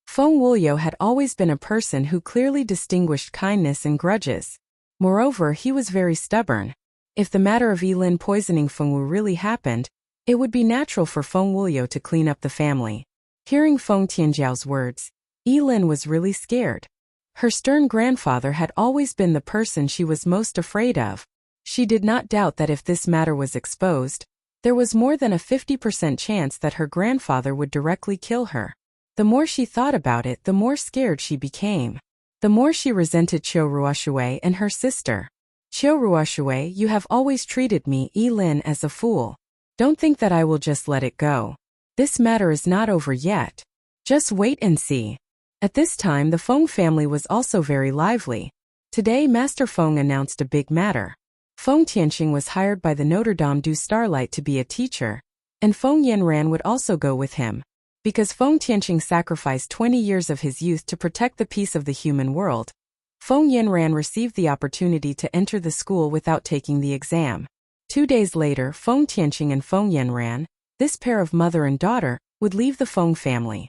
Feng Wuliu had always been a person who clearly distinguished kindness and grudges. Moreover, he was very stubborn. If the matter of Yilin poisoning Fengwu really happened, it would be natural for Feng Wuliu to clean up the family. Hearing Feng Tianjiao's words, Yilin was really scared. Her stern grandfather had always been the person she was most afraid of. She did not doubt that if this matter was exposed, there was more than a 50% chance that her grandfather would directly kill her. The more she thought about it, the more scared she became. The more she resented Cho Ruoshui and her sister. Qiuruoshui, you have always treated me, Lin, as a fool. Don't think that I will just let it go. This matter is not over yet. Just wait and see. At this time the Feng family was also very lively. Today Master Feng announced a big matter. Feng Tianqing was hired by the Notre Dame du Starlight to be a teacher, and Feng Yanran would also go with him. Because Feng Tianqing sacrificed 20 years of his youth to protect the peace of the human world, Feng Yanran received the opportunity to enter the school without taking the exam. 2 days later, Feng Tianqing and Feng Yanran, this pair of mother and daughter, would leave the Feng family.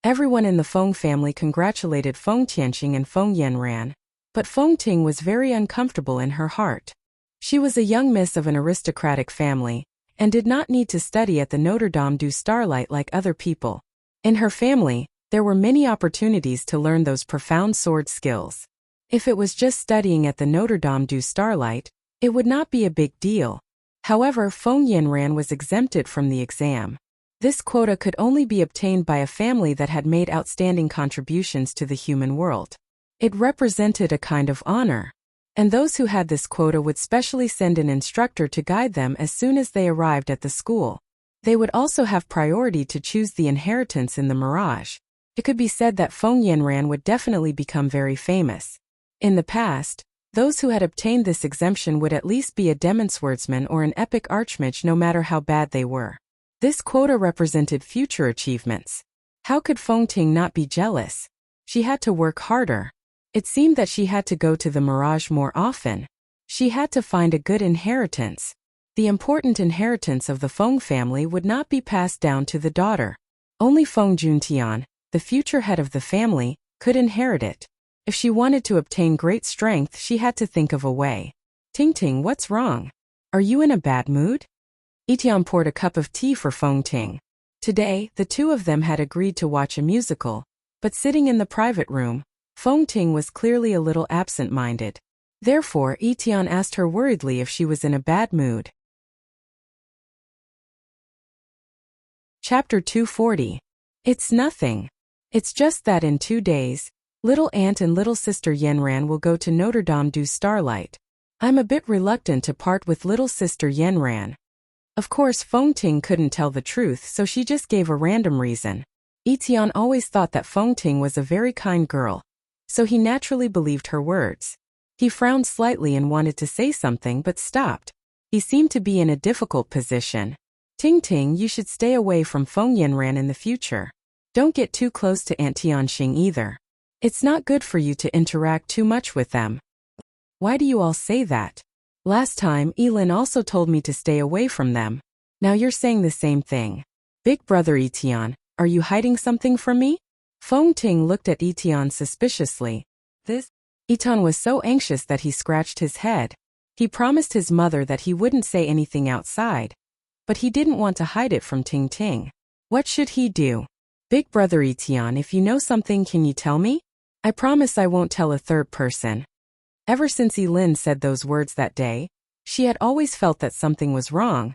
Everyone in the Feng family congratulated Feng Tianqing and Feng Yanran, but Feng Ting was very uncomfortable in her heart. She was a young miss of an aristocratic family, and did not need to study at the Notre Dame du Starlight like other people. In her family, there were many opportunities to learn those profound sword skills. If it was just studying at the Notre Dame du Starlight, it would not be a big deal. However, Feng Yanran was exempted from the exam. This quota could only be obtained by a family that had made outstanding contributions to the human world. It represented a kind of honor. And those who had this quota would specially send an instructor to guide them as soon as they arrived at the school. They would also have priority to choose the inheritance in the mirage. It could be said that Feng Yanran would definitely become very famous. In the past, those who had obtained this exemption would at least be a demon swordsman or an epic archmage no matter how bad they were. This quota represented future achievements. How could Feng Ting not be jealous? She had to work harder. It seemed that she had to go to the mirage more often. She had to find a good inheritance. The important inheritance of the Feng family would not be passed down to the daughter. Only Feng Juntian, the future head of the family, could inherit it. If she wanted to obtain great strength, she had to think of a way. Ting, what's wrong? Are you in a bad mood? Etian poured a cup of tea for Feng Ting. Today, the two of them had agreed to watch a musical, but sitting in the private room, Feng Ting was clearly a little absent-minded. Therefore, Etian asked her worriedly if she was in a bad mood. Chapter 240. It's nothing. It's just that in 2 days, little aunt and little sister Yanran will go to Notre Dame du Starlight. I'm a bit reluctant to part with little sister Yanran. Of course, Feng Ting couldn't tell the truth, so she just gave a random reason. Etian always thought that Feng Ting was a very kind girl, so he naturally believed her words. He frowned slightly and wanted to say something but stopped. He seemed to be in a difficult position. Ting, you should stay away from Feng Yanran in the future. Don't get too close to Aunt Tianxing either. It's not good for you to interact too much with them. Why do you all say that? Last time, Elin also told me to stay away from them. Now you're saying the same thing. Big brother Etian, are you hiding something from me? Feng Ting looked at Etian suspiciously. Etian was so anxious that he scratched his head. He promised his mother that he wouldn't say anything outside, but he didn't want to hide it from Ting. What should he do? Big brother Etian, if you know something, can you tell me? I promise I won't tell a third person. Ever since Elin said those words that day, she had always felt that something was wrong,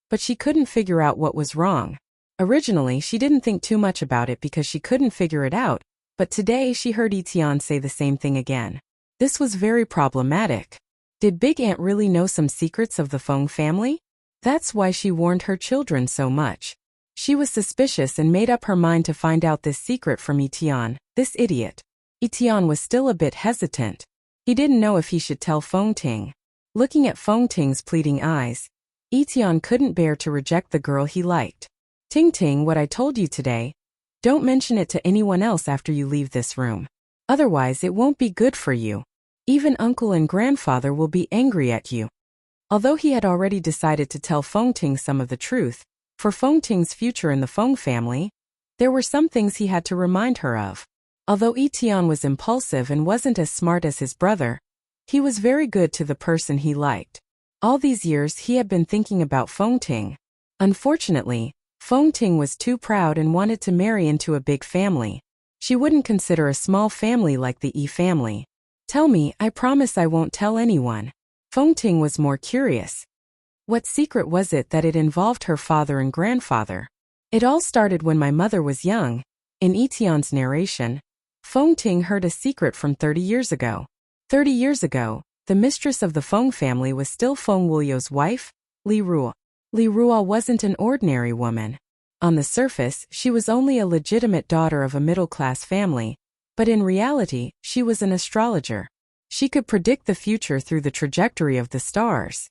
but she couldn't figure out what was wrong. Originally, she didn't think too much about it because she couldn't figure it out, but today she heard Etian say the same thing again. This was very problematic. Did Big Aunt really know some secrets of the Feng family? That's why she warned her children so much. She was suspicious and made up her mind to find out this secret from Etian, this idiot. Etian was still a bit hesitant. He didn't know if he should tell Feng Ting. Looking at Feng Ting's pleading eyes, Etian couldn't bear to reject the girl he liked. Ting, what I told you today, don't mention it to anyone else after you leave this room. Otherwise it won't be good for you. Even uncle and grandfather will be angry at you. Although he had already decided to tell Feng Ting some of the truth, for Feng Ting's future in the Feng family, there were some things he had to remind her of. Although Etian was impulsive and wasn't as smart as his brother, he was very good to the person he liked. All these years he had been thinking about Feng Ting. Unfortunately, Feng Ting was too proud and wanted to marry into a big family. She wouldn't consider a small family like the Yi family. Tell me, I promise I won't tell anyone. Feng Ting was more curious. What secret was it that it involved her father and grandfather? It all started when my mother was young. In Etian's narration, Feng Ting heard a secret from 30 years ago. 30 years ago, the mistress of the Feng family was still Feng Wuliu's wife, Li Ruo. Li Ruo wasn't an ordinary woman. On the surface, she was only a legitimate daughter of a middle-class family, but in reality, she was an astrologer. She could predict the future through the trajectory of the stars.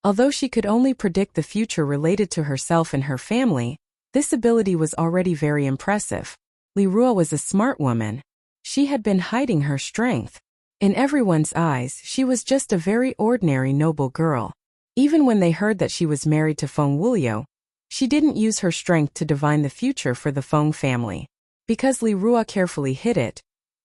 Although she could only predict the future related to herself and her family, this ability was already very impressive. Li Ruo was a smart woman. She had been hiding her strength. In everyone's eyes, she was just a very ordinary noble girl. Even when they heard that she was married to Feng Wuliu, she didn't use her strength to divine the future for the Feng family. Because Li Ruo carefully hid it,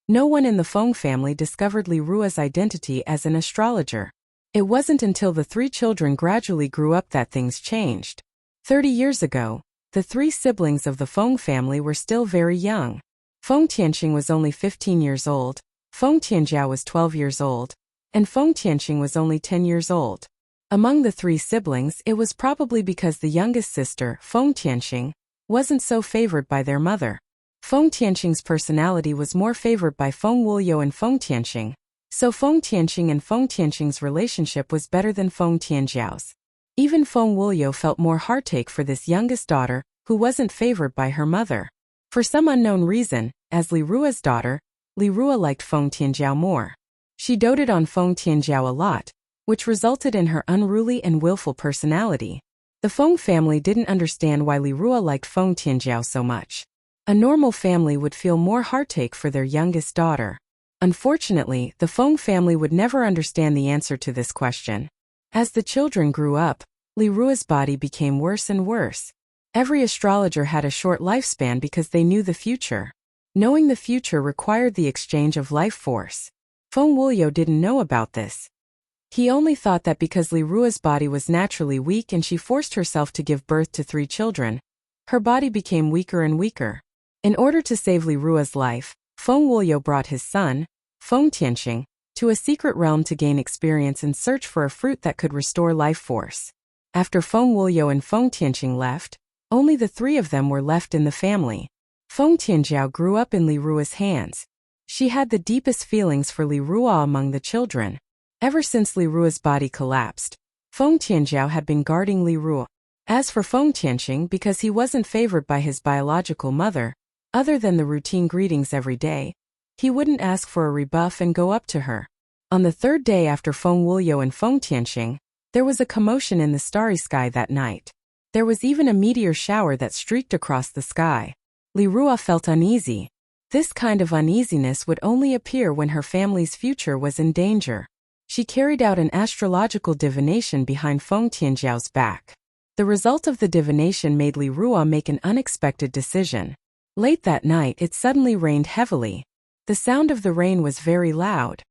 no one in the Feng family discovered Li Ruo's identity as an astrologer. It wasn't until the 3 children gradually grew up that things changed. 30 years ago, the 3 siblings of the Feng family were still very young. Feng Tianqing was only 15 years old, Feng Tianjiao was 12 years old, and Feng Tianqing was only 10 years old. Among the 3 siblings, it was probably because the youngest sister, Feng Tianqing, wasn't so favored by their mother. Feng Tianqing's personality was more favored by Feng Wuliu and Feng Tianqing, so Feng Tianqing and Feng Tianqing's relationship was better than Feng Tianjiao's. Even Feng Wuliu felt more heartache for this youngest daughter, who wasn't favored by her mother. For some unknown reason, as Li Ruo's daughter, Li Ruo liked Feng Tianjiao more. She doted on Feng Tianjiao a lot, which resulted in her unruly and willful personality. The Feng family didn't understand why Li Ruo liked Feng Tianjiao so much. A normal family would feel more heartache for their youngest daughter. Unfortunately, the Feng family would never understand the answer to this question. As the children grew up, Li Ruo's body became worse and worse. Every astrologer had a short lifespan because they knew the future. Knowing the future required the exchange of life force. Feng Wuliu didn't know about this. He only thought that because Li Ruo's body was naturally weak and she forced herself to give birth to 3 children, her body became weaker and weaker. In order to save Li Ruo's life, Feng Wuliu brought his son, Feng Tianqing, to a secret realm to gain experience and search for a fruit that could restore life force. After Feng Wuliu and Feng Tianqing left, only the 3 of them were left in the family. Feng Tianjiao grew up in Li Ruo's hands. She had the deepest feelings for Li Ruo among the children. Ever since Li Ruo's body collapsed, Feng Tianjiao had been guarding Li Ruo. As for Feng Tianqing, because he wasn't favored by his biological mother, other than the routine greetings every day, he wouldn't ask for a rebuff and go up to her. On the 3rd day after Feng Wuliu and Feng Tianqing, there was a commotion in the starry sky that night. There was even a meteor shower that streaked across the sky. Li Ruo felt uneasy. This kind of uneasiness would only appear when her family's future was in danger. She carried out an astrological divination behind Feng Tianjiao's back. The result of the divination made Li Ruo make an unexpected decision. Late that night, it suddenly rained heavily. The sound of the rain was very loud.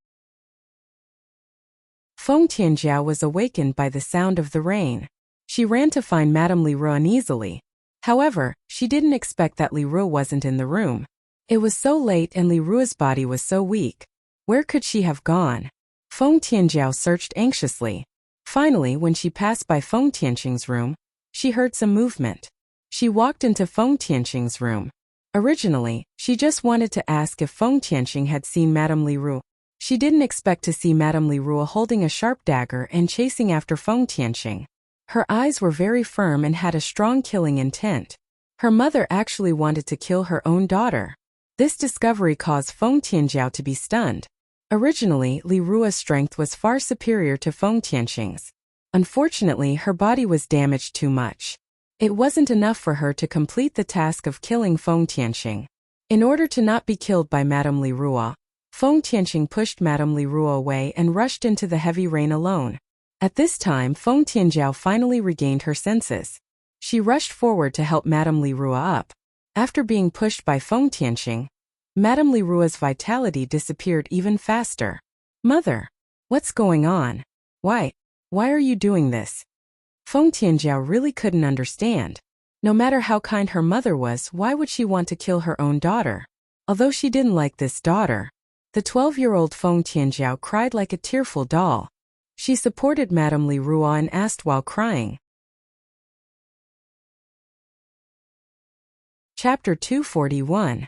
Feng Tianjiao was awakened by the sound of the rain. She ran to find Madame Li Ruo uneasily. However, she didn't expect that Li Ruo wasn't in the room. It was so late and Li Ruo's body was so weak. Where could she have gone? Feng Tianjiao searched anxiously. Finally, when she passed by Feng Tianqing's room, she heard some movement. She walked into Feng Tianqing's room. Originally, she just wanted to ask if Feng Tianqing had seen Madame Li Ruo. She didn't expect to see Madame Li Ruo holding a sharp dagger and chasing after Feng Tianqing. Her eyes were very firm and had a strong killing intent. Her mother actually wanted to kill her own daughter. This discovery caused Feng Tianjiao to be stunned. Originally, Li Ruo's strength was far superior to Feng Tianqing's. Unfortunately, her body was damaged too much. It wasn't enough for her to complete the task of killing Feng Tianqing. In order to not be killed by Madame Li Ruo, Feng Tianqing pushed Madame Li Ruo away and rushed into the heavy rain alone. At this time, Feng Tianjiao finally regained her senses. She rushed forward to help Madame Li Ruo up. After being pushed by Feng Tianqing, Madame Li Ruo's vitality disappeared even faster. "Mother, what's going on? Why are you doing this?" Feng Tianjiao really couldn't understand. No matter how kind her mother was, why would she want to kill her own daughter? Although she didn't like this daughter, the 12-year-old Feng Tianjiao cried like a tearful doll. She supported Madame Li Ruo and asked while crying. Chapter 241.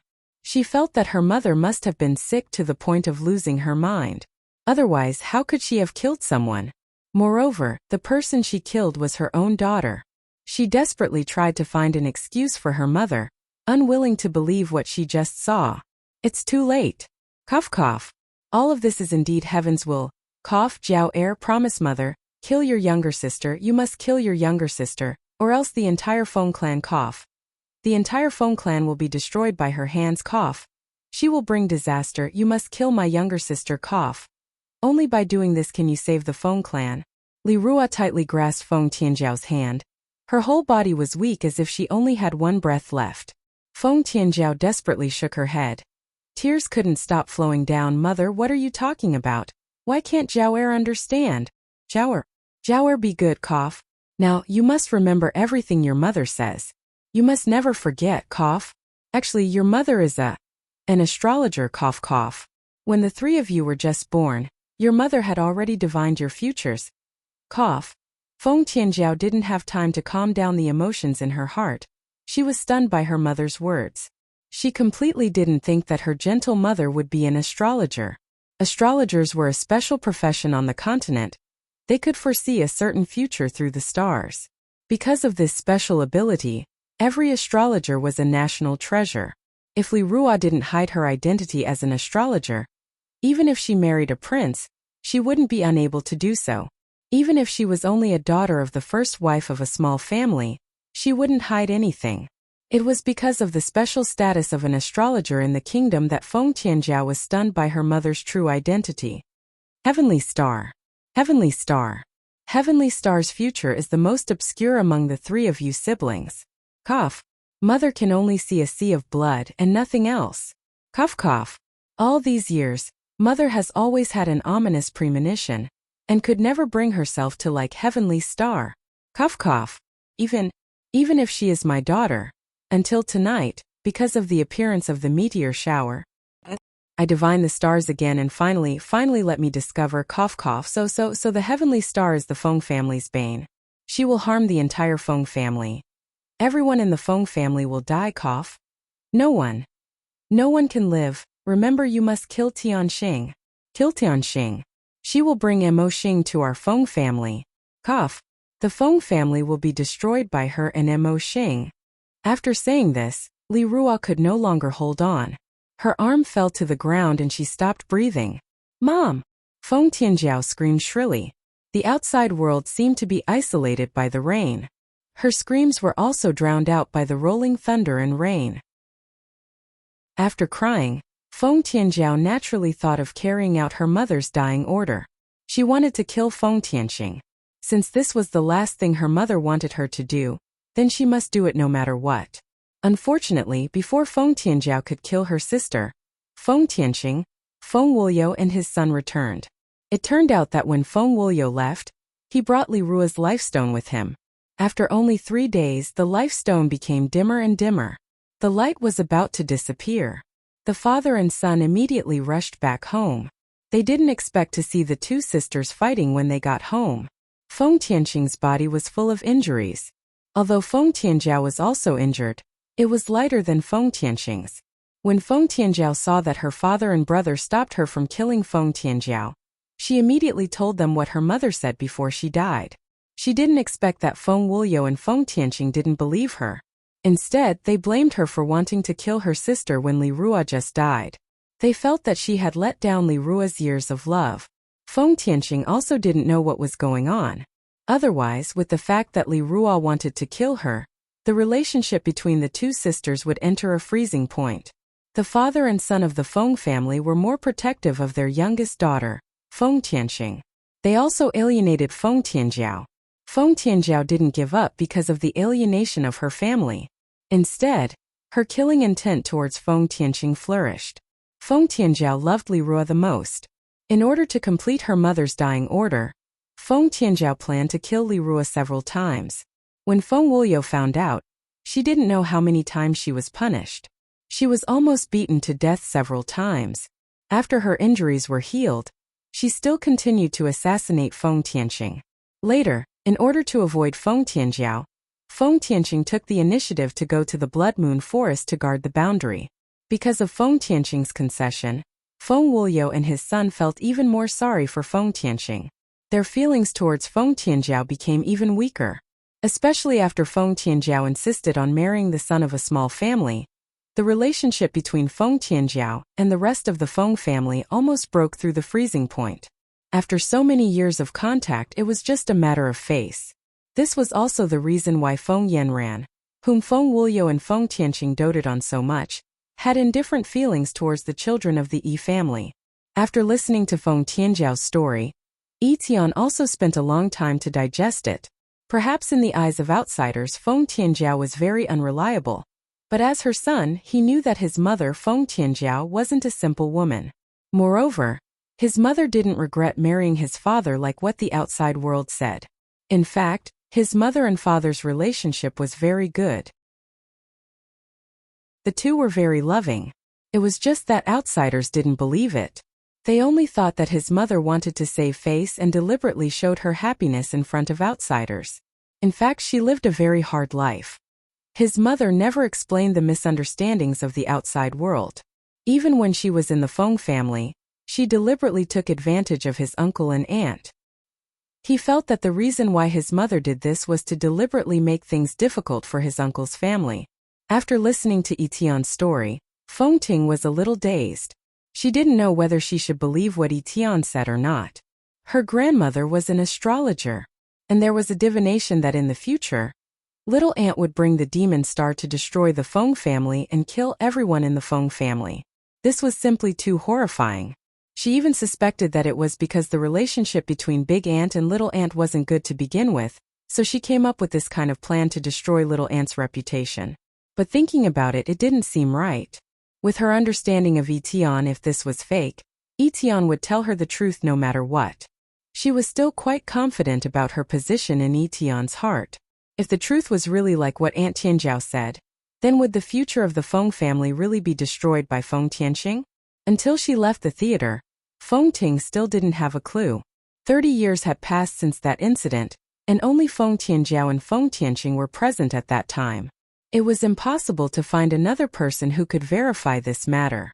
She felt that her mother must have been sick to the point of losing her mind. Otherwise, how could she have killed someone? Moreover, the person she killed was her own daughter. She desperately tried to find an excuse for her mother, unwilling to believe what she just saw. It's too late. Cough cough. All of this is indeed heaven's will. Cough, Jiao Er, promise mother, kill your younger sister, you must kill your younger sister, or else the entire Feng clan cough. The entire Feng clan will be destroyed by her hands cough. She will bring disaster, you must kill my younger sister cough. Only by doing this can you save the Feng clan. Li Rua tightly grasped Feng Tianjiao's hand. Her whole body was weak as if she only had one breath left. Feng Tianjiao desperately shook her head. Tears couldn't stop flowing down. Mother, what are you talking about? Why can't Jiao Er understand? Jiao Er, be good cough. Now, you must remember everything your mother says. You must never forget cough. Actually, your mother is an astrologer cough cough. When the three of you were just born, your mother had already divined your futures. Cough. Feng Tianjiao didn't have time to calm down the emotions in her heart. She was stunned by her mother's words. She completely didn't think that her gentle mother would be an astrologer. Astrologers were a special profession on the continent. They could foresee a certain future through the stars. Because of this special ability, every astrologer was a national treasure. If Li Rua didn't hide her identity as an astrologer, even if she married a prince, she wouldn't be unable to do so. Even if she was only a daughter of the first wife of a small family, she wouldn't hide anything. It was because of the special status of an astrologer in the kingdom that Feng Tianjiao was stunned by her mother's true identity. Heavenly Star. Heavenly Star. Heavenly Star's future is the most obscure among the three of you siblings. Cough. Mother can only see a sea of blood and nothing else. Cough cough. All these years, Mother has always had an ominous premonition, and could never bring herself to like Heavenly Star. Cough cough. Even if she is my daughter. Until tonight, because of the appearance of the meteor shower, I divine the stars again and finally let me discover cough cough. So the Heavenly Star is the Feng family's bane. She will harm the entire Feng family. Everyone in the Feng family will die cough. No one can live. Remember, you must kill Tianxing. Kill Tianxing. She will bring Mo Xing to our Feng family. Cough. The Feng family will be destroyed by her and Mo Xing. After saying this, Li Rua could no longer hold on. Her arm fell to the ground and she stopped breathing. Mom! Feng Tianjiao screamed shrilly. The outside world seemed to be isolated by the rain. Her screams were also drowned out by the rolling thunder and rain. After crying, Feng Tianjiao naturally thought of carrying out her mother's dying order. She wanted to kill Feng Tianxing. Since this was the last thing her mother wanted her to do, then she must do it no matter what. Unfortunately, before Feng Tianjiao could kill her sister, Feng Tianxing, Feng Wuliu and his son returned. It turned out that when Feng Wuliu left, he brought Li Rua's lifestone with him. After only 3 days, the lifestone became dimmer and dimmer. The light was about to disappear. The father and son immediately rushed back home. They didn't expect to see the two sisters fighting when they got home. Feng Tianxing's body was full of injuries. Although Feng Tianjiao was also injured, it was lighter than Feng Tianxing's. When Feng Tianjiao saw that her father and brother stopped her from killing Feng Tianjiao, she immediately told them what her mother said before she died. She didn't expect that Feng Wuliu and Feng Tianxing didn't believe her. Instead, they blamed her for wanting to kill her sister when Li Rua just died. They felt that she had let down Li Rua's years of love. Feng Tianxing also didn't know what was going on. Otherwise, with the fact that Li Rua wanted to kill her, the relationship between the two sisters would enter a freezing point. The father and son of the Feng family were more protective of their youngest daughter, Feng Tianxing. They also alienated Feng Tianjiao. Feng Tianjiao didn't give up because of the alienation of her family. Instead, her killing intent towards Feng Tianxing flourished. Feng Tianjiao loved Li Rua the most. In order to complete her mother's dying order, Feng Tianjiao planned to kill Li Rua several times. When Feng Wuliu found out, she didn't know how many times she was punished. She was almost beaten to death several times. After her injuries were healed, she still continued to assassinate Feng Tianxing. Later, in order to avoid Feng Tianjiao, Feng Tianxing took the initiative to go to the Blood Moon Forest to guard the boundary. Because of Feng Tianqing's concession, Feng Wuliu and his son felt even more sorry for Feng Tianqing. Their feelings towards Feng Tianjiao became even weaker. Especially after Feng Tianjiao insisted on marrying the son of a small family, the relationship between Feng Tianjiao and the rest of the Feng family almost broke through the freezing point. After so many years of contact, it was just a matter of face. This was also the reason why Feng Yanran, whom Feng Wuliu and Feng Tianqing doted on so much, had indifferent feelings towards the children of the Yi family. After listening to Feng Tianjiao's story, Yi Tian also spent a long time to digest it. Perhaps in the eyes of outsiders, Feng Tianjiao was very unreliable. But as her son, he knew that his mother, Feng Tianjiao, wasn't a simple woman. Moreover, his mother didn't regret marrying his father like what the outside world said. In fact, his mother and father's relationship was very good. The two were very loving. It was just that outsiders didn't believe it. They only thought that his mother wanted to save face and deliberately showed her happiness in front of outsiders. In fact, she lived a very hard life. His mother never explained the misunderstandings of the outside world. Even when she was in the Feng family, she deliberately took advantage of his uncle and aunt. He felt that the reason why his mother did this was to deliberately make things difficult for his uncle's family. After listening to Yi Tian's story, Feng Ting was a little dazed. She didn't know whether she should believe what Yi Tian said or not. Her grandmother was an astrologer, and there was a divination that in the future, Little Ant would bring the demon star to destroy the Feng family and kill everyone in the Feng family. This was simply too horrifying. She even suspected that it was because the relationship between Big Ant and Little Ant wasn't good to begin with, so she came up with this kind of plan to destroy Little Ant's reputation. But thinking about it, it didn't seem right. With her understanding of Yi Tian, if this was fake, Yi Tian would tell her the truth no matter what. She was still quite confident about her position in Yi Tian's heart. If the truth was really like what Aunt Tianjiao said, then would the future of the Feng family really be destroyed by Feng Tianqing? Until she left the theater, Feng Ting still didn't have a clue. 30 years had passed since that incident, and only Feng Tianjiao and Feng Tianqing were present at that time. It was impossible to find another person who could verify this matter.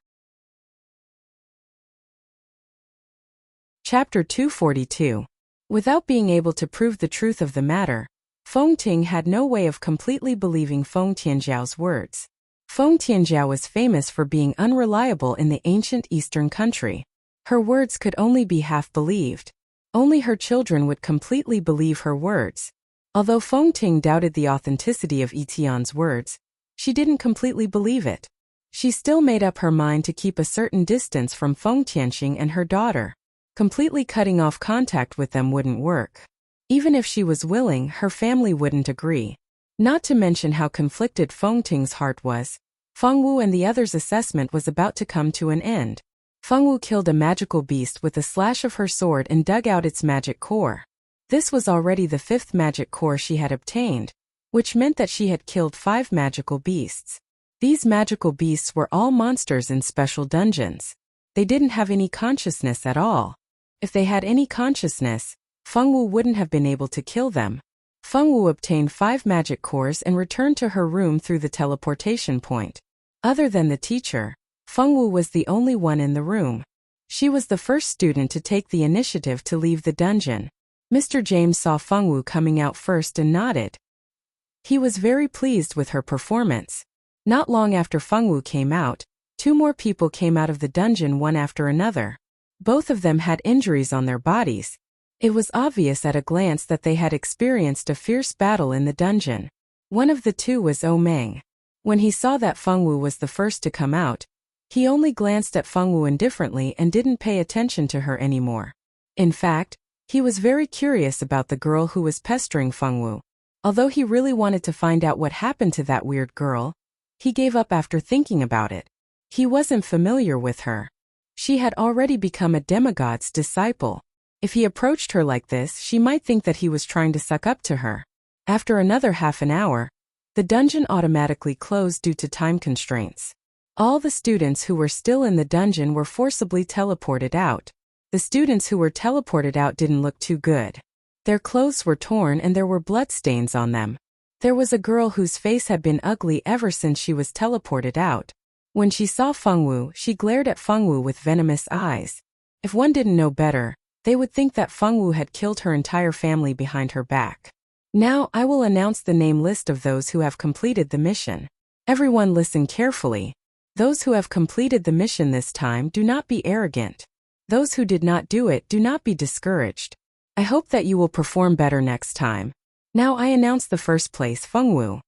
Chapter 242. Without being able to prove the truth of the matter, Feng Ting had no way of completely believing Feng Tianjiao's words. Feng Tianjiao was famous for being unreliable in the ancient Eastern country. Her words could only be half believed. Only her children would completely believe her words. Although Feng Ting doubted the authenticity of Yi Tian's words, she didn't completely believe it. She still made up her mind to keep a certain distance from Feng Tianqing and her daughter. Completely cutting off contact with them wouldn't work. Even if she was willing, her family wouldn't agree. Not to mention how conflicted Feng Ting's heart was. Feng Wu and the others' assessment was about to come to an end. Feng Wu killed a magical beast with a slash of her sword and dug out its magic core. This was already the 5th magic core she had obtained, which meant that she had killed 5 magical beasts. These magical beasts were all monsters in special dungeons. They didn't have any consciousness at all. If they had any consciousness, Feng Wu wouldn't have been able to kill them. Feng Wu obtained 5 magic cores and returned to her room through the teleportation point. Other than the teacher, Feng Wu was the only one in the room. She was the first student to take the initiative to leave the dungeon. Mr. James saw Feng Wu coming out first and nodded. He was very pleased with her performance. Not long after Feng Wu came out, 2 more people came out of the dungeon one after another. Both of them had injuries on their bodies. It was obvious at a glance that they had experienced a fierce battle in the dungeon. One of the 2 was O Meng. When he saw that Feng Wu was the first to come out, he only glanced at Feng Wu indifferently and didn't pay attention to her anymore. In fact, he was very curious about the girl who was pestering Feng Wu. Although he really wanted to find out what happened to that weird girl, he gave up after thinking about it. He wasn't familiar with her. She had already become a demigod's disciple. If he approached her like this, she might think that he was trying to suck up to her. After another half an hour, the dungeon automatically closed due to time constraints. All the students who were still in the dungeon were forcibly teleported out. The students who were teleported out didn't look too good. Their clothes were torn and there were bloodstains on them. There was a girl whose face had been ugly ever since she was teleported out. When she saw Fengwu, she glared at Fengwu with venomous eyes. If one didn't know better, they would think that Fengwu had killed her entire family behind her back. Now I will announce the name list of those who have completed the mission. Everyone listen carefully. Those who have completed the mission this time, do not be arrogant. Those who did not do it, do not be discouraged. I hope that you will perform better next time. Now I announce the first place, Fengwu.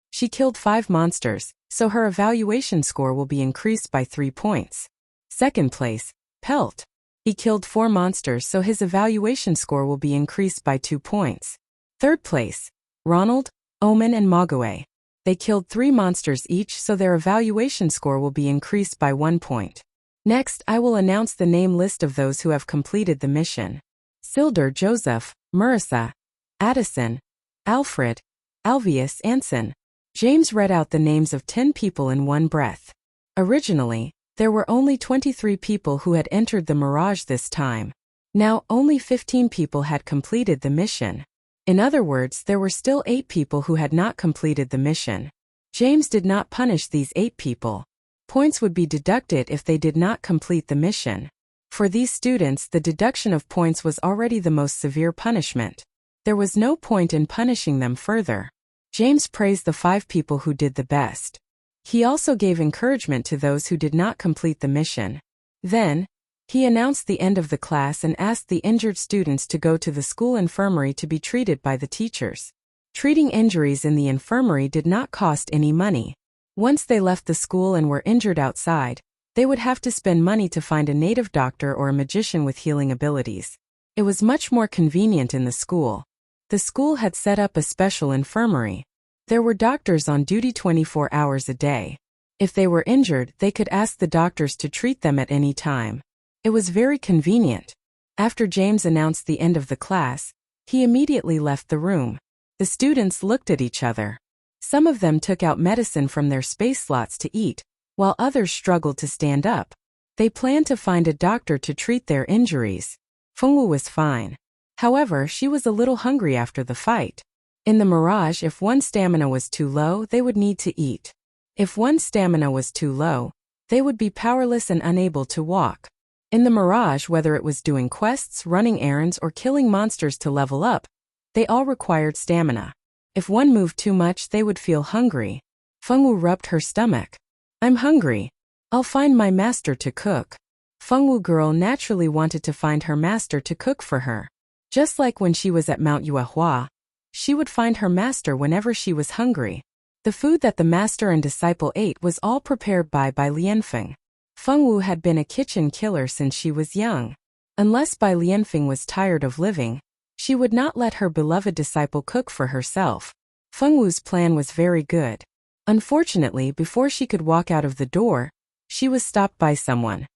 She killed 5 monsters, so her evaluation score will be increased by 3 points. Second place, Pelt. He killed 4 monsters, so his evaluation score will be increased by 2 points. Third place, Ronald, Omen and Mogwai. They killed 3 monsters each, so their evaluation score will be increased by 1 point. Next, I will announce the name list of those who have completed the mission. Silder Joseph, Marissa, Addison, Alfred, Alvius Anson. James read out the names of 10 people in one breath. Originally, there were only 23 people who had entered the Mirage this time. Now, only 15 people had completed the mission. In other words, there were still 8 people who had not completed the mission. James did not punish these 8 people. Points would be deducted if they did not complete the mission. For these students, the deduction of points was already the most severe punishment. There was no point in punishing them further. James praised the 5 people who did the best. He also gave encouragement to those who did not complete the mission. Then, he announced the end of the class and asked the injured students to go to the school infirmary to be treated by the teachers. Treating injuries in the infirmary did not cost any money. Once they left the school and were injured outside, they would have to spend money to find a native doctor or a magician with healing abilities. It was much more convenient in the school. The school had set up a special infirmary. There were doctors on duty 24 hours a day. If they were injured, they could ask the doctors to treat them at any time. It was very convenient. After James announced the end of the class, he immediately left the room. The students looked at each other. Some of them took out medicine from their space slots to eat, while others struggled to stand up. They planned to find a doctor to treat their injuries. Fengwu was fine. However, she was a little hungry after the fight. In the Mirage, if one's stamina was too low, they would need to eat. If one's stamina was too low, they would be powerless and unable to walk. In the Mirage, whether it was doing quests, running errands, or killing monsters to level up, they all required stamina. If one moved too much, they would feel hungry. Fengwu rubbed her stomach. I'm hungry. I'll find my master to cook. Fengwu girl naturally wanted to find her master to cook for her. Just like when she was at Mount Yuehua, she would find her master whenever she was hungry. The food that the master and disciple ate was all prepared by Lianfeng. Fengwu had been a kitchen killer since she was young. Unless Bai Lianfeng was tired of living, she would not let her beloved disciple cook for herself. Fengwu's plan was very good. Unfortunately, before she could walk out of the door, she was stopped by someone.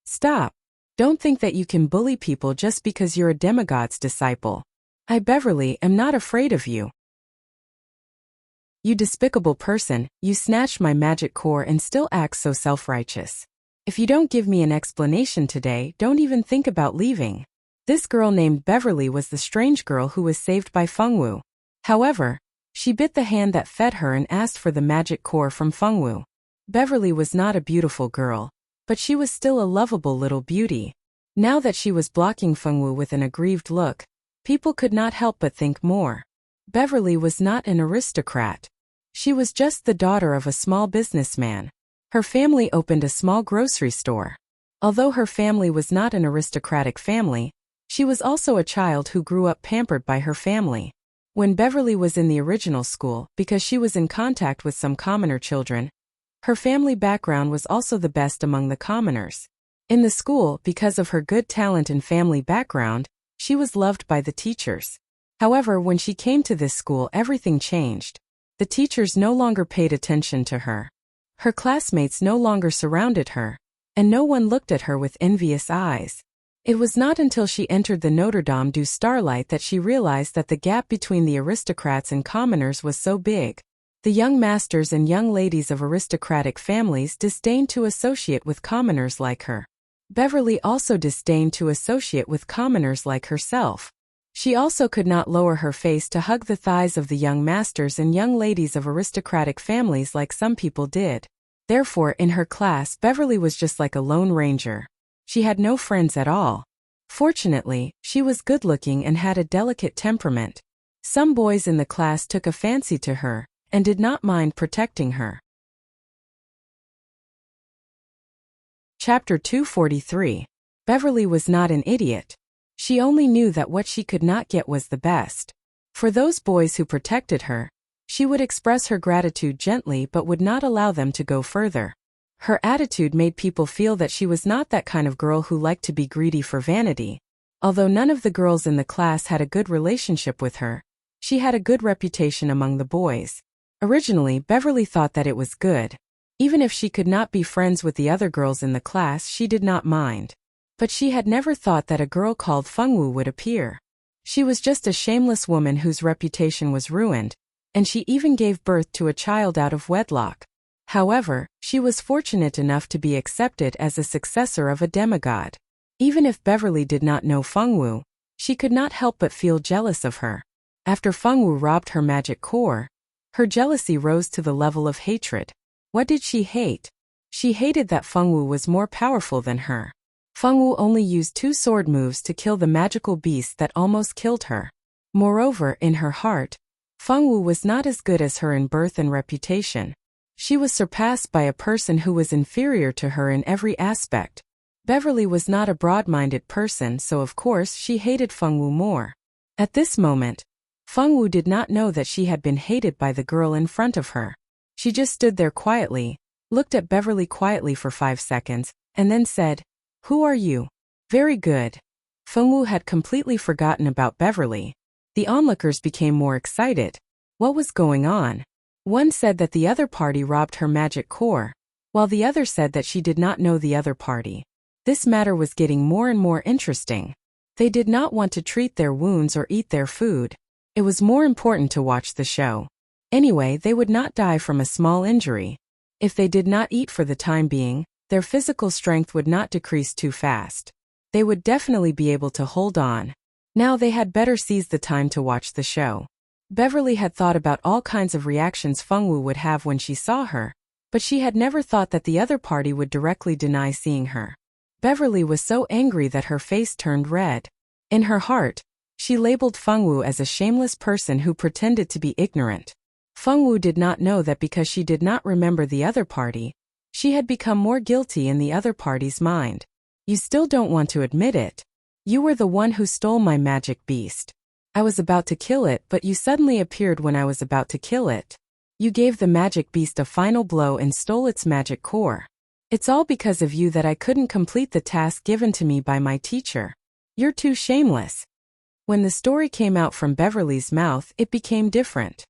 Stop. Don't think that you can bully people just because you're a demigod's disciple. I, Beverly, am not afraid of you. You despicable person, you snatched my magic core and still act so self-righteous. If you don't give me an explanation today, don't even think about leaving. This girl named Beverly was the strange girl who was saved by Fengwu. However, she bit the hand that fed her and asked for the magic core from Fengwu. Beverly was not a beautiful girl, but she was still a lovable little beauty. Now that she was blocking Fengwu with an aggrieved look, people could not help but think more. Beverly was not an aristocrat. She was just the daughter of a small businessman. Her family opened a small grocery store. Although her family was not an aristocratic family, she was also a child who grew up pampered by her family. When Beverly was in the original school, because she was in contact with some commoner children, her family background was also the best among the commoners. In the school, because of her good talent and family background, she was loved by the teachers. However, when she came to this school, everything changed. The teachers no longer paid attention to her. Her classmates no longer surrounded her, and no one looked at her with envious eyes. It was not until she entered the Notre Dame du Starlight that she realized that the gap between the aristocrats and commoners was so big. The young masters and young ladies of aristocratic families disdained to associate with commoners like her. Beverly also disdained to associate with commoners like herself. She also could not lower her face to hug the thighs of the young masters and young ladies of aristocratic families like some people did. Therefore, in her class, Beverly was just like a lone ranger. She had no friends at all. Fortunately, she was good-looking and had a delicate temperament. Some boys in the class took a fancy to her and did not mind protecting her. Chapter 243. Beverly was not an idiot. She only knew that what she could not get was the best. For those boys who protected her, she would express her gratitude gently but would not allow them to go further. Her attitude made people feel that she was not that kind of girl who liked to be greedy for vanity. Although none of the girls in the class had a good relationship with her, she had a good reputation among the boys. Originally, Beverly thought that it was good. Even if she could not be friends with the other girls in the class, she did not mind. But she had never thought that a girl called Fengwu would appear. She was just a shameless woman whose reputation was ruined, and she even gave birth to a child out of wedlock. However, she was fortunate enough to be accepted as a successor of a demigod. Even if Beverly did not know Fengwu, she could not help but feel jealous of her. After Fengwu robbed her magic core, her jealousy rose to the level of hatred. What did she hate? She hated that Fengwu was more powerful than her. Fengwu only used 2 sword moves to kill the magical beast that almost killed her. Moreover, in her heart, Fengwu was not as good as her in birth and reputation. She was surpassed by a person who was inferior to her in every aspect. Beverly was not a broad-minded person, so of course she hated Fengwu more. At this moment, Fengwu did not know that she had been hated by the girl in front of her. She just stood there quietly, looked at Beverly quietly for 5 seconds, and then said, "Who are you?" Very good. Fengwu had completely forgotten about Beverly. The onlookers became more excited. What was going on? One said that the other party robbed her magic core, while the other said that she did not know the other party. This matter was getting more and more interesting. They did not want to treat their wounds or eat their food. It was more important to watch the show. Anyway, they would not die from a small injury. If they did not eat for the time being, their physical strength would not decrease too fast. They would definitely be able to hold on. Now they had better seize the time to watch the show. Beverly had thought about all kinds of reactions Fengwu would have when she saw her, but she had never thought that the other party would directly deny seeing her. Beverly was so angry that her face turned red. In her heart, she labeled Fengwu as a shameless person who pretended to be ignorant. Fengwu did not know that because she did not remember the other party, she had become more guilty in the other party's mind. You still don't want to admit it. You were the one who stole my magic beast. I was about to kill it, but you suddenly appeared when I was about to kill it. You gave the magic beast a final blow and stole its magic core. It's all because of you that I couldn't complete the task given to me by my teacher. You're too shameless. When the story came out from Beverly's mouth, it became different.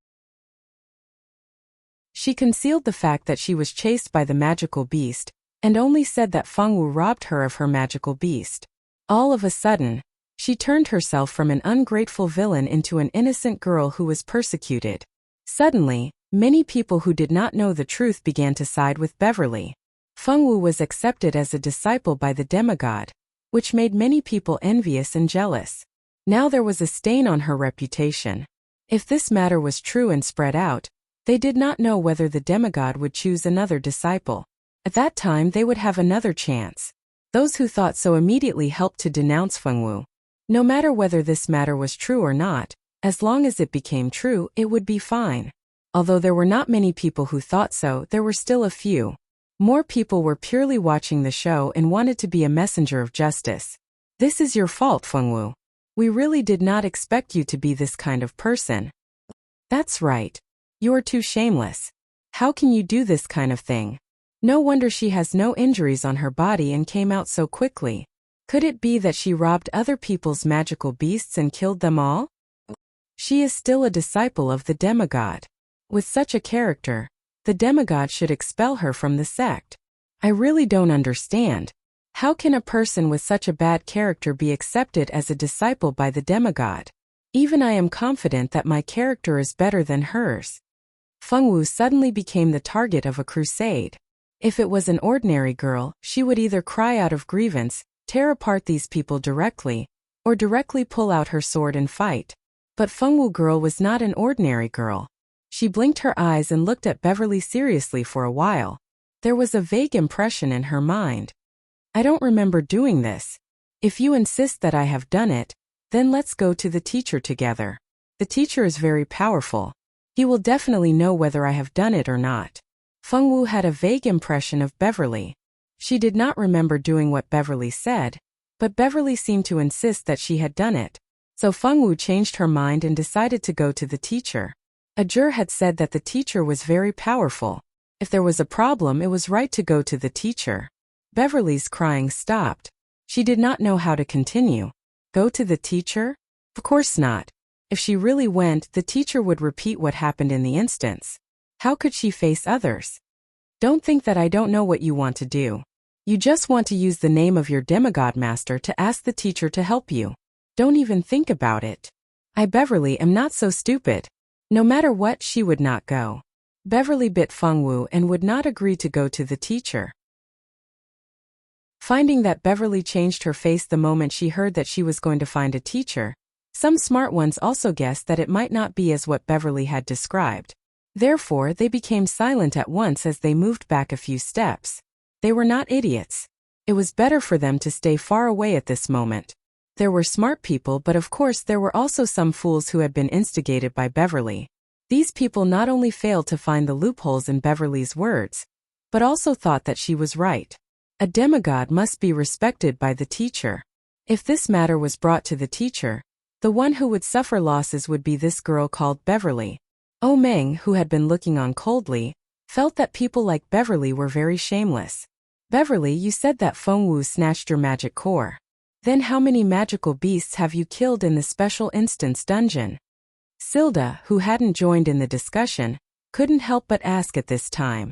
She concealed the fact that she was chased by the magical beast, and only said that Fengwu robbed her of her magical beast. All of a sudden, she turned herself from an ungrateful villain into an innocent girl who was persecuted. Suddenly, many people who did not know the truth began to side with Beverly. Fengwu was accepted as a disciple by the demigod, which made many people envious and jealous. Now there was a stain on her reputation. If this matter was true and spread out, they did not know whether the demigod would choose another disciple. At that time they would have another chance. Those who thought so immediately helped to denounce Fengwu. No matter whether this matter was true or not, as long as it became true, it would be fine. Although there were not many people who thought so, there were still a few. More people were purely watching the show and wanted to be a messenger of justice. This is your fault, Fengwu. We really did not expect you to be this kind of person. That's right. You're too shameless. How can you do this kind of thing? No wonder she has no injuries on her body and came out so quickly. Could it be that she robbed other people's magical beasts and killed them all? She is still a disciple of the demigod. With such a character, the demigod should expel her from the sect. I really don't understand. How can a person with such a bad character be accepted as a disciple by the demigod? Even I am confident that my character is better than hers. Fengwu suddenly became the target of a crusade. If it was an ordinary girl, she would either cry out of grievance, tear apart these people directly, or directly pull out her sword and fight. But Fengwu girl was not an ordinary girl. She blinked her eyes and looked at Beverly seriously for a while. There was a vague impression in her mind. I don't remember doing this. If you insist that I have done it, then let's go to the teacher together. The teacher is very powerful. He will definitely know whether I have done it or not. Fengwu had a vague impression of Beverly. She did not remember doing what Beverly said, but Beverly seemed to insist that she had done it. So Fengwu changed her mind and decided to go to the teacher. A juror had said that the teacher was very powerful. If there was a problem, it was right to go to the teacher. Beverly's crying stopped. She did not know how to continue. Go to the teacher? Of course not. If she really went, the teacher would repeat what happened in the instance. How could she face others? Don't think that I don't know what you want to do. You just want to use the name of your demigod master to ask the teacher to help you. Don't even think about it. I, Beverly, am not so stupid. No matter what, she would not go. Beverly bit Fengwu and would not agree to go to the teacher. Finding that Beverly changed her face the moment she heard that she was going to find a teacher, some smart ones also guessed that it might not be as what Beverly had described. Therefore, they became silent at once as they moved back a few steps. They were not idiots. It was better for them to stay far away at this moment. There were smart people, but of course there were also some fools who had been instigated by Beverly. These people not only failed to find the loopholes in Beverly's words, but also thought that she was right. A demigod must be respected by the teacher. If this matter was brought to the teacher, the one who would suffer losses would be this girl called Beverly. Oh Meng, who had been looking on coldly, felt that people like Beverly were very shameless. Beverly, you said that Fengwu snatched your magic core. Then how many magical beasts have you killed in the special instance dungeon? Silda, who hadn't joined in the discussion, couldn't help but ask at this time.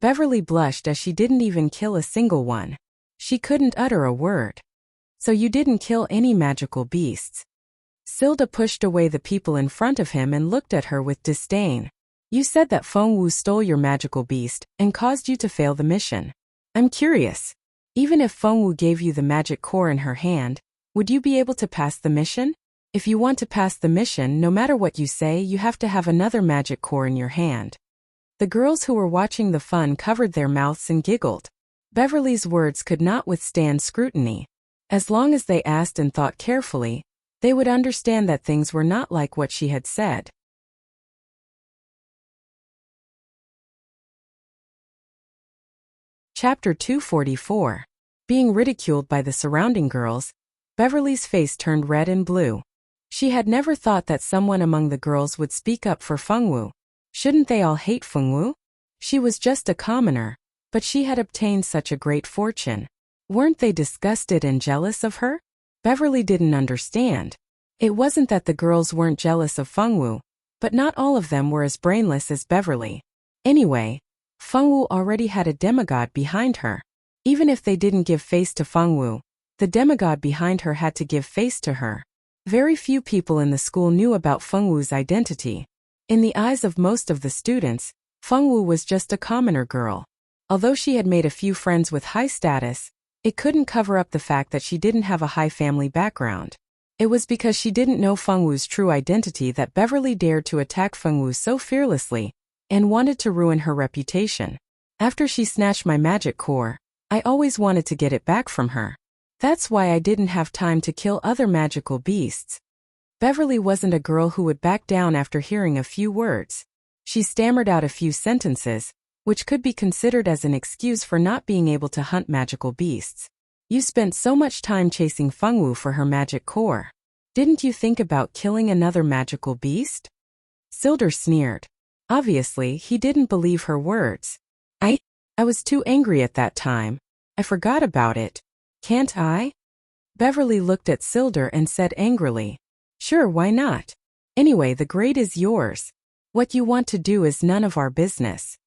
Beverly blushed as she didn't even kill a single one. She couldn't utter a word. So you didn't kill any magical beasts. Silda pushed away the people in front of him and looked at her with disdain. You said that Fengwu stole your magical beast and caused you to fail the mission. I'm curious. Even if Fengwu gave you the magic core in her hand, would you be able to pass the mission? If you want to pass the mission, no matter what you say, you have to have another magic core in your hand. The girls who were watching the fun covered their mouths and giggled. Beverly's words could not withstand scrutiny. As long as they asked and thought carefully, they would understand that things were not like what she had said. Chapter 244. Being ridiculed by the surrounding girls, Beverly's face turned red and blue. She had never thought that someone among the girls would speak up for Fengwu. Shouldn't they all hate Fengwu? She was just a commoner, but she had obtained such a great fortune. Weren't they disgusted and jealous of her? Beverly didn't understand. It wasn't that the girls weren't jealous of Fengwu, but not all of them were as brainless as Beverly. Anyway, Fengwu already had a demigod behind her. Even if they didn't give face to Fengwu, the demigod behind her had to give face to her. Very few people in the school knew about Fengwu's identity. In the eyes of most of the students, Fengwu was just a commoner girl. Although she had made a few friends with high status, it couldn't cover up the fact that she didn't have a high family background. It was because she didn't know Fengwu's true identity that Beverly dared to attack Fengwu so fearlessly and wanted to ruin her reputation. After she snatched my magic core, I always wanted to get it back from her. That's why I didn't have time to kill other magical beasts. Beverly wasn't a girl who would back down after hearing a few words. She stammered out a few sentences, which could be considered as an excuse for not being able to hunt magical beasts. You spent so much time chasing Fengwu for her magic core. Didn't you think about killing another magical beast? Silder sneered. Obviously, he didn't believe her words. I was too angry at that time. I forgot about it. Can't I? Beverly looked at Silder and said angrily. Sure, why not? Anyway, the grade is yours. What you want to do is none of our business.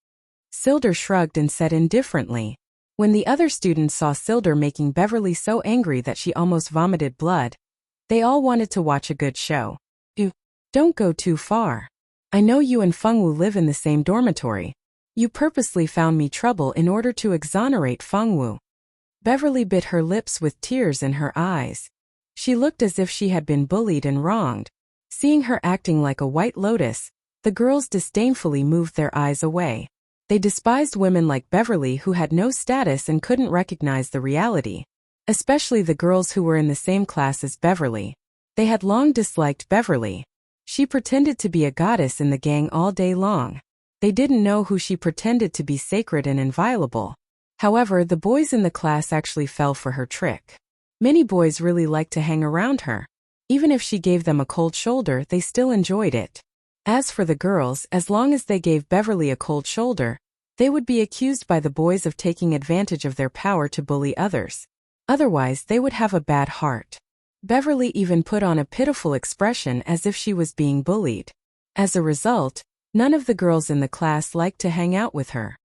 Silder shrugged and said indifferently. When the other students saw Silder making Beverly so angry that she almost vomited blood, they all wanted to watch a good show. Don't go too far. I know you and Fengwu live in the same dormitory. You purposely found me trouble in order to exonerate Fengwu. Beverly bit her lips with tears in her eyes. She looked as if she had been bullied and wronged. Seeing her acting like a white lotus, the girls disdainfully moved their eyes away. They despised women like Beverly who had no status and couldn't recognize the reality. Especially the girls who were in the same class as Beverly. They had long disliked Beverly. She pretended to be a goddess in the gang all day long. They didn't know who she pretended to be sacred and inviolable. However, the boys in the class actually fell for her trick. Many boys really liked to hang around her. Even if she gave them a cold shoulder, they still enjoyed it. As for the girls, as long as they gave Beverly a cold shoulder, they would be accused by the boys of taking advantage of their power to bully others. Otherwise, they would have a bad heart. Beverly even put on a pitiful expression as if she was being bullied. As a result, none of the girls in the class liked to hang out with her.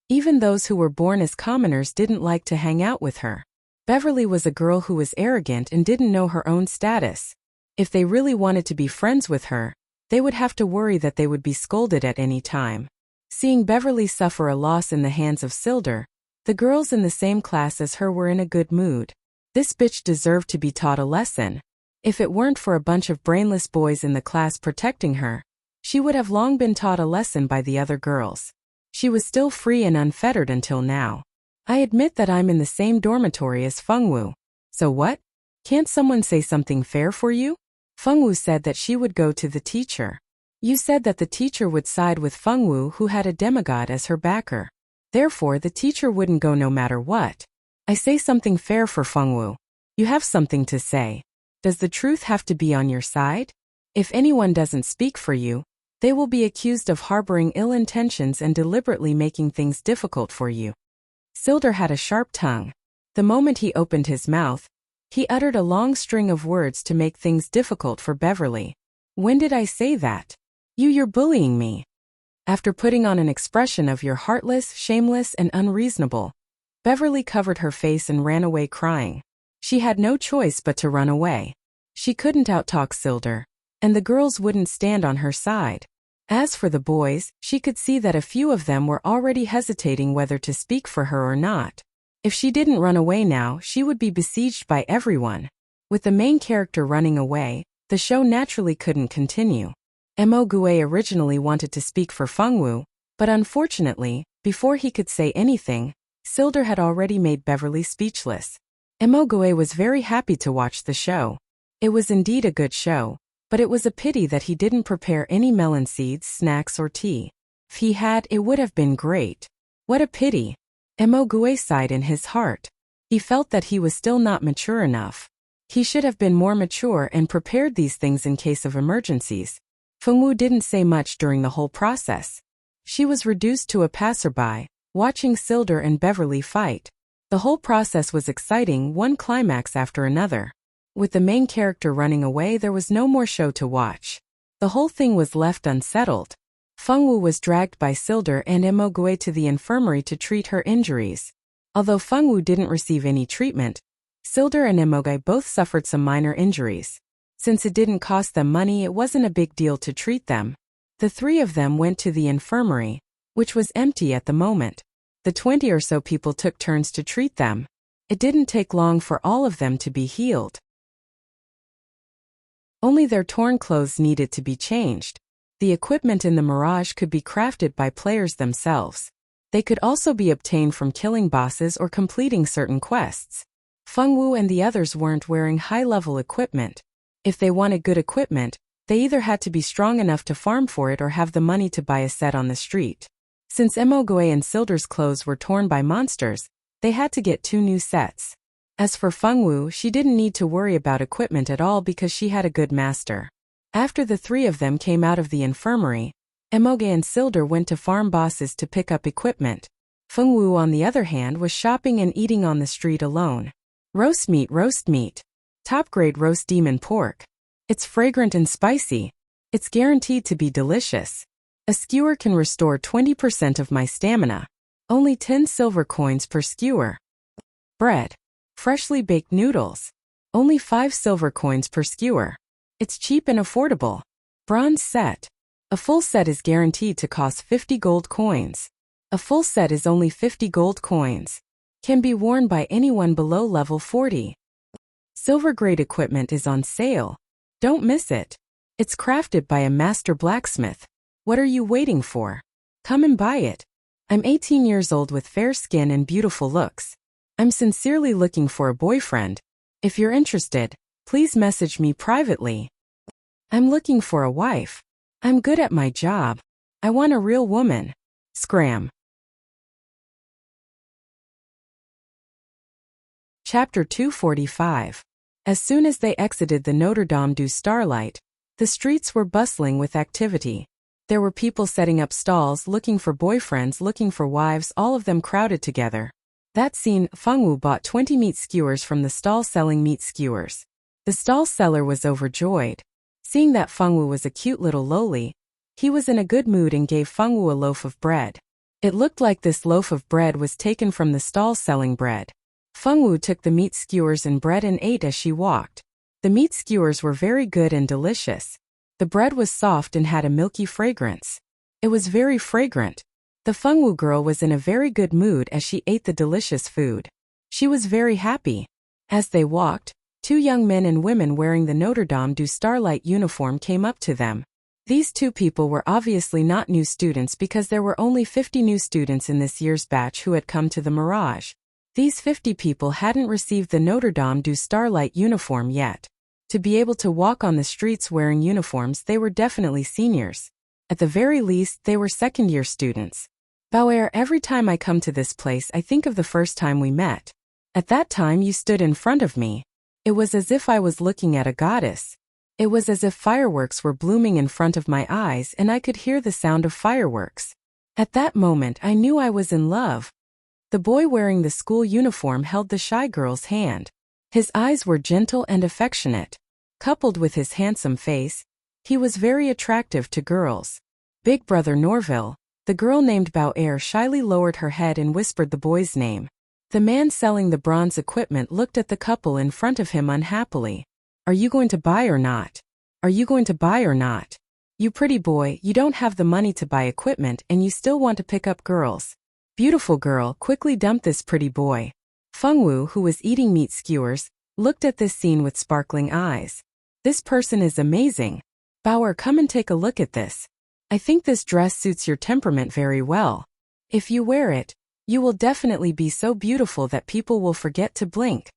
Even those who were born as commoners didn't like to hang out with her. Beverly was a girl who was arrogant and didn't know her own status. If they really wanted to be friends with her, they would have to worry that they would be scolded at any time. Seeing Beverly suffer a loss in the hands of Silder, the girls in the same class as her were in a good mood. This bitch deserved to be taught a lesson. If it weren't for a bunch of brainless boys in the class protecting her, she would have long been taught a lesson by the other girls. She was still free and unfettered until now. I admit that I'm in the same dormitory as Fengwu. So what? Can't someone say something fair for you? Fengwu said that she would go to the teacher. You said that the teacher would side with Fengwu, who had a demigod as her backer. Therefore, the teacher wouldn't go no matter what. I say something fair for Fengwu. You have something to say. Does the truth have to be on your side? If anyone doesn't speak for you, they will be accused of harboring ill intentions and deliberately making things difficult for you. Silder had a sharp tongue. The moment he opened his mouth, he uttered a long string of words to make things difficult for Beverly. When did I say that? You're bullying me. After putting on an expression of you're heartless, shameless, and unreasonable, Beverly covered her face and ran away crying. She had no choice but to run away. She couldn't outtalk Silder, and the girls wouldn't stand on her side. As for the boys, she could see that a few of them were already hesitating whether to speak for her or not. If she didn't run away now, she would be besieged by everyone. With the main character running away, the show naturally couldn't continue. Mo Gue originally wanted to speak for Fengwu, but unfortunately, before he could say anything, Silder had already made Beverly speechless. Mo Gue was very happy to watch the show. It was indeed a good show, but it was a pity that he didn't prepare any melon seeds, snacks or tea. If he had, it would have been great. What a pity. Mo Gue sighed in his heart. He felt that he was still not mature enough. He should have been more mature and prepared these things in case of emergencies. Fengwu didn't say much during the whole process. She was reduced to a passerby, watching Silder and Beverly fight. The whole process was exciting, one climax after another. With the main character running away, there was no more show to watch. The whole thing was left unsettled. Fengwu was dragged by Silder and Mo Gue to the infirmary to treat her injuries. Although Fengwu didn't receive any treatment, Silder and Mo Gue both suffered some minor injuries. Since it didn't cost them money, it wasn't a big deal to treat them. The three of them went to the infirmary, which was empty at the moment. The 20 or so people took turns to treat them. It didn't take long for all of them to be healed. Only their torn clothes needed to be changed. The equipment in the Mirage could be crafted by players themselves. They could also be obtained from killing bosses or completing certain quests. Fengwu and the others weren't wearing high-level equipment. If they wanted good equipment, they either had to be strong enough to farm for it or have the money to buy a set on the street. Since Mo Gue and Silder's clothes were torn by monsters, they had to get 2 new sets. As for Fengwu, she didn't need to worry about equipment at all because she had a good master. After the 3 of them came out of the infirmary, Mo Gue and Silder went to farm bosses to pick up equipment. Fengwu, on the other hand, was shopping and eating on the street alone. Roast meat. Top-grade roast demon pork. It's fragrant and spicy. It's guaranteed to be delicious. A skewer can restore 20% of my stamina. Only 10 silver coins per skewer. Bread. Freshly baked noodles. Only 5 silver coins per skewer. It's cheap and affordable. Bronze set. A full set is guaranteed to cost 50 gold coins. A full set is only 50 gold coins. Can be worn by anyone below level 40. Silver-grade equipment is on sale. Don't miss it. It's crafted by a master blacksmith. What are you waiting for? Come and buy it. I'm 18 years old with fair skin and beautiful looks. I'm sincerely looking for a boyfriend. If you're interested, please message me privately. I'm looking for a wife. I'm good at my job. I want a real woman. Scram. Chapter 245. As soon as they exited the Notre Dame du Starlight, the streets were bustling with activity. There were people setting up stalls, looking for boyfriends, looking for wives, all of them crowded together. That scene, Fengwu bought 20 meat skewers from the stall selling meat skewers. The stall seller was overjoyed. Seeing that Fengwu was a cute little loli, he was in a good mood and gave Fengwu a loaf of bread. It looked like this loaf of bread was taken from the stall selling bread. Fengwu took the meat skewers and bread and ate as she walked. The meat skewers were very good and delicious. The bread was soft and had a milky fragrance. It was very fragrant. The Fengwu girl was in a very good mood as she ate the delicious food. She was very happy. As they walked, two young men and women wearing the Notre Dame du Starlight uniform came up to them. These two people were obviously not new students because there were only 50 new students in this year's batch who had come to the Mirage. These 50 people hadn't received the Notre Dame du Starlight uniform yet. To be able to walk on the streets wearing uniforms, they were definitely seniors. At the very least, they were second-year students. Bauer, every time I come to this place I think of the first time we met. At that time you stood in front of me. It was as if I was looking at a goddess. It was as if fireworks were blooming in front of my eyes and I could hear the sound of fireworks. At that moment I knew I was in love. The boy wearing the school uniform held the shy girl's hand. His eyes were gentle and affectionate. Coupled with his handsome face, he was very attractive to girls. Big brother Norville, the girl named Bauer shyly lowered her head and whispered the boy's name. The man selling the bronze equipment looked at the couple in front of him unhappily. Are you going to buy or not? Are you going to buy or not? You pretty boy, you don't have the money to buy equipment and you still want to pick up girls. Beautiful girl, quickly dump this pretty boy. Fengwu, who was eating meat skewers, looked at this scene with sparkling eyes. This person is amazing. Bauer, come and take a look at this. I think this dress suits your temperament very well. If you wear it, you will definitely be so beautiful that people will forget to blink.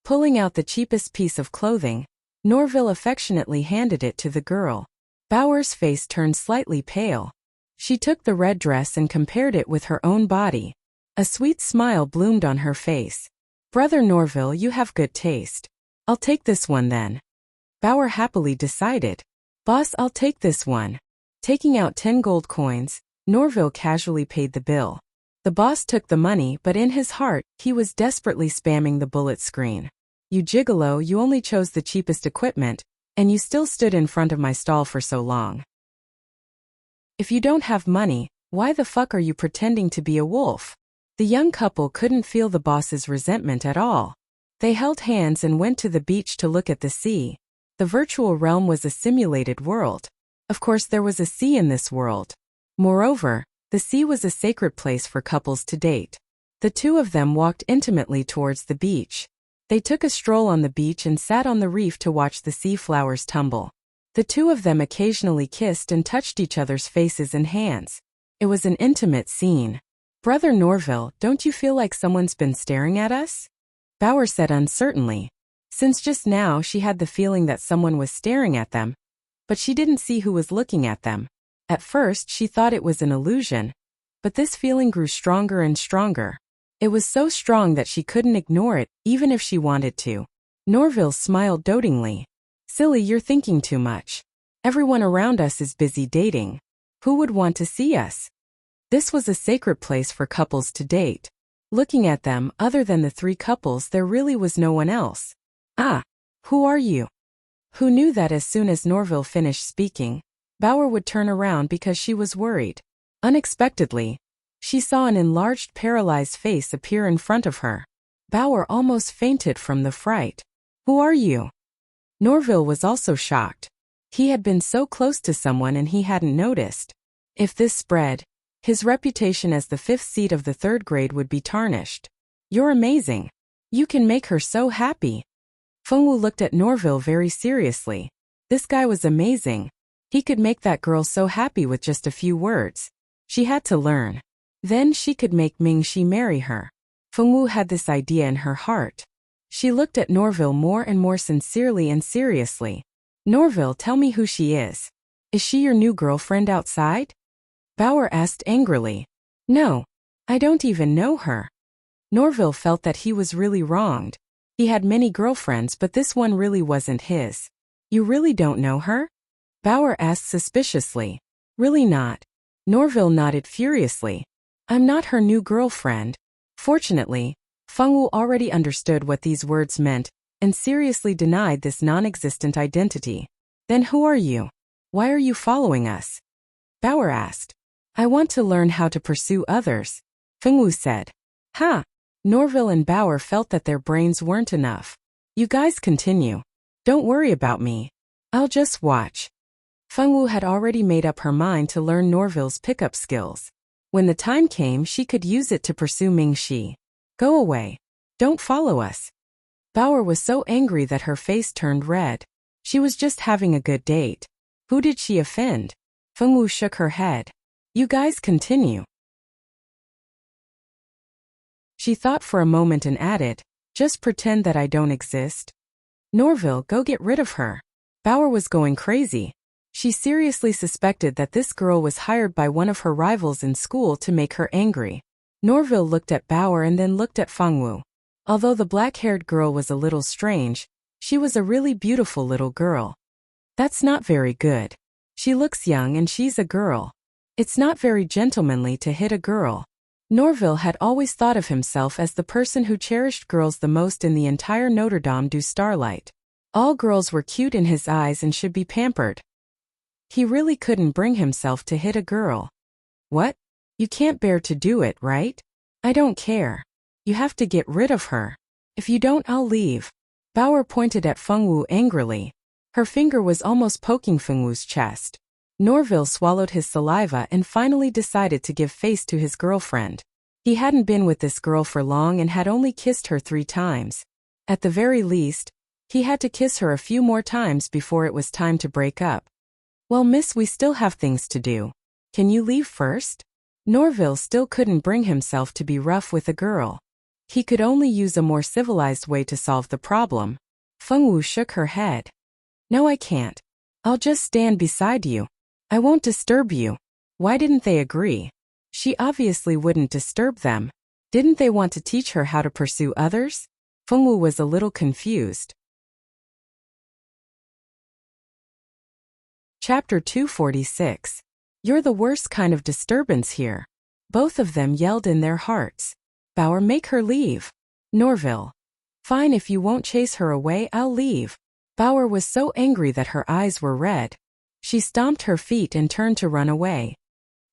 Pulling out the cheapest piece of clothing, Norville affectionately handed it to the girl. Bauer's face turned slightly pale. She took the red dress and compared it with her own body. A sweet smile bloomed on her face. Brother Norville, you have good taste. I'll take this one then. Bauer happily decided. Boss, I'll take this one. Taking out 10 gold coins, Norville casually paid the bill. The boss took the money, but in his heart, he was desperately spamming the bullet screen. You gigolo, you only chose the cheapest equipment, and you still stood in front of my stall for so long. If you don't have money, why the fuck are you pretending to be a wolf? The young couple couldn't feel the boss's resentment at all. They held hands and went to the beach to look at the sea. The virtual realm was a simulated world. Of course, there was a sea in this world. Moreover, the sea was a sacred place for couples to date. The two of them walked intimately towards the beach. They took a stroll on the beach and sat on the reef to watch the sea flowers tumble. The two of them occasionally kissed and touched each other's faces and hands. It was an intimate scene. Brother Norville, don't you feel like someone's been staring at us? Bauer said uncertainly. Since just now she had the feeling that someone was staring at them, but she didn't see who was looking at them. At first she thought it was an illusion, but this feeling grew stronger and stronger. It was so strong that she couldn't ignore it, even if she wanted to. Norville smiled dotingly. Silly, you're thinking too much. Everyone around us is busy dating. Who would want to see us? This was a sacred place for couples to date. Looking at them, other than the three couples, there really was no one else. Ah, who are you? Who knew that as soon as Norville finished speaking, Bauer would turn around because she was worried. Unexpectedly, she saw an enlarged, paralyzed face appear in front of her. Bauer almost fainted from the fright. Who are you? Norville was also shocked. He had been so close to someone and he hadn't noticed. If this spread, his reputation as the fifth seat of the third grade would be tarnished. You're amazing. You can make her so happy. Fengwu looked at Norville very seriously. This guy was amazing. He could make that girl so happy with just a few words. She had to learn. Then she could make Mingxi marry her. Fengwu had this idea in her heart. She looked at Norville more and more sincerely and seriously. Norville, tell me who she is. Is she your new girlfriend outside? Bauer asked angrily. No. I don't even know her. Norville felt that he was really wronged. He had many girlfriends, but this one really wasn't his. You really don't know her? Bauer asked suspiciously. Really not. Norville nodded furiously. I'm not her new girlfriend. Fortunately, Fengwu already understood what these words meant and seriously denied this non-existent identity. Then who are you? Why are you following us? Bauer asked. I want to learn how to pursue others. Fengwu said. Ha! Norville and Bauer felt that their brains weren't enough. You guys continue. Don't worry about me. I'll just watch. Fengwu had already made up her mind to learn Norville's pickup skills. When the time came, she could use it to pursue Mingxi. Go away. Don't follow us. Bauer was so angry that her face turned red. She was just having a good date. Who did she offend? Fengwu shook her head. You guys continue. She thought for a moment and added, just pretend that I don't exist. Norville, go get rid of her. Bauer was going crazy. She seriously suspected that this girl was hired by one of her rivals in school to make her angry. Norville looked at Bauer and then looked at Fengwu. Although the black-haired girl was a little strange, she was a really beautiful little girl. That's not very good. She looks young and she's a girl. It's not very gentlemanly to hit a girl. Norville had always thought of himself as the person who cherished girls the most in the entire Notre Dame du Starlight. All girls were cute in his eyes and should be pampered. He really couldn't bring himself to hit a girl. What? You can't bear to do it, right? I don't care. You have to get rid of her. If you don't, I'll leave. Bauer pointed at Fengwu angrily. Her finger was almost poking Fengwu's chest. Norville swallowed his saliva and finally decided to give face to his girlfriend. He hadn't been with this girl for long and had only kissed her 3 times. At the very least, he had to kiss her a few more times before it was time to break up. Well, miss, we still have things to do. Can you leave first? Norville still couldn't bring himself to be rough with a girl. He could only use a more civilized way to solve the problem. Fengwu shook her head. No, I can't. I'll just stand beside you. I won't disturb you. Why didn't they agree? She obviously wouldn't disturb them. Didn't they want to teach her how to pursue others? Fengwu was a little confused. Chapter 246. You're the worst kind of disturbance here. Both of them yelled in their hearts. Bauer, make her leave. Norville. Fine, if you won't chase her away, I'll leave. Bauer was so angry that her eyes were red. She stomped her feet and turned to run away.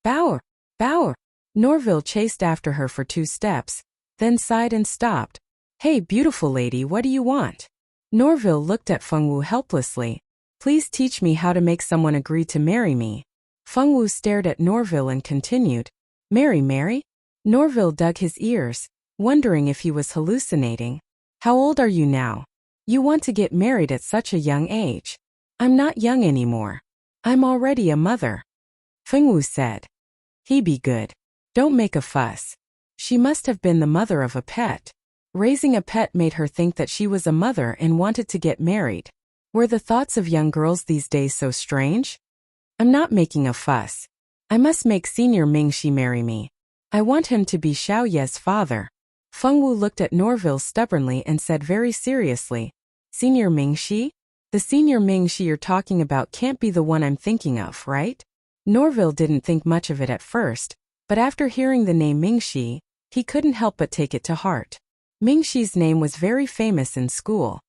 Bauer! Bauer! Norville chased after her for 2 steps, then sighed and stopped. Hey, beautiful lady, what do you want? Norville looked at Fengwu helplessly. Please teach me how to make someone agree to marry me. Fengwu stared at Norville and continued. Mary? Norville dug his ears, wondering if he was hallucinating. How old are you now? You want to get married at such a young age. I'm not young anymore. I'm already a mother. Fengwu said. He be good. Don't make a fuss. She must have been the mother of a pet. Raising a pet made her think that she was a mother and wanted to get married. Were the thoughts of young girls these days so strange? I'm not making a fuss. I must make Senior Mingxi marry me. I want him to be Xiao Ye's father. Fengwu looked at Norville stubbornly and said very seriously. Senior Mingxi? The Senior Mingxi you're talking about can't be the one I'm thinking of, right? Norville didn't think much of it at first, but after hearing the name Mingxi, he couldn't help but take it to heart. Mingxi's name was very famous in school.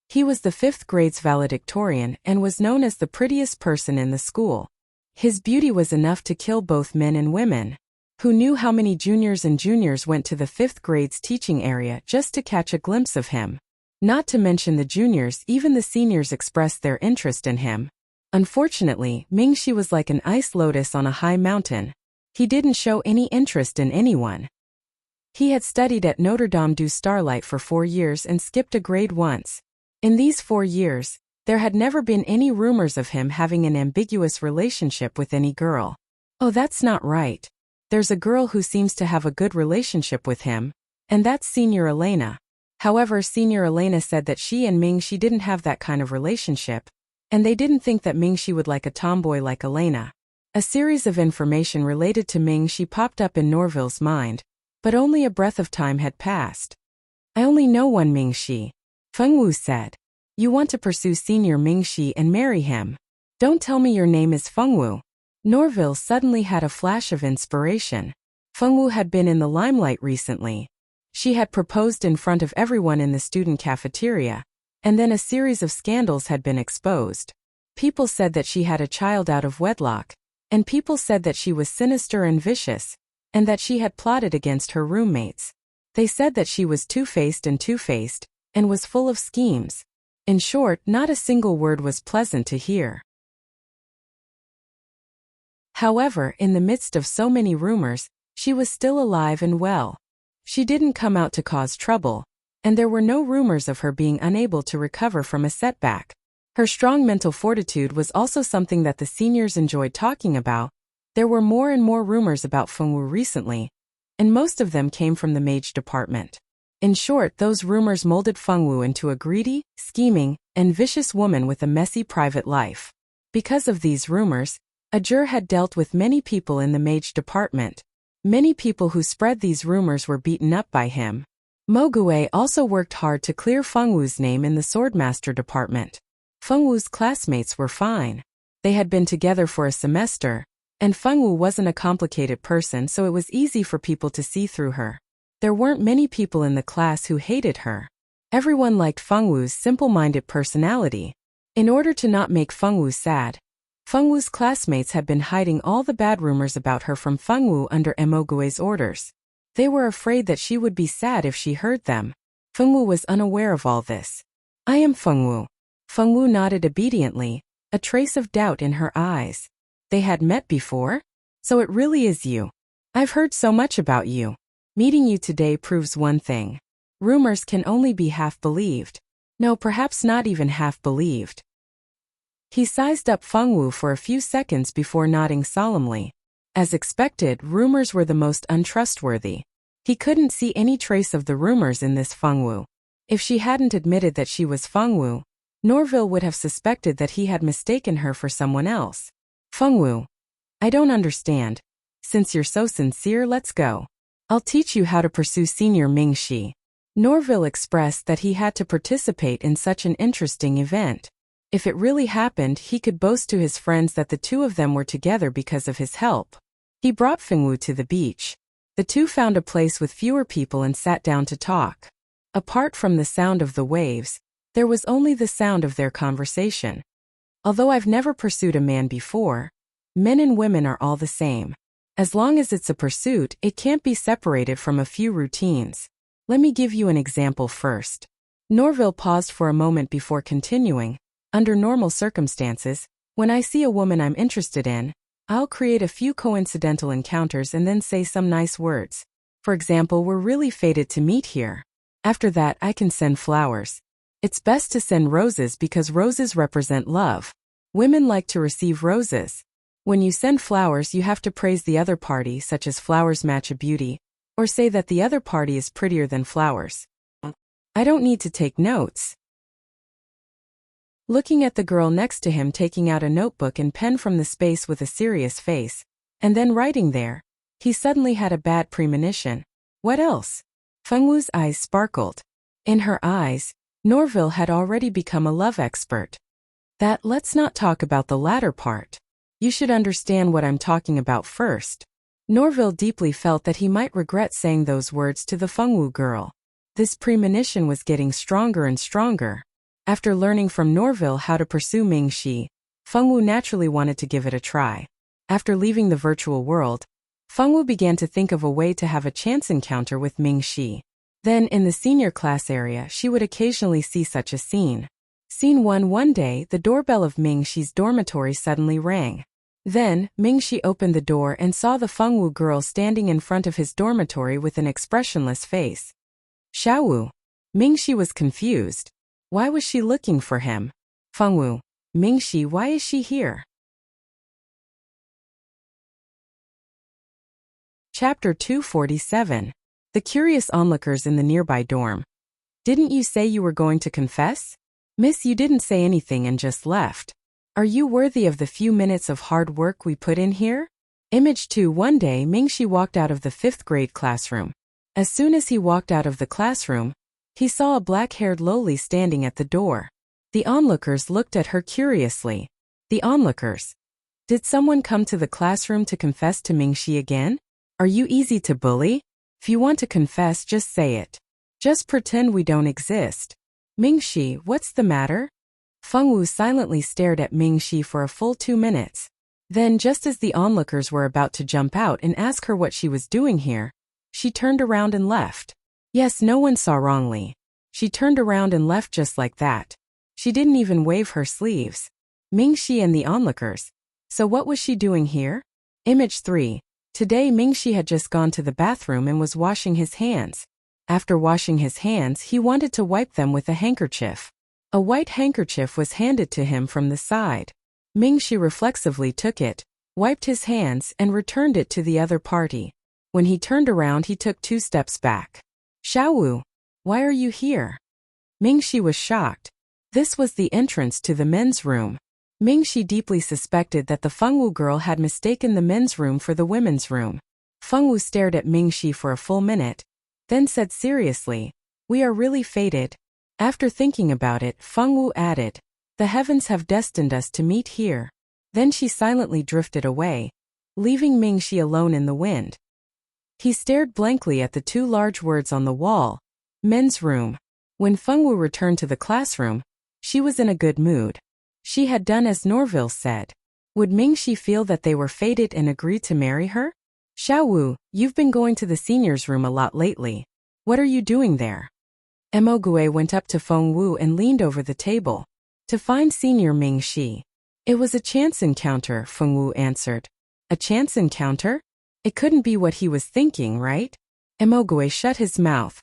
He was the 5th grade's valedictorian and was known as the prettiest person in the school. His beauty was enough to kill both men and women. Who knew how many juniors and juniors went to the 5th grade's teaching area just to catch a glimpse of him? Not to mention the juniors, even the seniors expressed their interest in him. Unfortunately, Mingxi was like an ice lotus on a high mountain. He didn't show any interest in anyone. He had studied at Notre Dame du Starlight for 4 years and skipped a grade once. In these 4 years, there had never been any rumors of him having an ambiguous relationship with any girl. Oh, that's not right. There's a girl who seems to have a good relationship with him, and that's Senior Elena. However, Senior Elena said that she and Mingxi didn't have that kind of relationship, and they didn't think that Mingxi would like a tomboy like Elena. A series of information related to Mingxi popped up in Norville's mind, but only a breath of time had passed. I only know one Mingxi, Fengwu said. You want to pursue Senior Mingxi and marry him. Don't tell me your name is Fengwu. Norville suddenly had a flash of inspiration. Fengwu had been in the limelight recently. She had proposed in front of everyone in the student cafeteria, and then a series of scandals had been exposed. People said that she had a child out of wedlock, and people said that she was sinister and vicious, and that she had plotted against her roommates. They said that she was two-faced, and was full of schemes. In short, not a single word was pleasant to hear. However, in the midst of so many rumors, she was still alive and well. She didn't come out to cause trouble, and there were no rumors of her being unable to recover from a setback. Her strong mental fortitude was also something that the seniors enjoyed talking about. There were more and more rumors about Fengwu recently, and most of them came from the mage department. In short, those rumors molded Fengwu into a greedy, scheming, and vicious woman with a messy private life. Because of these rumors, Ajur had dealt with many people in the mage department. Many people who spread these rumors were beaten up by him. Mogue also worked hard to clear Fengwu's name in the swordmaster department. Fengwu's classmates were fine. They had been together for a semester, and Fengwu wasn't a complicated person, so it was easy for people to see through her. There weren't many people in the class who hated her. Everyone liked Fengwu's simple-minded personality. In order to not make Fengwu sad, Fengwu's classmates had been hiding all the bad rumors about her from Fengwu under Mogue's orders. They were afraid that she would be sad if she heard them. Fengwu was unaware of all this. I am Fengwu. Fengwu nodded obediently, a trace of doubt in her eyes. They had met before? So it really is you. I've heard so much about you. Meeting you today proves one thing. Rumors can only be half believed. No, perhaps not even half believed. He sized up Fengwu for a few seconds before nodding solemnly. As expected, rumors were the most untrustworthy. He couldn't see any trace of the rumors in this Fengwu. If she hadn't admitted that she was Fengwu, Norville would have suspected that he had mistaken her for someone else. Fengwu, I don't understand. Since you're so sincere, let's go. I'll teach you how to pursue Senior Mingxi. Norville expressed that he had to participate in such an interesting event. If it really happened, he could boast to his friends that the two of them were together because of his help. He brought Fengwu to the beach. The two found a place with fewer people and sat down to talk. Apart from the sound of the waves, there was only the sound of their conversation. Although I've never pursued a man before, men and women are all the same. As long as it's a pursuit, it can't be separated from a few routines. Let me give you an example first. Norville paused for a moment before continuing. Under normal circumstances, when I see a woman I'm interested in, I'll create a few coincidental encounters and then say some nice words. For example, we're really fated to meet here. After that, I can send flowers. It's best to send roses because roses represent love. Women like to receive roses. When you send flowers, you have to praise the other party, such as flowers match a beauty, or say that the other party is prettier than flowers. I don't need to take notes. Looking at the girl next to him taking out a notebook and pen from the space with a serious face, and then writing there, he suddenly had a bad premonition. What else? Fengwu's eyes sparkled. In her eyes, Norville had already become a love expert. Let's not talk about the latter part. You should understand what I'm talking about first. Norville deeply felt that he might regret saying those words to the Fengwu girl. This premonition was getting stronger and stronger. After learning from Norville how to pursue Mingxi, Fengwu naturally wanted to give it a try. After leaving the virtual world, Fengwu began to think of a way to have a chance encounter with Mingxi. Then, in the senior class area, she would occasionally see such a scene. Scene 1. One day, the doorbell of Mingxi's dormitory suddenly rang. Then, Mingxi opened the door and saw the Fengwu girl standing in front of his dormitory with an expressionless face. Xiaowu. Mingxi was confused. Why was she looking for him? Fengwu, Mingxi, why is she here? Chapter 247. The Curious Onlookers in the Nearby Dorm. Didn't you say you were going to confess? Miss, you didn't say anything and just left. Are you worthy of the few minutes of hard work we put in here? Image 2. One day, Mingxi walked out of the 5th grade classroom. As soon as he walked out of the classroom, he saw a black-haired loli standing at the door. The onlookers looked at her curiously. The onlookers. Did someone come to the classroom to confess to Mingxi again? Are you easy to bully? If you want to confess, just say it. Just pretend we don't exist. Mingxi, what's the matter? Fengwu silently stared at Mingxi for a full 2 minutes. Then, just as the onlookers were about to jump out and ask her what she was doing here, she turned around and left. Yes, no one saw wrongly. She turned around and left just like that. She didn't even wave her sleeves. Mingxi and the onlookers. So what was she doing here? Image 3. Today Mingxi had just gone to the bathroom and was washing his hands. After washing his hands, he wanted to wipe them with a handkerchief. A white handkerchief was handed to him from the side. Mingxi reflexively took it, wiped his hands, and returned it to the other party. When he turned around, he took 2 steps back. Xiaowu, why are you here? Mingxi was shocked. This was the entrance to the men's room. Mingxi deeply suspected that the Fengwu girl had mistaken the men's room for the women's room. Fengwu stared at Mingxi for a full minute, then said seriously, "We are really fated." After thinking about it, Fengwu added, "The heavens have destined us to meet here." Then she silently drifted away, leaving Mingxi alone in the wind. He stared blankly at the 2 large words on the wall, men's room. When Fengwu returned to the classroom, she was in a good mood. She had done as Norville said. Would Mingxi feel that they were fated and agree to marry her? Xiaowu, you've been going to the seniors' room a lot lately. What are you doing there? Emogue went up to Fengwu and leaned over the table. To find Senior Mingxi. It was a chance encounter, Fengwu answered. A chance encounter? It couldn't be what he was thinking, right? Emogue shut his mouth.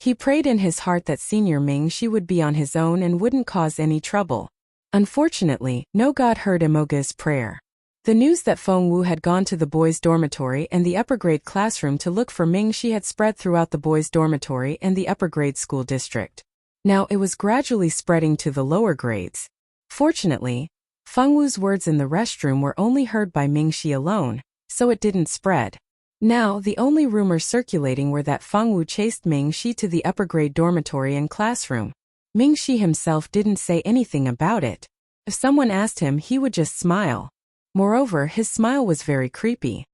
He prayed in his heart that Senior Mingxi would be on his own and wouldn't cause any trouble. Unfortunately, no god heard Emoge's prayer. The news that Fengwu had gone to the boys' dormitory and the upper-grade classroom to look for Mingxi had spread throughout the boys' dormitory and the upper-grade school district. Now it was gradually spreading to the lower grades. Fortunately, Fengwu's words in the restroom were only heard by Mingxi alone, so it didn't spread. Now the only rumors circulating were that Fengwu chased Mingxi to the upper-grade dormitory and classroom. Mingxi himself didn't say anything about it. If someone asked him, he would just smile. Moreover, his smile was very creepy.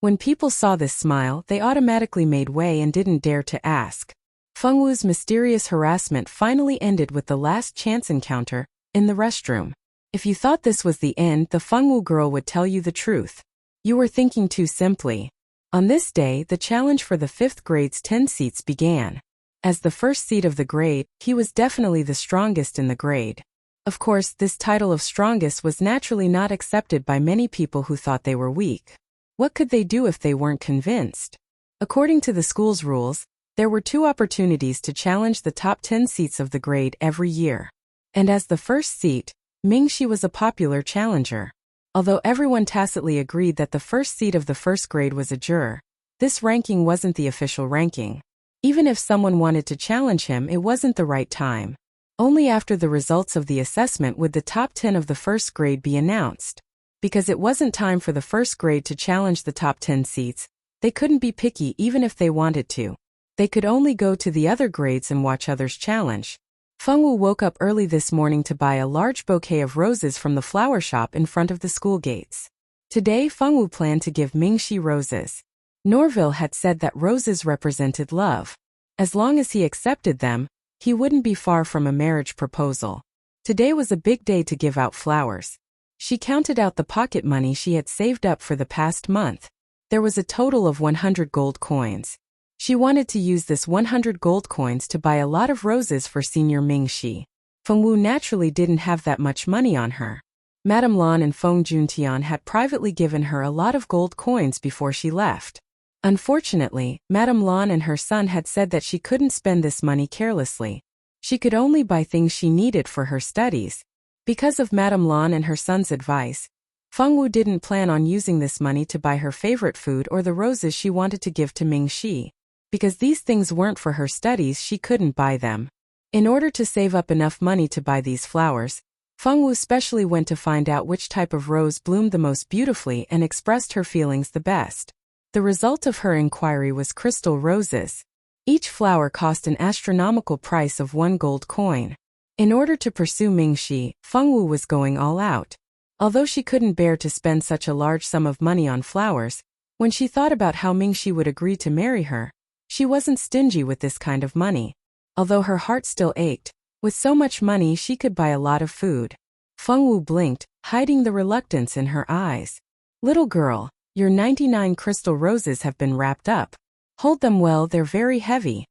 When people saw this smile, they automatically made way and didn't dare to ask. Fengwu's mysterious harassment finally ended with the last chance encounter, in the restroom. If you thought this was the end, the Fengwu girl would tell you the truth. You were thinking too simply. On this day, the challenge for the 5th grade's 10 seats began. As the first seat of the grade, he was definitely the strongest in the grade. Of course, this title of strongest was naturally not accepted by many people who thought they were weak. What could they do if they weren't convinced? According to the school's rules, there were 2 opportunities to challenge the top 10 seats of the grade every year. And as the first seat, Mingxi was a popular challenger. Although everyone tacitly agreed that the first seat of the first grade was a juror, this ranking wasn't the official ranking. Even if someone wanted to challenge him, it wasn't the right time. Only after the results of the assessment would the top 10 of the first grade be announced. Because it wasn't time for the first grade to challenge the top 10 seats, they couldn't be picky even if they wanted to. They could only go to the other grades and watch others challenge. Fengwu woke up early this morning to buy a large bouquet of roses from the flower shop in front of the school gates. Today, Fengwu planned to give Mingxi roses. Norville had said that roses represented love. As long as he accepted them, he wouldn't be far from a marriage proposal. Today was a big day to give out flowers. She counted out the pocket money she had saved up for the past month. There was a total of 100 gold coins. She wanted to use this 100 gold coins to buy a lot of roses for Senior Mingxi. Fengwu naturally didn't have that much money on her. Madame Lan and Feng Juntian had privately given her a lot of gold coins before she left. Unfortunately, Madame Lan and her son had said that she couldn't spend this money carelessly. She could only buy things she needed for her studies. Because of Madame Lan and her son's advice, Fengwu didn't plan on using this money to buy her favorite food or the roses she wanted to give to Mingxi. Because these things weren't for her studies, she couldn't buy them. In order to save up enough money to buy these flowers, Fengwu specially went to find out which type of rose bloomed the most beautifully and expressed her feelings the best. The result of her inquiry was crystal roses. Each flower cost an astronomical price of 1 gold coin. In order to pursue Mingxi, Fengwu was going all out. Although she couldn't bear to spend such a large sum of money on flowers, when she thought about how Mingxi would agree to marry her, she wasn't stingy with this kind of money. Although her heart still ached, with so much money she could buy a lot of food. Fengwu blinked, hiding the reluctance in her eyes. "Little girl, your 99 crystal roses have been wrapped up. Hold them well, they're very heavy."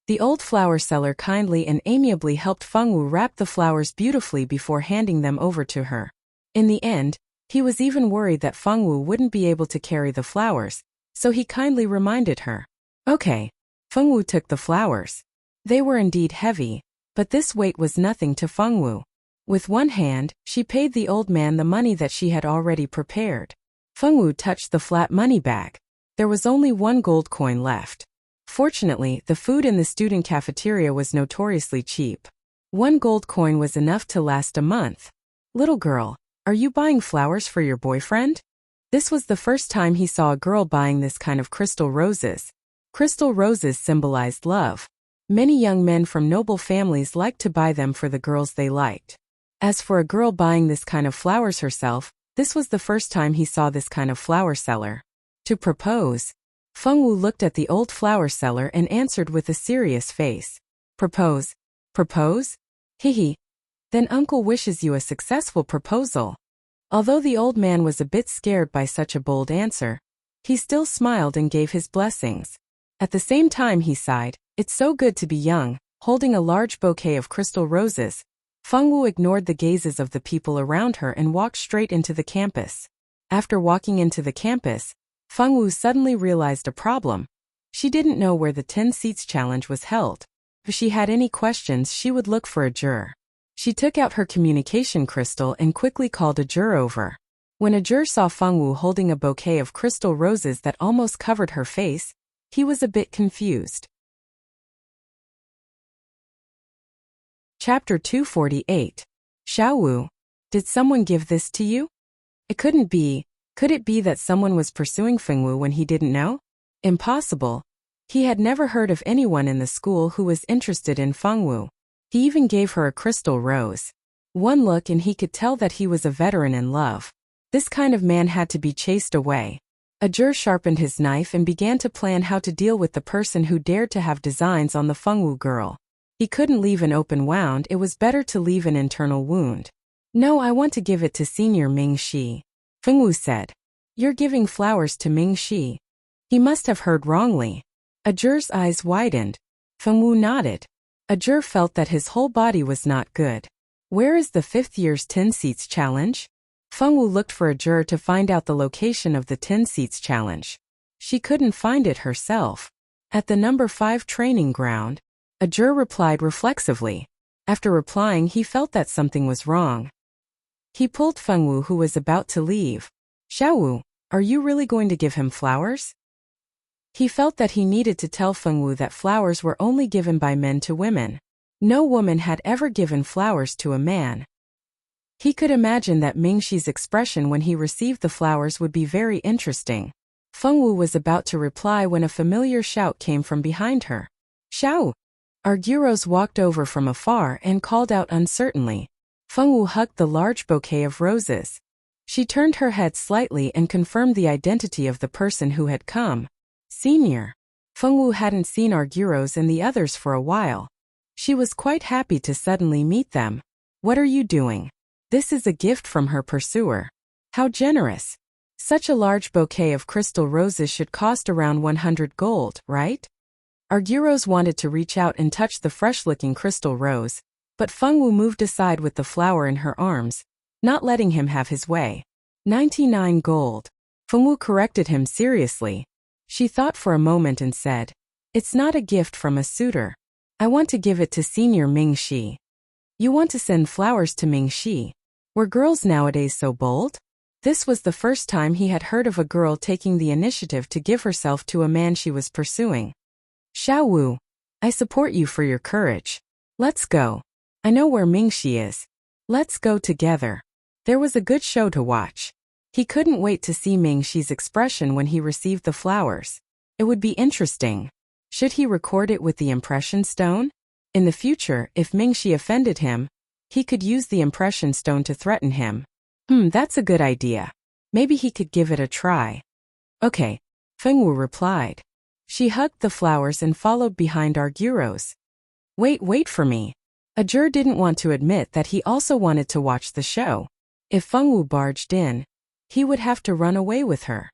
The old flower seller kindly and amiably helped Fengwu wrap the flowers beautifully before handing them over to her. In the end, he was even worried that Fengwu wouldn't be able to carry the flowers, so he kindly reminded her. Okay. Fengwu took the flowers. They were indeed heavy, but this weight was nothing to Fengwu. With one hand, she paid the old man the money that she had already prepared. Fengwu touched the flat money bag. There was only 1 gold coin left. Fortunately, the food in the student cafeteria was notoriously cheap. 1 gold coin was enough to last a month. "Little girl, are you buying flowers for your boyfriend?" This was the first time he saw a girl buying this kind of crystal roses. Crystal roses symbolized love. Many young men from noble families liked to buy them for the girls they liked. As for a girl buying this kind of flowers herself, this was the first time he saw this kind of flower seller. To propose, Fengwu looked at the old flower seller and answered with a serious face. "Propose? Propose? Hehe. Then uncle wishes you a successful proposal." Although the old man was a bit scared by such a bold answer, he still smiled and gave his blessings. At the same time he sighed, "It's so good to be young." Holding a large bouquet of crystal roses, Fengwu ignored the gazes of the people around her and walked straight into the campus. After walking into the campus, Fengwu suddenly realized a problem. She didn't know where the 10 seats challenge was held. If she had any questions, she would look for a juror. She took out her communication crystal and quickly called a juror over. When a juror saw Fengwu holding a bouquet of crystal roses that almost covered her face, he was a bit confused. Chapter 248. Xiaowu, did someone give this to you? It couldn't be. Could it be that someone was pursuing Fengwu when he didn't know? Impossible. He had never heard of anyone in the school who was interested in Fengwu. He even gave her a crystal rose. One look and he could tell that he was a veteran in love. This kind of man had to be chased away. A juror sharpened his knife and began to plan how to deal with the person who dared to have designs on the Fengwu girl. He couldn't leave an open wound, it was better to leave an internal wound. "No, I want to give it to Senior Mingxi," Fengwu said. "You're giving flowers to Mingxi." He must have heard wrongly. A juror's eyes widened. Fengwu nodded. A juror felt that his whole body was not good. "Where is the 5th year's 10 seats challenge?" Fengwu looked for a juror to find out the location of the 10 seats challenge. She couldn't find it herself. "At the number 5 training ground," a juror replied reflexively. After replying, he felt that something was wrong. He pulled Fengwu, who was about to leave. "Xiaowu, are you really going to give him flowers?" He felt that he needed to tell Fengwu that flowers were only given by men to women. No woman had ever given flowers to a man. He could imagine that Mingxi's expression when he received the flowers would be very interesting. Fengwu was about to reply when a familiar shout came from behind her. "Xiao!" Arguros walked over from afar and called out uncertainly. Fengwu hugged the large bouquet of roses. She turned her head slightly and confirmed the identity of the person who had come. "Senior." Fengwu hadn't seen Arguros and the others for a while. She was quite happy to suddenly meet them. "What are you doing?" This is a gift from her pursuer. How generous. Such a large bouquet of crystal roses should cost around 100 gold, right? Arguros wanted to reach out and touch the fresh-looking crystal rose, but Fengwu moved aside with the flower in her arms, not letting him have his way. 99 gold. Fengwu corrected him seriously. She thought for a moment and said, "It's not a gift from a suitor. I want to give it to Senior Ming Shi." "You want to send flowers to Ming Shi? Were girls nowadays so bold?" This was the first time he had heard of a girl taking the initiative to give herself to a man she was pursuing. "Xiao Wu, I support you for your courage. Let's go. I know where Ming Shi is. Let's go together." There was a good show to watch. He couldn't wait to see Ming Shi's expression when he received the flowers. It would be interesting. Should he record it with the impression stone? In the future, if Ming Shi offended him, he could use the impression stone to threaten him. That's a good idea. Maybe he could give it a try. "Okay," Fengwu replied. She hugged the flowers and followed behind Arguros. Wait for me." Ajur didn't want to admit that he also wanted to watch the show. If Fengwu barged in, he would have to run away with her.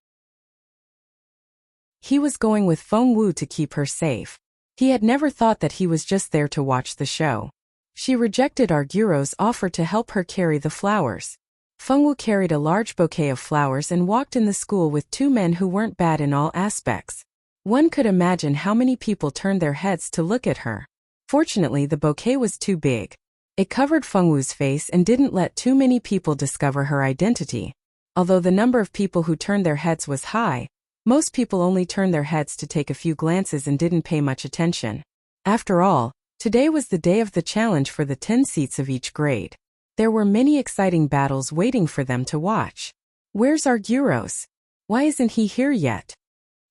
He was going with Fengwu to keep her safe. He had never thought that he was just there to watch the show. She rejected Arguro's offer to help her carry the flowers. Fengwu carried a large bouquet of flowers and walked in the school with two men who weren't bad in all aspects. One could imagine how many people turned their heads to look at her. Fortunately, the bouquet was too big. It covered Fengwu's face and didn't let too many people discover her identity. Although the number of people who turned their heads was high, most people only turned their heads to take a few glances and didn't pay much attention. After all, today was the day of the challenge for the 10 seats of each grade. There were many exciting battles waiting for them to watch. "Where's Arguros? Why isn't he here yet?"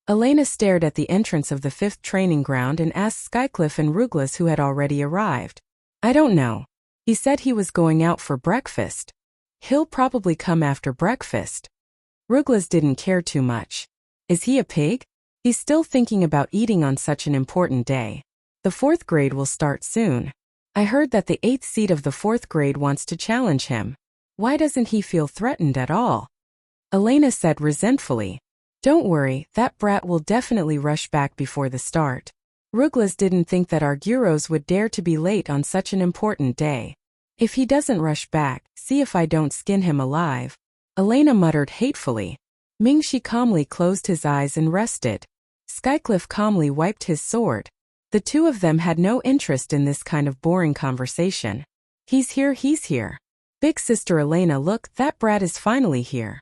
Elena stared at the entrance of the 5th training ground and asked Skycliff and Ruglas, who had already arrived. "I don't know. He said he was going out for breakfast. He'll probably come after breakfast." Ruglas didn't care too much. Is he a pig? He's still thinking about eating on such an important day. The 4th grade will start soon. I heard that the 8th seat of the 4th grade wants to challenge him. Why doesn't he feel threatened at all? Elena said resentfully. "Don't worry, that brat will definitely rush back before the start." Ruglas didn't think that Arguros would dare to be late on such an important day. "If he doesn't rush back, see if I don't skin him alive," Elena muttered hatefully. Ming Shi calmly closed his eyes and rested. Skycliff calmly wiped his sword. The two of them had no interest in this kind of boring conversation. He's here. Big sister Elena, look, that brat is finally here."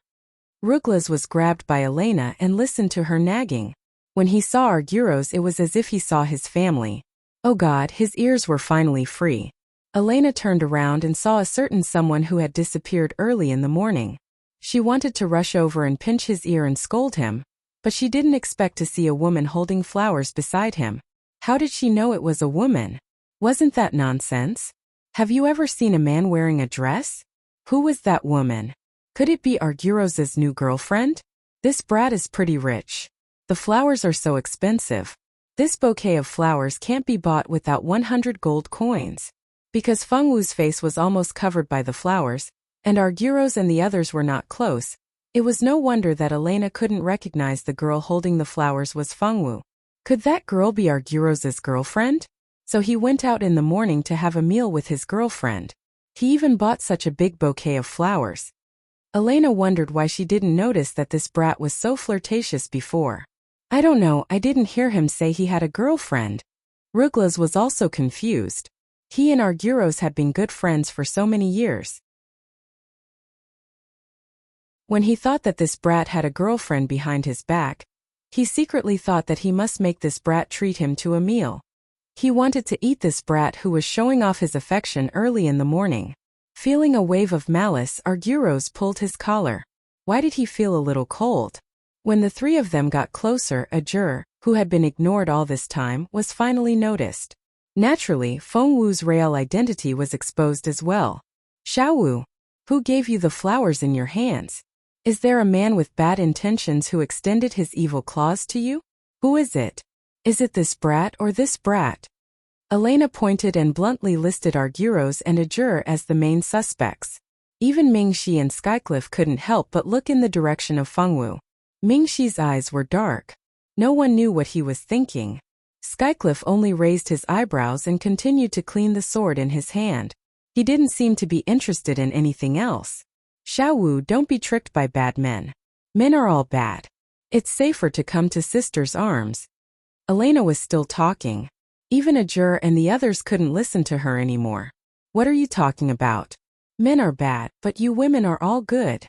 Ruglas was grabbed by Elena and listened to her nagging. When he saw Arguros, it was as if he saw his family. Oh God, his ears were finally free. Elena turned around and saw a certain someone who had disappeared early in the morning. She wanted to rush over and pinch his ear and scold him, but she didn't expect to see a woman holding flowers beside him. How did she know it was a woman? Wasn't that nonsense? Have you ever seen a man wearing a dress? Who was that woman? Could it be Arguros' new girlfriend? This brat is pretty rich. The flowers are so expensive. This bouquet of flowers can't be bought without 100 gold coins. Because Fengwu's face was almost covered by the flowers, and Arguros and the others were not close, it was no wonder that Elena couldn't recognize the girl holding the flowers was Fengwu. Could that girl be Arguros' girlfriend? So he went out in the morning to have a meal with his girlfriend. He even bought such a big bouquet of flowers. Elena wondered why she didn't notice that this brat was so flirtatious before. "I don't know, I didn't hear him say he had a girlfriend." Ruglas was also confused. He and Arguros had been good friends for so many years. When he thought that this brat had a girlfriend behind his back, he secretly thought that he must make this brat treat him to a meal. He wanted to eat this brat who was showing off his affection early in the morning. Feeling a wave of malice, Arguros pulled his collar. Why did he feel a little cold? When the three of them got closer, Ajur, who had been ignored all this time, was finally noticed. Naturally, Fengwu's real identity was exposed as well. "Xiao Wu, who gave you the flowers in your hands? Is there a man with bad intentions who extended his evil claws to you? Who is it? Is it this brat or this brat?" Elena pointed and bluntly listed Arguros and Ajur as the main suspects. Even Ming Shi and Skycliff couldn't help but look in the direction of Fengwu. Ming Shi's eyes were dark. No one knew what he was thinking. Skycliff only raised his eyebrows and continued to clean the sword in his hand. He didn't seem to be interested in anything else. "Xiao Wu, don't be tricked by bad men. Men are all bad. It's safer to come to sister's arms. Elena was still talking. Even Ajur and the others couldn't listen to her anymore. What are you talking about? Men are bad, but you women are all good.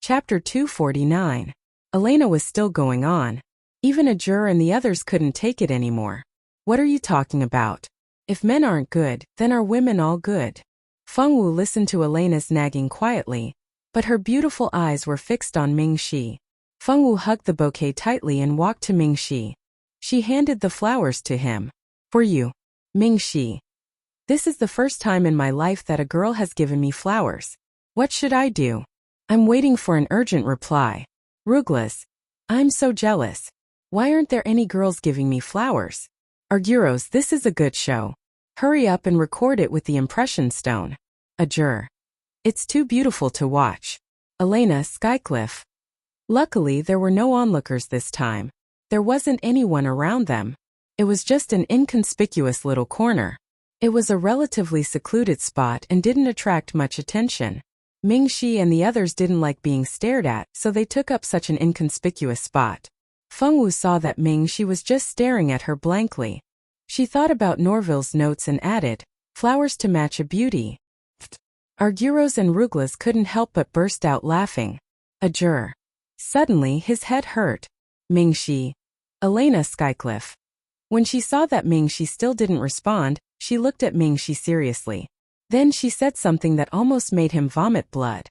Chapter 249. Elena was still going on. Even Ajur and the others couldn't take it anymore. What are you talking about? If men aren't good, then are women all good? Fengwu listened to Elena's nagging quietly, but her beautiful eyes were fixed on Mingxi. Fengwu hugged the bouquet tightly and walked to Mingxi. She handed the flowers to him. For you, Mingxi. This is the first time in my life that a girl has given me flowers. What should I do? I'm waiting for an urgent reply. Rugless. I'm so jealous. Why aren't there any girls giving me flowers? Arguros, this is a good show. Hurry up and record it with the impression stone. Ajur. It's too beautiful to watch. Elena, Skycliff. Luckily, there were no onlookers this time. There wasn't anyone around them. It was just an inconspicuous little corner. It was a relatively secluded spot and didn't attract much attention. Mingxi and the others didn't like being stared at, so they took up such an inconspicuous spot. Fengwu saw that Mingxi was just staring at her blankly. She thought about Norville's notes and added, flowers to match a beauty. Arguros and Ruglas couldn't help but burst out laughing. Ajur. Suddenly, his head hurt. Mingxi. Elena, Skycliff. When she saw that Mingxi still didn't respond, she looked at Mingxi seriously. Then she said something that almost made him vomit blood.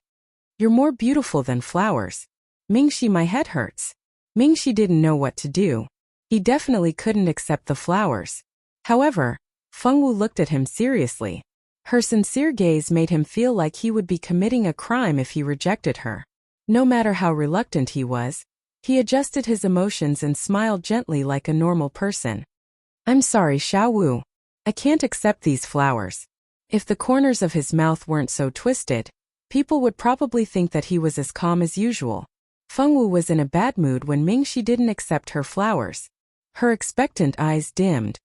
You're more beautiful than flowers. Mingxi, my head hurts. Mingxi didn't know what to do. He definitely couldn't accept the flowers. However, Fengwu looked at him seriously. Her sincere gaze made him feel like he would be committing a crime if he rejected her. No matter how reluctant he was, he adjusted his emotions and smiled gently like a normal person. I'm sorry, Xiaowu. I can't accept these flowers. If the corners of his mouth weren't so twisted, people would probably think that he was as calm as usual. Fengwu was in a bad mood when Mingxi didn't accept her flowers. Her expectant eyes dimmed.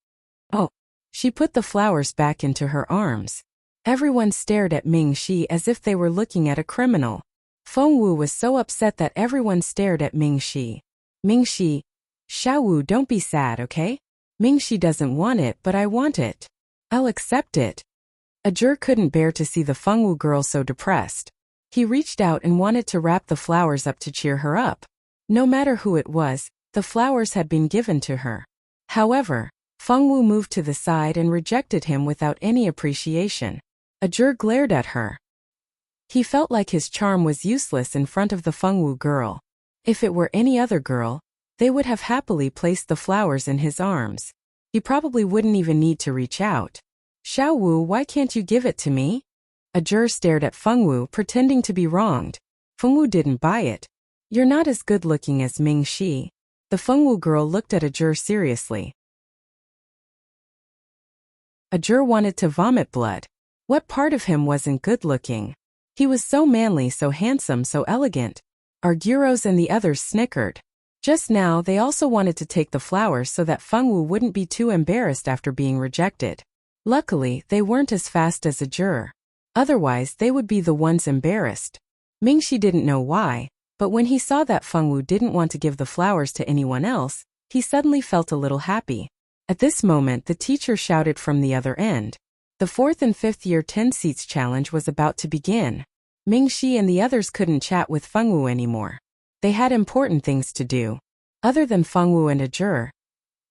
Oh. She put the flowers back into her arms. Everyone stared at Mingxi as if they were looking at a criminal. Fengwu was so upset that everyone stared at Mingxi. Mingxi. Xiaowu, don't be sad, okay? Mingxi doesn't want it, but I want it. I'll accept it. Ajur couldn't bear to see the Fengwu girl so depressed. He reached out and wanted to wrap the flowers up to cheer her up. No matter who it was, the flowers had been given to her. However, Fengwu moved to the side and rejected him without any appreciation. Ajur glared at her. He felt like his charm was useless in front of the Fengwu girl. If it were any other girl, they would have happily placed the flowers in his arms. He probably wouldn't even need to reach out. Xiaowu, why can't you give it to me? Ajur stared at Fengwu, pretending to be wronged. Fengwu didn't buy it. You're not as good-looking as Mingxi. The Fengwu girl looked at Ajur seriously. Ajur wanted to vomit blood. What part of him wasn't good-looking? He was so manly, so handsome, so elegant. Arguros and the others snickered. Just now, they also wanted to take the flowers so that Fengwu wouldn't be too embarrassed after being rejected. Luckily, they weren't as fast as Ajur. Otherwise, they would be the ones embarrassed. Mingxi didn't know why, but when he saw that Fengwu didn't want to give the flowers to anyone else, he suddenly felt a little happy. At this moment, the teacher shouted from the other end. The 4th and 5th year 10 seats challenge was about to begin. Mingxi and the others couldn't chat with Fengwu anymore. They had important things to do. Other than Fengwu and Ajur,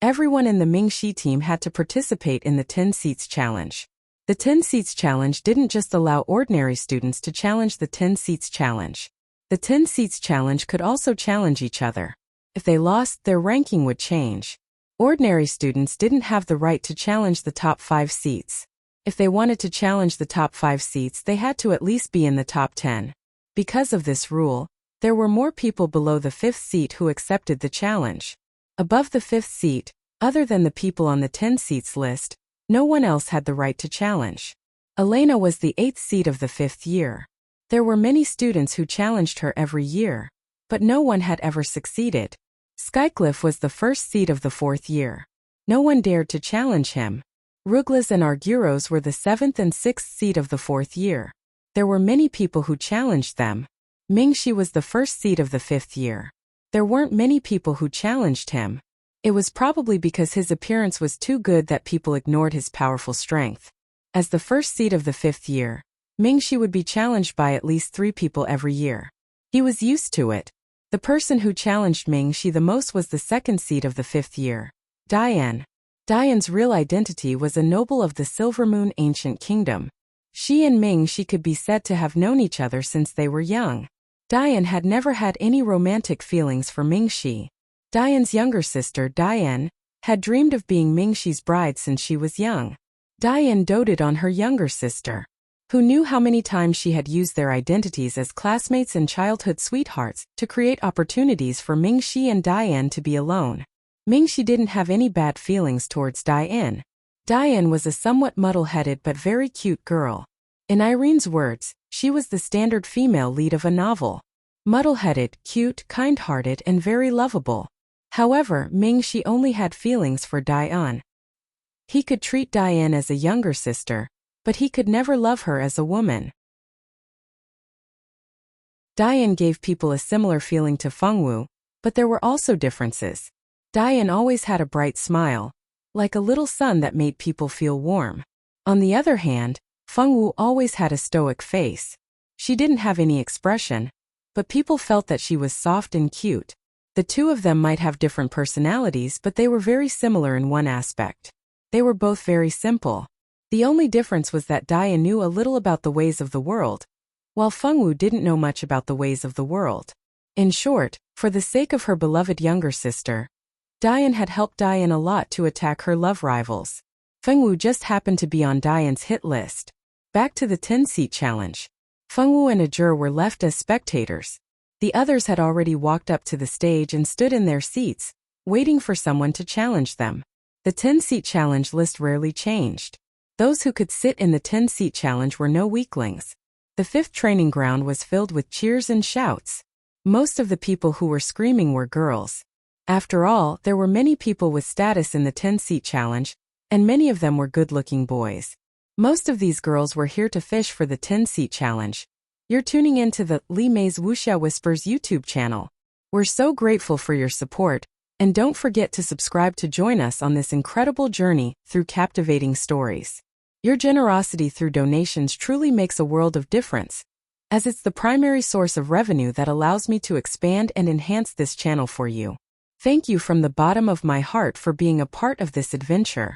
everyone in the Mingxi team had to participate in the 10 seats challenge. The 10 seats challenge didn't just allow ordinary students to challenge the 10 seats challenge. The 10 seats challenge could also challenge each other. If they lost, their ranking would change. Ordinary students didn't have the right to challenge the top 5 seats. If they wanted to challenge the top 5 seats, they had to at least be in the top 10. Because of this rule, there were more people below the 5th seat who accepted the challenge. Above the 5th seat, other than the people on the 10 seats list, no one else had the right to challenge. Elena was the 8th seat of the 5th year. There were many students who challenged her every year, but no one had ever succeeded. Skycliff was the 1st seat of the 4th year. No one dared to challenge him. Ruglas and Arguros were the 7th and 6th seat of the 4th year. There were many people who challenged them. Mingxi was the first seed of the 5th year. There weren't many people who challenged him. It was probably because his appearance was too good that people ignored his powerful strength. As the first seed of the 5th year, Mingxi would be challenged by at least 3 people every year. He was used to it. The person who challenged Mingxi the most was the 2nd seed of the 5th year, Dian. Dian's real identity was a noble of the Silver Moon Ancient Kingdom. She and Mingxi could be said to have known each other since they were young. Dian had never had any romantic feelings for Mingxi. Dian's younger sister, Dian, had dreamed of being Mingxi's bride since she was young. Dian doted on her younger sister, who knew how many times she had used their identities as classmates and childhood sweethearts to create opportunities for Mingxi and Dian to be alone. Mingxi didn't have any bad feelings towards Dian. Dian was a somewhat muddle-headed but very cute girl. In Irene's words, she was the standard female lead of a novel. Muddle-headed, cute, kind-hearted, and very lovable. However, Mingxi only had feelings for Dian. He could treat Dian as a younger sister, but he could never love her as a woman. Dian gave people a similar feeling to Fengwu, but there were also differences. Dian always had a bright smile, like a little sun that made people feel warm. On the other hand, Fengwu always had a stoic face. She didn't have any expression, but people felt that she was soft and cute. The two of them might have different personalities, but they were very similar in one aspect. They were both very simple. The only difference was that Dian knew a little about the ways of the world, while Fengwu didn't know much about the ways of the world. In short, for the sake of her beloved younger sister, Dian had helped Dian a lot to attack her love rivals. Fengwu just happened to be on Dian's hit list. Back to the 10-seat challenge. Fengwu and Ajur were left as spectators. The others had already walked up to the stage and stood in their seats, waiting for someone to challenge them. The 10-seat challenge list rarely changed. Those who could sit in the 10-seat challenge were no weaklings. The 5th training ground was filled with cheers and shouts. Most of the people who were screaming were girls. After all, there were many people with status in the 10-seat challenge, and many of them were good-looking boys. Most of these girls were here to fish for the 10-seat challenge. You're tuning into the Li Mei's Wuxia Whispers YouTube channel. We're so grateful for your support, and don't forget to subscribe to join us on this incredible journey through captivating stories. Your generosity through donations truly makes a world of difference, as it's the primary source of revenue that allows me to expand and enhance this channel for you. Thank you from the bottom of my heart for being a part of this adventure.